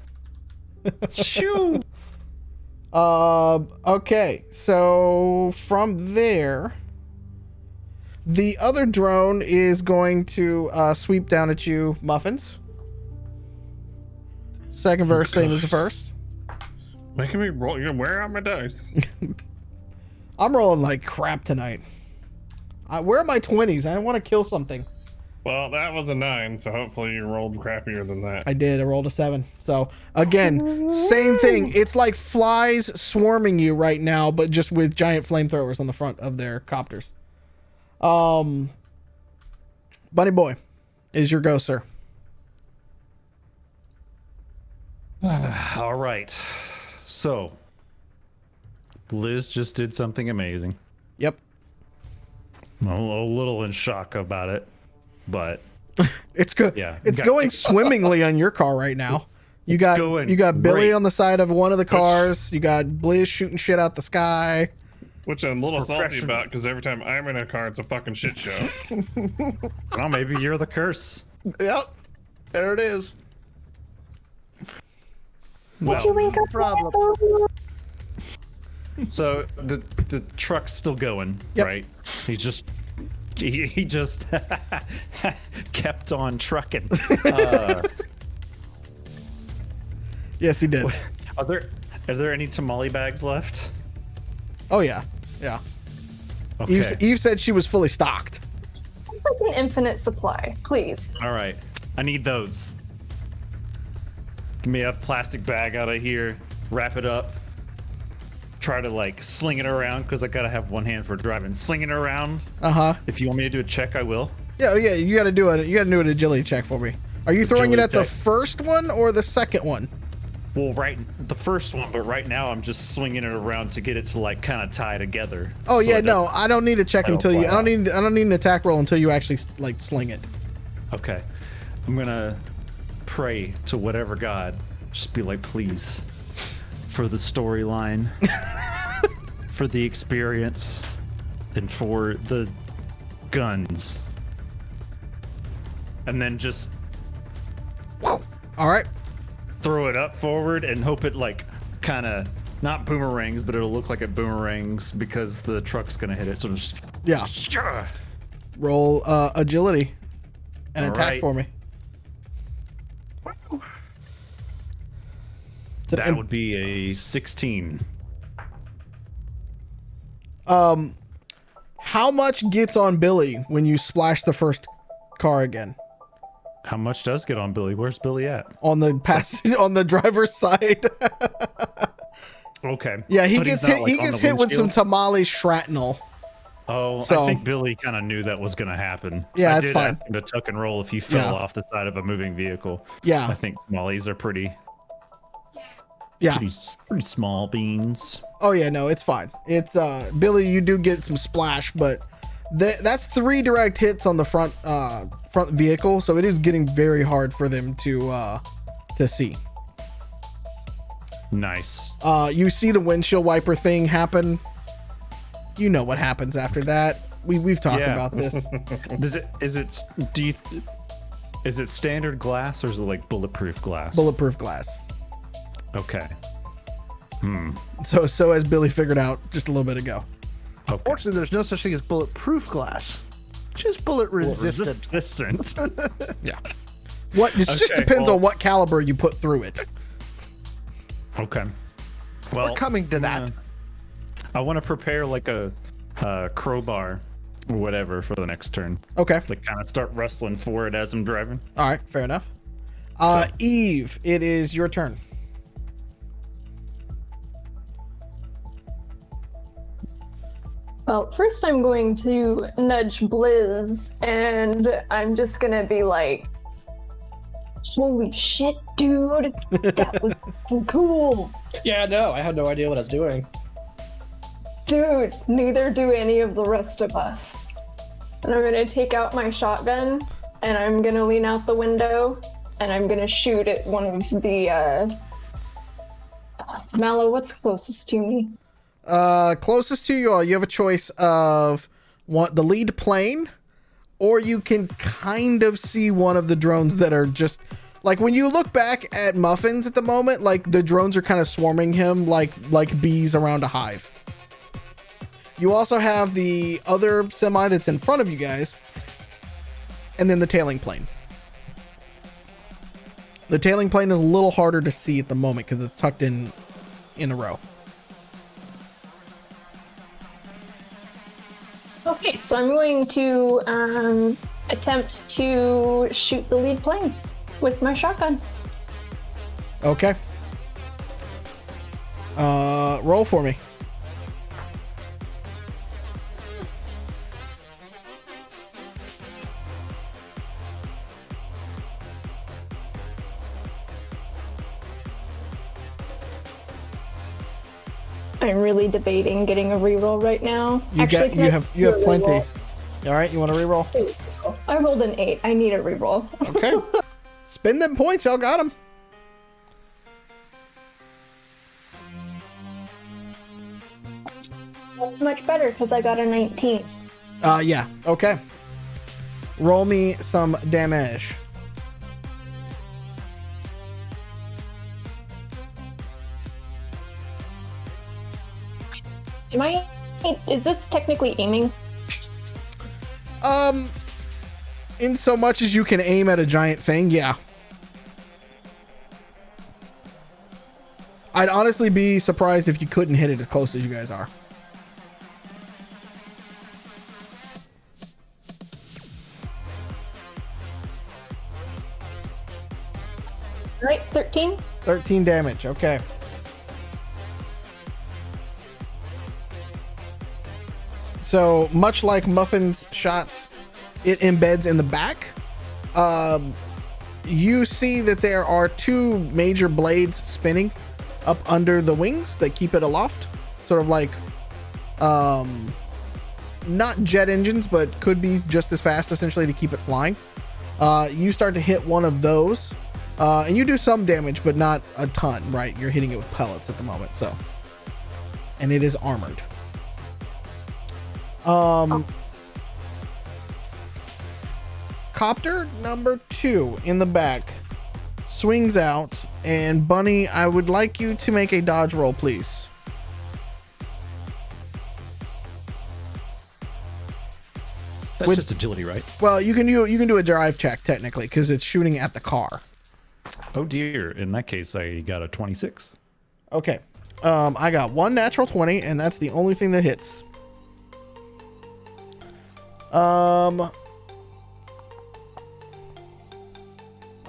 Shoo! Okay. So from there, the other drone is going to sweep down at you, Muffins. Second verse, same as the first. Making me roll. You're wearing out my dice. I'm rolling like crap tonight. Where are my 20s? I want to kill something. Well, that was a 9, so hopefully you rolled crappier than that. I did. I rolled a 7. So again, same thing. It's like flies swarming you right now, but just with giant flamethrowers on the front of their copters. Bunny Boy, is your go, sir. All right. So, Liz just did something amazing. Yep. I'm a little in shock about it, but It's good. Yeah. It's going swimmingly on your car right now. You It's got going you got Billy great. on the side of one of the cars. You got Blizz shooting shit out the sky. Which I'm a little salty Professional. about because every time I'm in a car, it's a fucking shit show. well, maybe you're the curse. Yep. There it is. Well, You wake up problem. so the truck's still going, Yep. right? He just kept on trucking. Yes, he did. Are there any tamale bags left? Oh yeah, yeah. Okay. Eve said she was fully stocked. It's like an infinite supply. Please. All right. I need those. Give me a plastic bag out of here. Wrap it up. Try to like sling it around because I gotta have one hand for driving. Sling it around. If you want me to do a check, I will. Yeah, yeah. You got to do an agility check for me. Are you throwing it at Agility the check. first one or the second one? Well, the first one, but right now I'm just swinging it around to get it to like kind of tie together. Oh so yeah, it no, I don't need a check I don't until you. fly I don't need an attack roll until you actually like sling it. Okay. I'm gonna pray to whatever god. Just be like, please, for the storyline, for the experience, and for the guns. And then just All right. throw it up forward and hope it like kind of not boomerangs, but it'll look like it boomerangs because the truck's gonna hit it. So just Yeah. Roll agility and All attack right. for me. That would be a 16. How much gets on Billy when you splash the first car again? How much does get on Billy? Where's Billy at? On the on the driver's side. Okay. Yeah, he But he's gets not, hit. like, He on gets the hit with some windshield? tamale shrapnel. Oh, So- I think Billy kind of knew that was going to happen. Yeah, I it's did fine. ask him to tuck and roll if you fell Yeah. off the side of a moving vehicle. Yeah. I think tamales are pretty Yeah. pretty small beans. Oh yeah, no, it's fine. It's Billy. You do get some splash, but that's 3 direct hits on the front vehicle, so it is getting very hard for them to see. Nice. You see the windshield wiper thing happen. You know what happens after that. We've talked Yeah. about this. Is it standard glass or is it like bulletproof glass? Bulletproof glass. Okay. So as Billy figured out just a little bit ago. Okay. Fortunately, there's no such thing as bulletproof glass. Just bullet resistant. Resistant. What? This just Okay, depends well- on what caliber you put through it. Okay. Well, We're coming to that. I want to prepare like a crowbar or whatever for the next turn. Okay. To kind of start wrestling for it as I'm driving. All right. Fair enough. Eve, it is your turn. Well, first I'm going to nudge Blizz, and I'm just gonna be like, "Holy shit, dude! That was fucking cool, Yeah, no, I had no idea what I was doing. dude. Neither do any of the rest of us." And I'm gonna take out my shotgun, and I'm gonna lean out the window, and I'm gonna shoot at one of the. Mallo, what's closest to me? Closest to you all, you have a choice of the lead plane, or you can kind of see one of the drones that are just like when you look back at Muffins at the moment, like the drones are kind of swarming him like bees around a hive. You also have the other semi that's in front of you guys, and then the tailing plane. The tailing plane is a little harder to see at the moment because it's tucked in a row. Okay, so I'm going to attempt to shoot the lead plane with my shotgun. Okay. Roll for me. I'm really debating getting a reroll right now. You can I have do a plenty. reroll? All right, you want to reroll? I rolled an 8. I need a reroll. Okay. Spend them points. Y'all got them. That's much better because I got a 19. Yeah. Okay. Roll me some damage. Is this technically aiming? In so much as you can aim at a giant thing, yeah. I'd honestly be surprised if you couldn't hit it as close as you guys are. All right, 13. 13 damage. Okay. So much like Muffin's shots, it embeds in the back. You see that there are 2 major blades spinning up under the wings that keep it aloft, sort of like not jet engines, but could be just as fast essentially to keep it flying. You start to hit one of those, And you do some damage, but not a ton, right? You're hitting it with pellets at the moment, so. And it is armored. Copter number 2 in the back swings out, and Bunny, I would like you to make a dodge roll, please. That's just agility, right? Well, you can do a drive check technically because it's shooting at the car. Oh dear. In that case, I got a 26. Okay. I got 1 natural 20, and that's the only thing that hits.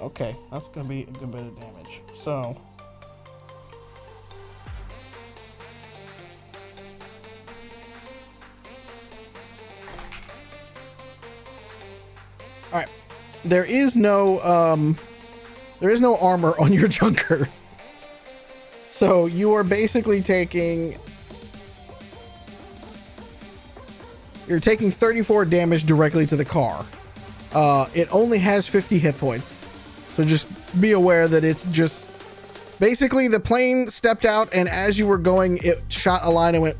Okay, that's gonna be a good bit of damage. So. All right. There is no armor on your junker. So you are basically taking 34 damage directly to the car. It only has 50 hit points. So just be aware that it's just basically the plane stepped out, and as you were going, it shot a line and went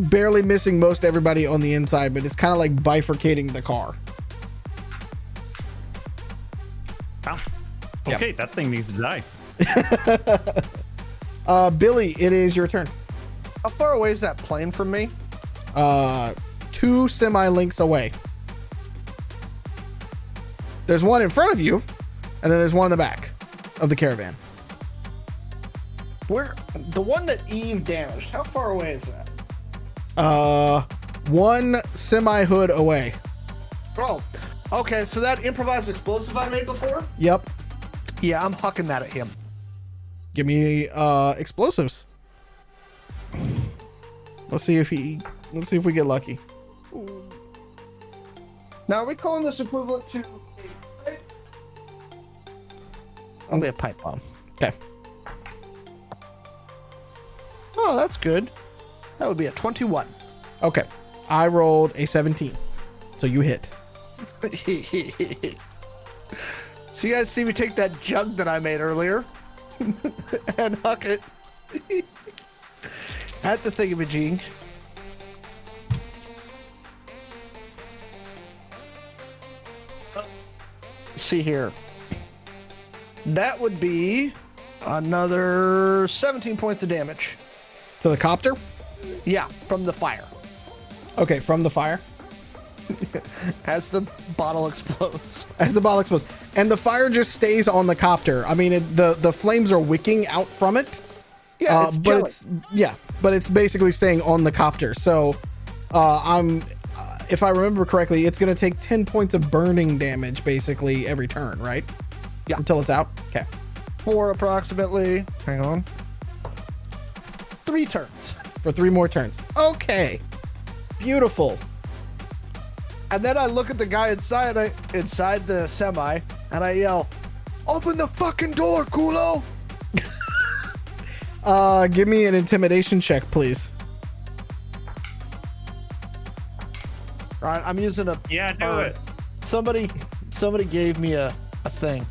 barely missing most everybody on the inside, but it's kind of like bifurcating the car. Wow. Okay, that thing needs to die. Billy, it is your turn. How far away is that plane from me? 2 semi-links away. There's one in front of you, and then there's one in the back of the caravan. Where the one that Eve damaged? How far away is that? 1 semi-hood away. Oh, okay. So that improvised explosive I made before? Yep. Yeah, I'm hucking that at him. Give me explosives. Let's see if we get lucky. Now, are we calling this equivalent to a pipe? Only a pipe bomb. Okay. Oh, that's good. That would be a 21. Okay. I rolled a 17. So you hit. So you guys see me take that jug that I made earlier and huck it at the thingamajig. Let's see here. That would be another 17 points of damage. To the copter? Yeah, from the fire. Okay, from the fire. As the bottle explodes. As the bottle explodes. And the fire just stays on the copter. I mean, the flames are wicking out from it. Yeah, it's but it's basically staying on the copter. So, if I remember correctly, it's going to take 10 points of burning damage basically every turn, right? Yeah. Until it's out? Okay. For approximately, hang on, 3 turns. For 3 more turns. Okay. Beautiful. And then I look at the guy inside the semi, and I yell, "Open the fucking door, culo!" Give me an intimidation check, please. All right, I'm using a. Yeah, do it. Somebody gave me a thing.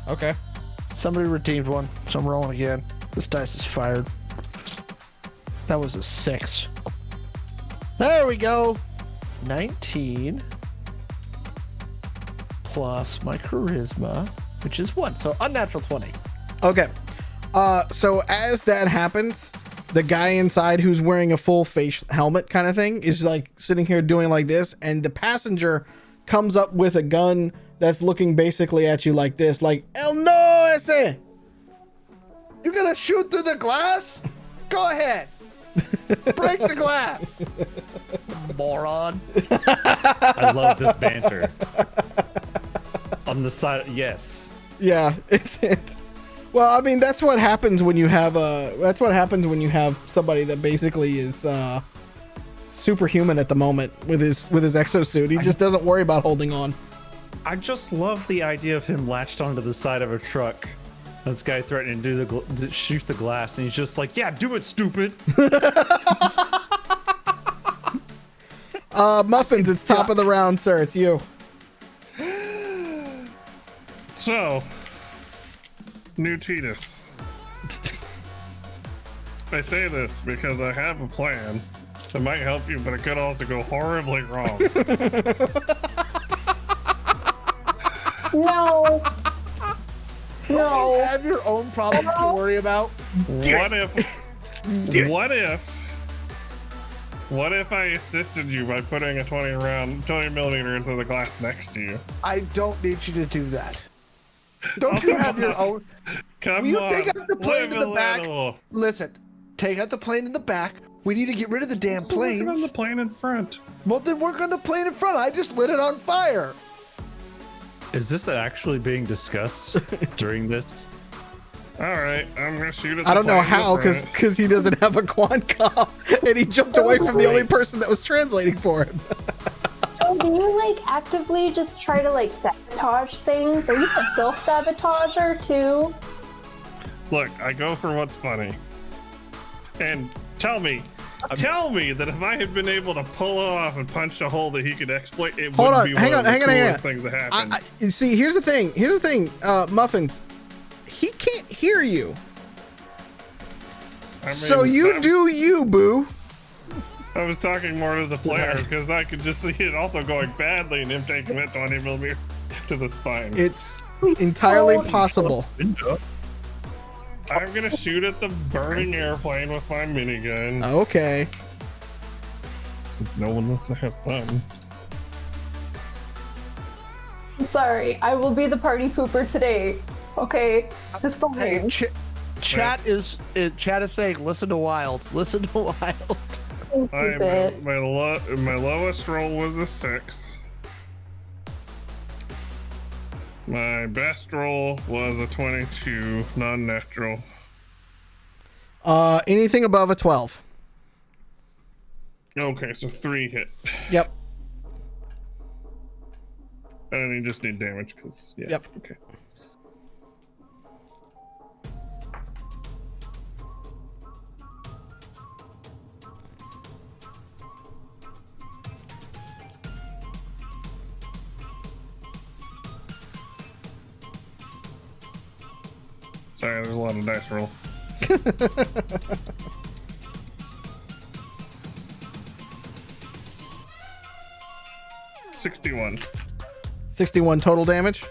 Okay. Somebody redeemed one, so I'm rolling again. This dice is fired. That was a 6. There we go. 19 plus my charisma, which is 1, so unnatural 20. Okay. So as that happens, the guy inside who's wearing a full face helmet kind of thing is like sitting here doing like this, and the passenger comes up with a gun that's looking basically at you like this, like, "El no ese!" You're gonna shoot through the glass? Go ahead. Break the glass. Moron. I love this banter. On the side, yes. Yeah, it's it. Well, I mean, that's what happens when you have somebody that basically is superhuman at the moment with his exosuit. He just doesn't worry about holding on. I just love the idea of him latched onto the side of a truck. This guy threatening to shoot the glass, and he's just like, "Yeah, do it, stupid." Muffins, it's top of the round, sir. It's you. So, new Titus. I say this because I have a plan that might help you, but it could also go horribly wrong. No. No. You have your own problems to worry about. What if I assisted you by putting a 20 millimeter into the glass next to you? I don't need you to do that. Don't you have your own? Come You on, take out the plane in live the a back. little. Listen, take out the plane in the back. We need to get rid of the damn We're working on planes. the plane in front. Well, then work on the plane in front. I just lit it on fire. Is this actually being discussed during this? All right, I'm gonna shoot at the I don't know plane in how, front. because he doesn't have a quad cop, and he jumped away from the only person that was translating for him. So do you like actively just try to like sabotage things? Are you a self-sabotager too? Look, I go for what's funny. And tell me that if I had been able to pull it off and punch a hole that he could exploit, it Hold would on, be hang one on, of hang the on, hang coolest on. things that happened. See, here's the thing, Muffins. He can't hear you. I mean, So you do you, boo. I was talking more to the player because I could just see it also going badly and him taking that 20 millimeter to the spine. It's entirely possible. I'm gonna shoot at the burning airplane with my minigun. Okay. No one wants to have fun. Sorry, I will be the party pooper today. Okay, it's fine. Hey, chat is saying, listen to Wild. Listen to Wild. My lowest roll was a 6. My best roll was a 22, non-natural. Anything above a 12. Okay, so 3 hit. Yep. And you just need damage because yeah. Yep. Okay. Sorry, there's a lot of dice roll. $61. 61 total damage.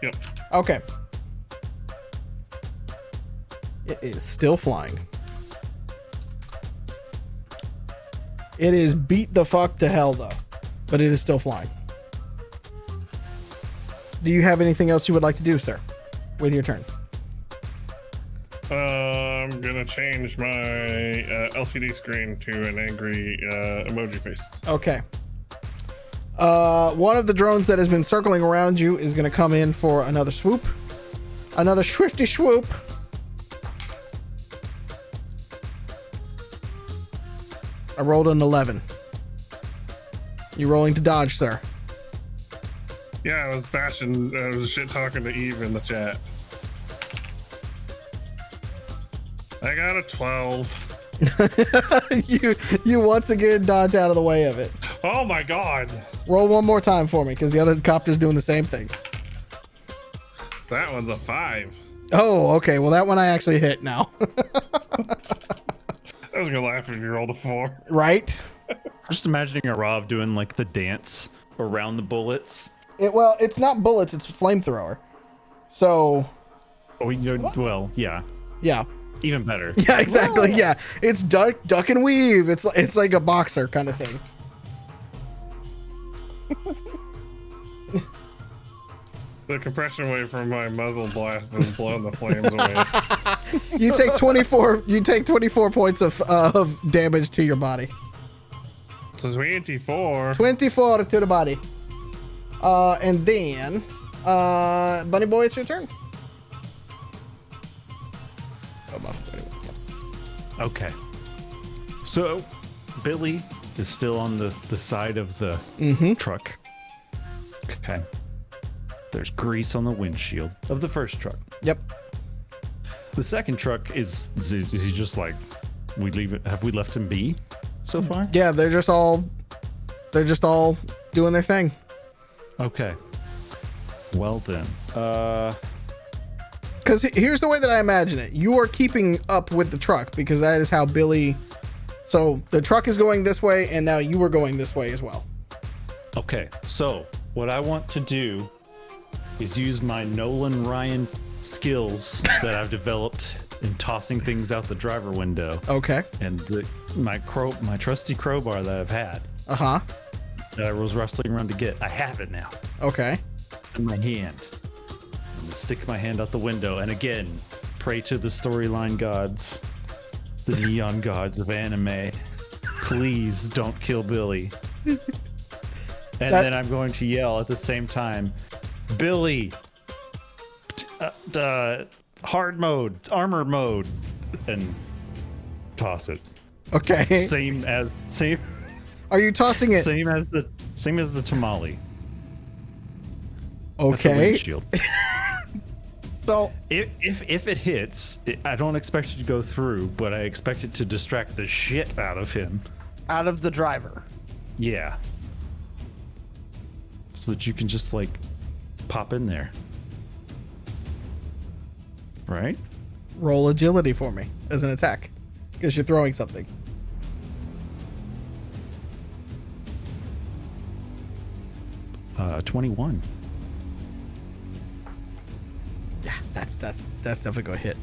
Yep. Okay. It is still flying. It is beat the fuck to hell though, but it is still flying. Do you have anything else you would like to do, sir, with your turn? I'm gonna change my LCD screen to an angry emoji face. Okay. One of the drones that has been circling around you is going to come in for another swoop. Another swifty swoop. I rolled an 11. You rolling to dodge, sir? Yeah, I was shit talking to Eve in the chat. I got a 12. you once again dodge out of the way of it. Oh my god. Roll one more time for me, because the other copter's doing the same thing. That one's a 5. Oh, okay. Well, that one I actually hit now. I was gonna laugh if you rolled a 4. Right? Just imagining a Rav doing like the dance around the bullets. Well, it's not bullets, it's a flamethrower. So, Oh, well, yeah, yeah. even better. Yeah, exactly. Yeah. It's duck and weave. It's like a boxer kind of thing. The compression wave from my muzzle blast has blown the flames away. You take 24 points of damage to your body. So 24. 24 to the body. And then Bunny Boy, it's your turn. Oh, buff 31. Okay. So Billy is still on the side of the truck. Okay. There's grease on the windshield of the first truck. Yep. The second truck is he just like, we leave it? Have we left him be so far? Yeah, they're just all doing their thing. Okay. Well then, Because here's the way that I imagine it. You are keeping up with the truck because that is how Billy. So the truck is going this way, and now you are going this way as well. okay. So what I want to do is use my Nolan Ryan skills that I've developed in tossing things out the driver window, Okay. and my trusty crowbar that I've had Uh-huh. that I was wrestling around to get. I have it now Okay. in my hand. I'm gonna stick my hand out the window, and again, pray to the storyline gods, the neon gods of anime. Please don't kill Billy. And then I'm going to yell at the same time, Billy, hard mode, armor mode, and toss it. Okay. Same. Are you tossing it? Same as the tamale. at the Okay. windshield. So If it hits, I don't expect it to go through, but I expect it to distract the shit out of him. out of the driver. Yeah. So that you can just like pop in there. Right? Roll agility for me as an attack because you're throwing something. 21. Yeah, that's definitely gonna hit.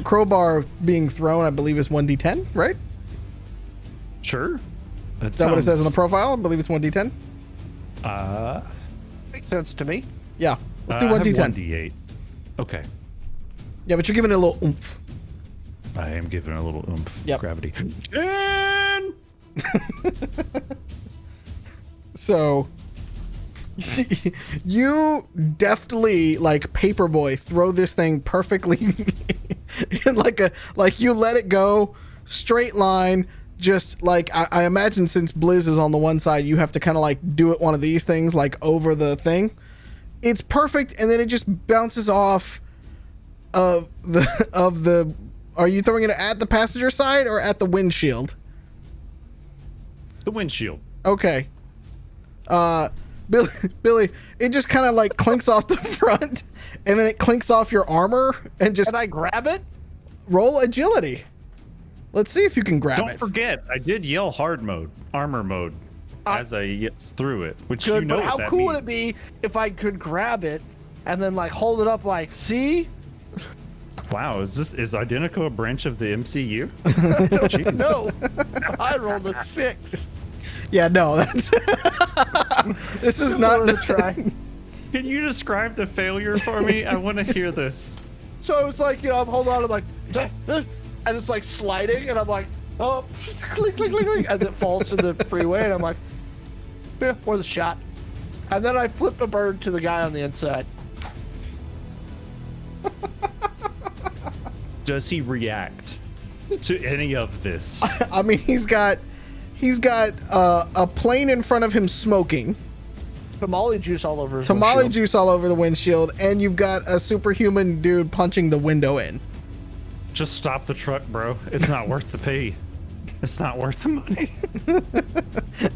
Crowbar being thrown, I believe, is 1d10, right? Sure. Is that what it says on the profile? I believe it's 1d10. Makes sense to me. Yeah, let's do I have 1d10. 1d8. Okay. Yeah, but you're giving it a little oomph. I am giving it a little oomph. Yep. Gravity. And So you deftly, like Paperboy, throw this thing perfectly in like you let it go straight line. Just like I imagine, since Blizz is on the one side, you have to kind of like do it one of these things, like over the thing. It's perfect, and then it just bounces off of the. Are you throwing it at the passenger side or at the windshield? the windshield. Okay. Billy, it just kind of like clinks off the front, and then it clinks off your armor, and just Can I grab it? roll agility. Let's see if you can grab Don't it. forget, I did yell hard mode, armor mode, as I threw it, which Good, you know but how what that cool means. would it be if I could grab it and then like hold it up like, see? Wow, is Identico a branch of the MCU? No, I rolled a 6. Yeah, no, that's this is not Worth a try. Can you describe the failure for me? I want to hear this. So it's like, I'm holding on, I'm like, and it's like sliding, and I'm like, oh, click, click, click, click, as it falls to the freeway, and I'm like, yeah, worth a shot. And then I flip a bird to the guy on the inside. Does he react to any of this? I mean, he's got a plane in front of him smoking, Tamale juice all over his tamale windshield. juice all over the windshield, and you've got a superhuman dude punching the window in. Just stop the truck, bro. It's not worth the pay. It's not worth the money.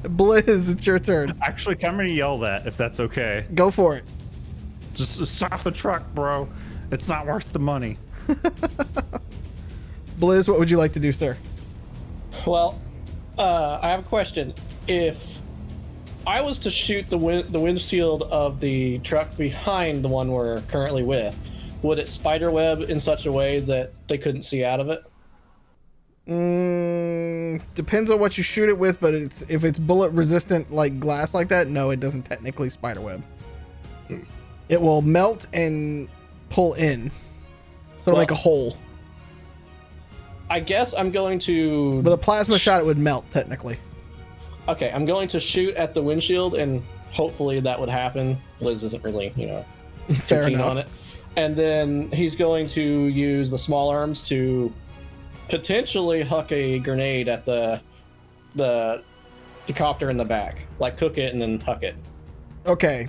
Blizz, it's your turn. Actually, I'm gonna yell that if that's okay. Go for it. Just stop the truck, bro. It's not worth the money. Blizz, what would you like to do, sir? Well, I have a question. If I was to shoot the windshield of the truck behind the one we're currently with, would it spiderweb in such a way that they couldn't see out of it? Depends on what you shoot it with, but if it's bullet resistant like glass like that, no, it doesn't technically spiderweb. It will melt and pull in, so Well- like a hole. I guess I'm going to... With a plasma shot, it would melt technically. Okay, I'm going to shoot at the windshield, and hopefully that would happen. Liz isn't really, too Fair keen enough. on it. And then he's going to use the small arms to potentially huck a grenade at the copter in the back. Like cook it and then huck it. Okay,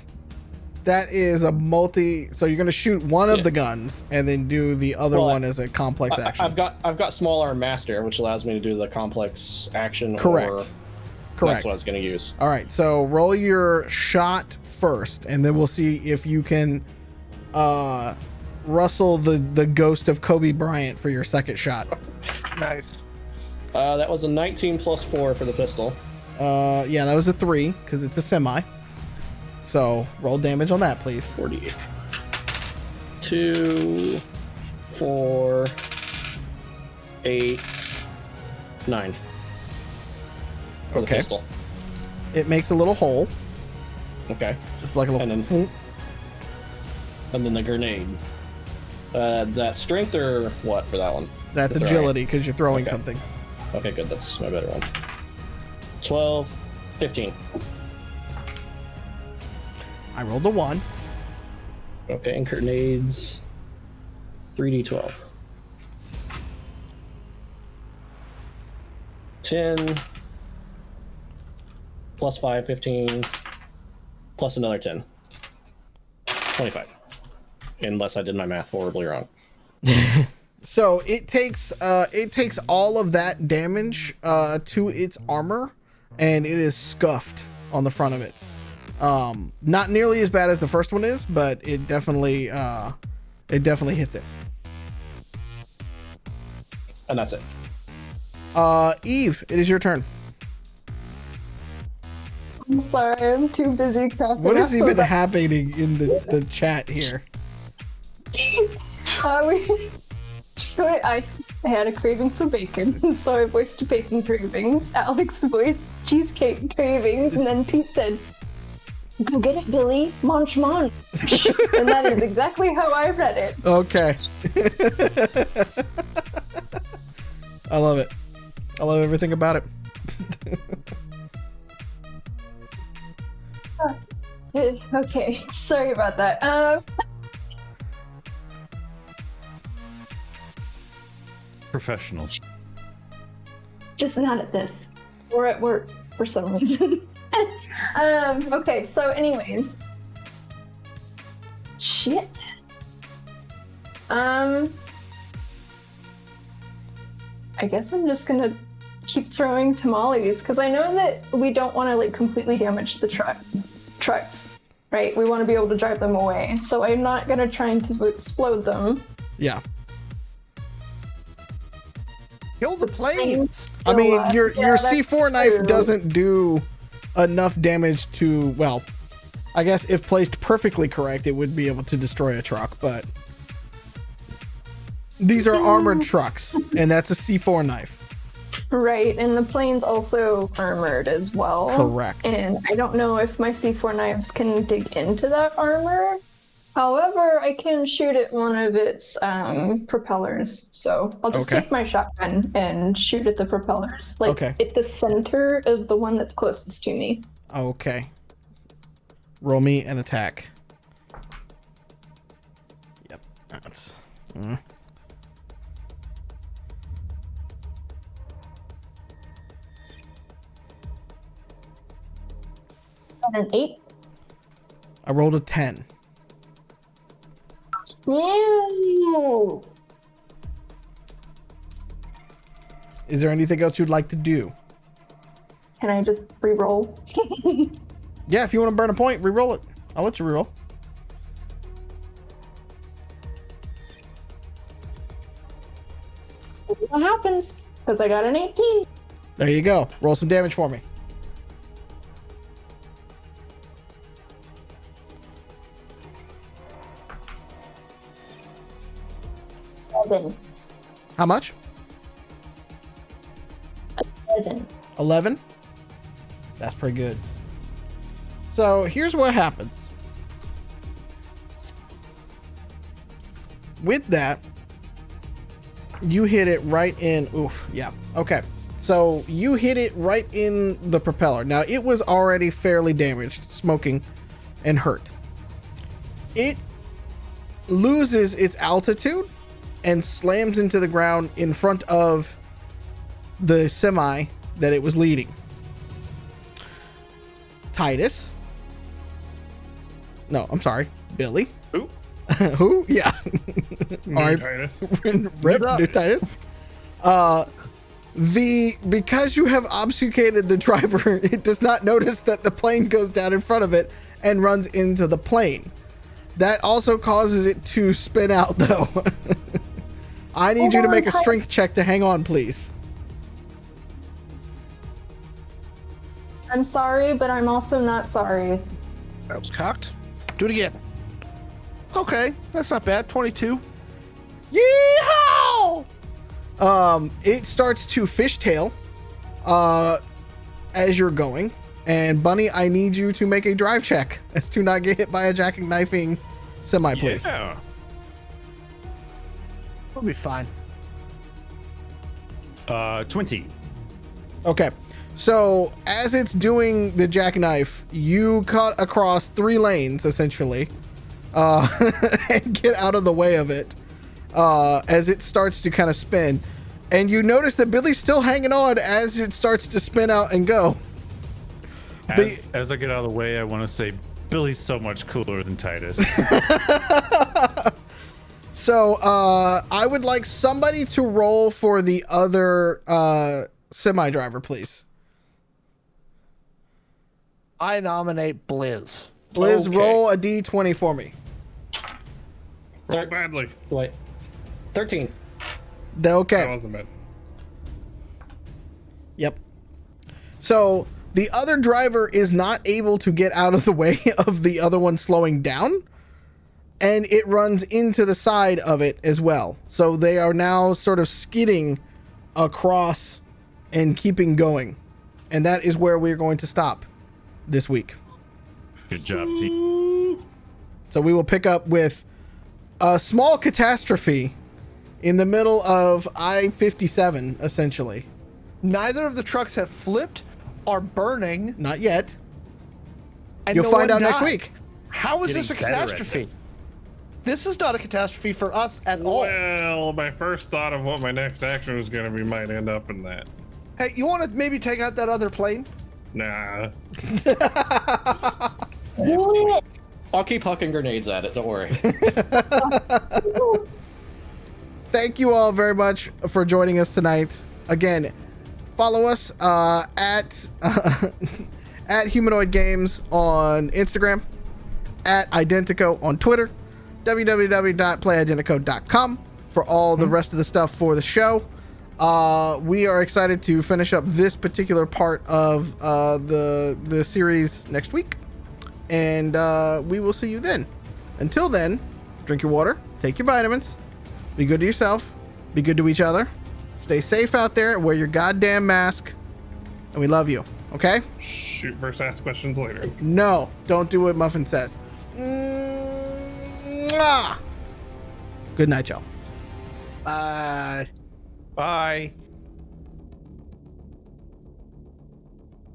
that is a multi. So you're gonna shoot one of the guns and then do the other Well, one as a complex action. I've got small arm master, which allows me to do the complex action. Correct. Or Correct. That's what I was going to use. All right, so roll your shot first, and then we'll see if you can rustle the ghost of Kobe Bryant for your second shot. Nice. That was a 19 plus 4 for the pistol. Yeah, that was a 3 because it's a semi. So roll damage on that, please. 48. 2, 4, 8, 9. For the Okay. pistol. It makes a little hole, Okay. just like a little. And then the grenade. That strength or what for that one? That's The throwing. agility because you're throwing Okay. something. Okay, good. That's my better one. 12, 15. I rolled a 1. Okay, and grenades. 3d12. 10 plus 5, 15 plus another 10. 25. Unless I did my math horribly wrong. So it takes all of that damage to its armor, and it is scuffed on the front of it. Not nearly as bad as the first one is, but it definitely hits it. And that's it. Eve, it is your turn. I'm sorry, I'm too busy cracking What is up even about- happening in the chat here? I had a craving for bacon, so I voiced bacon cravings. Alex voiced cheesecake cravings, and then Pete said, "Go get it, Billy. Munch, munch." And that is exactly how I read it. Okay. I love it. I love everything about it. Okay, sorry about that. Professionals. Just not at this. Or at work, for some reason. Okay, so anyways. Shit. I guess I'm just gonna keep throwing tamales, because I know that we don't want to like completely damage the trucks, right? We want to be able to drive them away. So I'm not gonna try to explode them. Yeah. Kill the planes. I mean, So, your yeah, that's C4 knife true. doesn't do enough damage to, well, I guess if placed perfectly correct, it would be able to destroy a truck, but these are armored trucks, and that's a C4 knife. Right, and the plane's also armored as well. Correct. And I don't know if my C4 knives can dig into that armor. However, I can shoot at one of its propellers. So I'll just Okay. take my shotgun and shoot at the propellers. Like Okay. at the center of the one that's closest to me. Okay. Roll me an attack. Yep. That's... An 8. I rolled a 10. Ew. Is there anything else you'd like to do? Can I just re-roll? Yeah, if you want to burn a point, re-roll it. I'll let you re-roll. What happens? Because I got an 18. There you go. Roll some damage for me. Seven. How much? 11. 11? That's pretty good. So here's what happens. With that, you hit it right in. Oof. Yeah. Okay. So you hit it right in the propeller. Now it was already fairly damaged, smoking, and hurt. It loses its altitude and slams into the ground in front of the semi that it was leading. Titus. No, I'm sorry. Billy. Who? Who? Yeah. New All right. Titus. Rip, new Titus. Because you have obfuscated the driver, it does not notice that the plane goes down in front of it and runs into the plane. That also causes it to spin out, though. I need you to make a strength check to hang on, please. I'm sorry, but I'm also not sorry. That was cocked. Do it again. Okay, that's not bad. 22. Yeehaw! It starts to fishtail as you're going. And Bunny, I need you to make a drive check as to not get hit by a jackknifing semi, please. Yeah. We'll be fine. 20. Okay. So as it's doing the jackknife, you cut across 3 lanes essentially, and get out of the way of it as it starts to kind of spin. And you notice that Billy's still hanging on as it starts to spin out and go. As I get out of the way, I want to say Billy's so much cooler than Titus. So I would like somebody to roll for the other semi driver, please. I nominate Blizz. Blizz, Okay. roll a d20 for me. Roll badly. Wait. 13. Okay. That wasn't bad. Yep. So the other driver is not able to get out of the way of the other one slowing down, and it runs into the side of it as well. So they are now sort of skidding across and keeping going. And that is where we're going to stop this week. Good job, team. So we will pick up with a small catastrophe in the middle of I-57, essentially. Neither of the trucks have flipped, are burning, Not yet. and You'll no find one out next died. week. How is this a Getting better at catastrophe? this. This is not a catastrophe for us at all. Well, my first thought of what my next action was going to be might end up in that. Hey, you want to maybe take out that other plane? Nah. I'll keep hucking grenades at it, don't worry. Thank you all very much for joining us tonight. Again, follow us at at Humanoid Games on Instagram, at Identico on Twitter, www.playidentico.com for all the rest of the stuff for the show. We are excited to finish up this particular part of the series next week, and we will see you then. Until then, drink your water, take your vitamins, be good to yourself, be good to each other, stay safe out there, wear your goddamn mask, and we love you, okay? Shoot first, ask questions later. No, don't do what Muffin says. Mwah! Good night, y'all. Bye. Bye.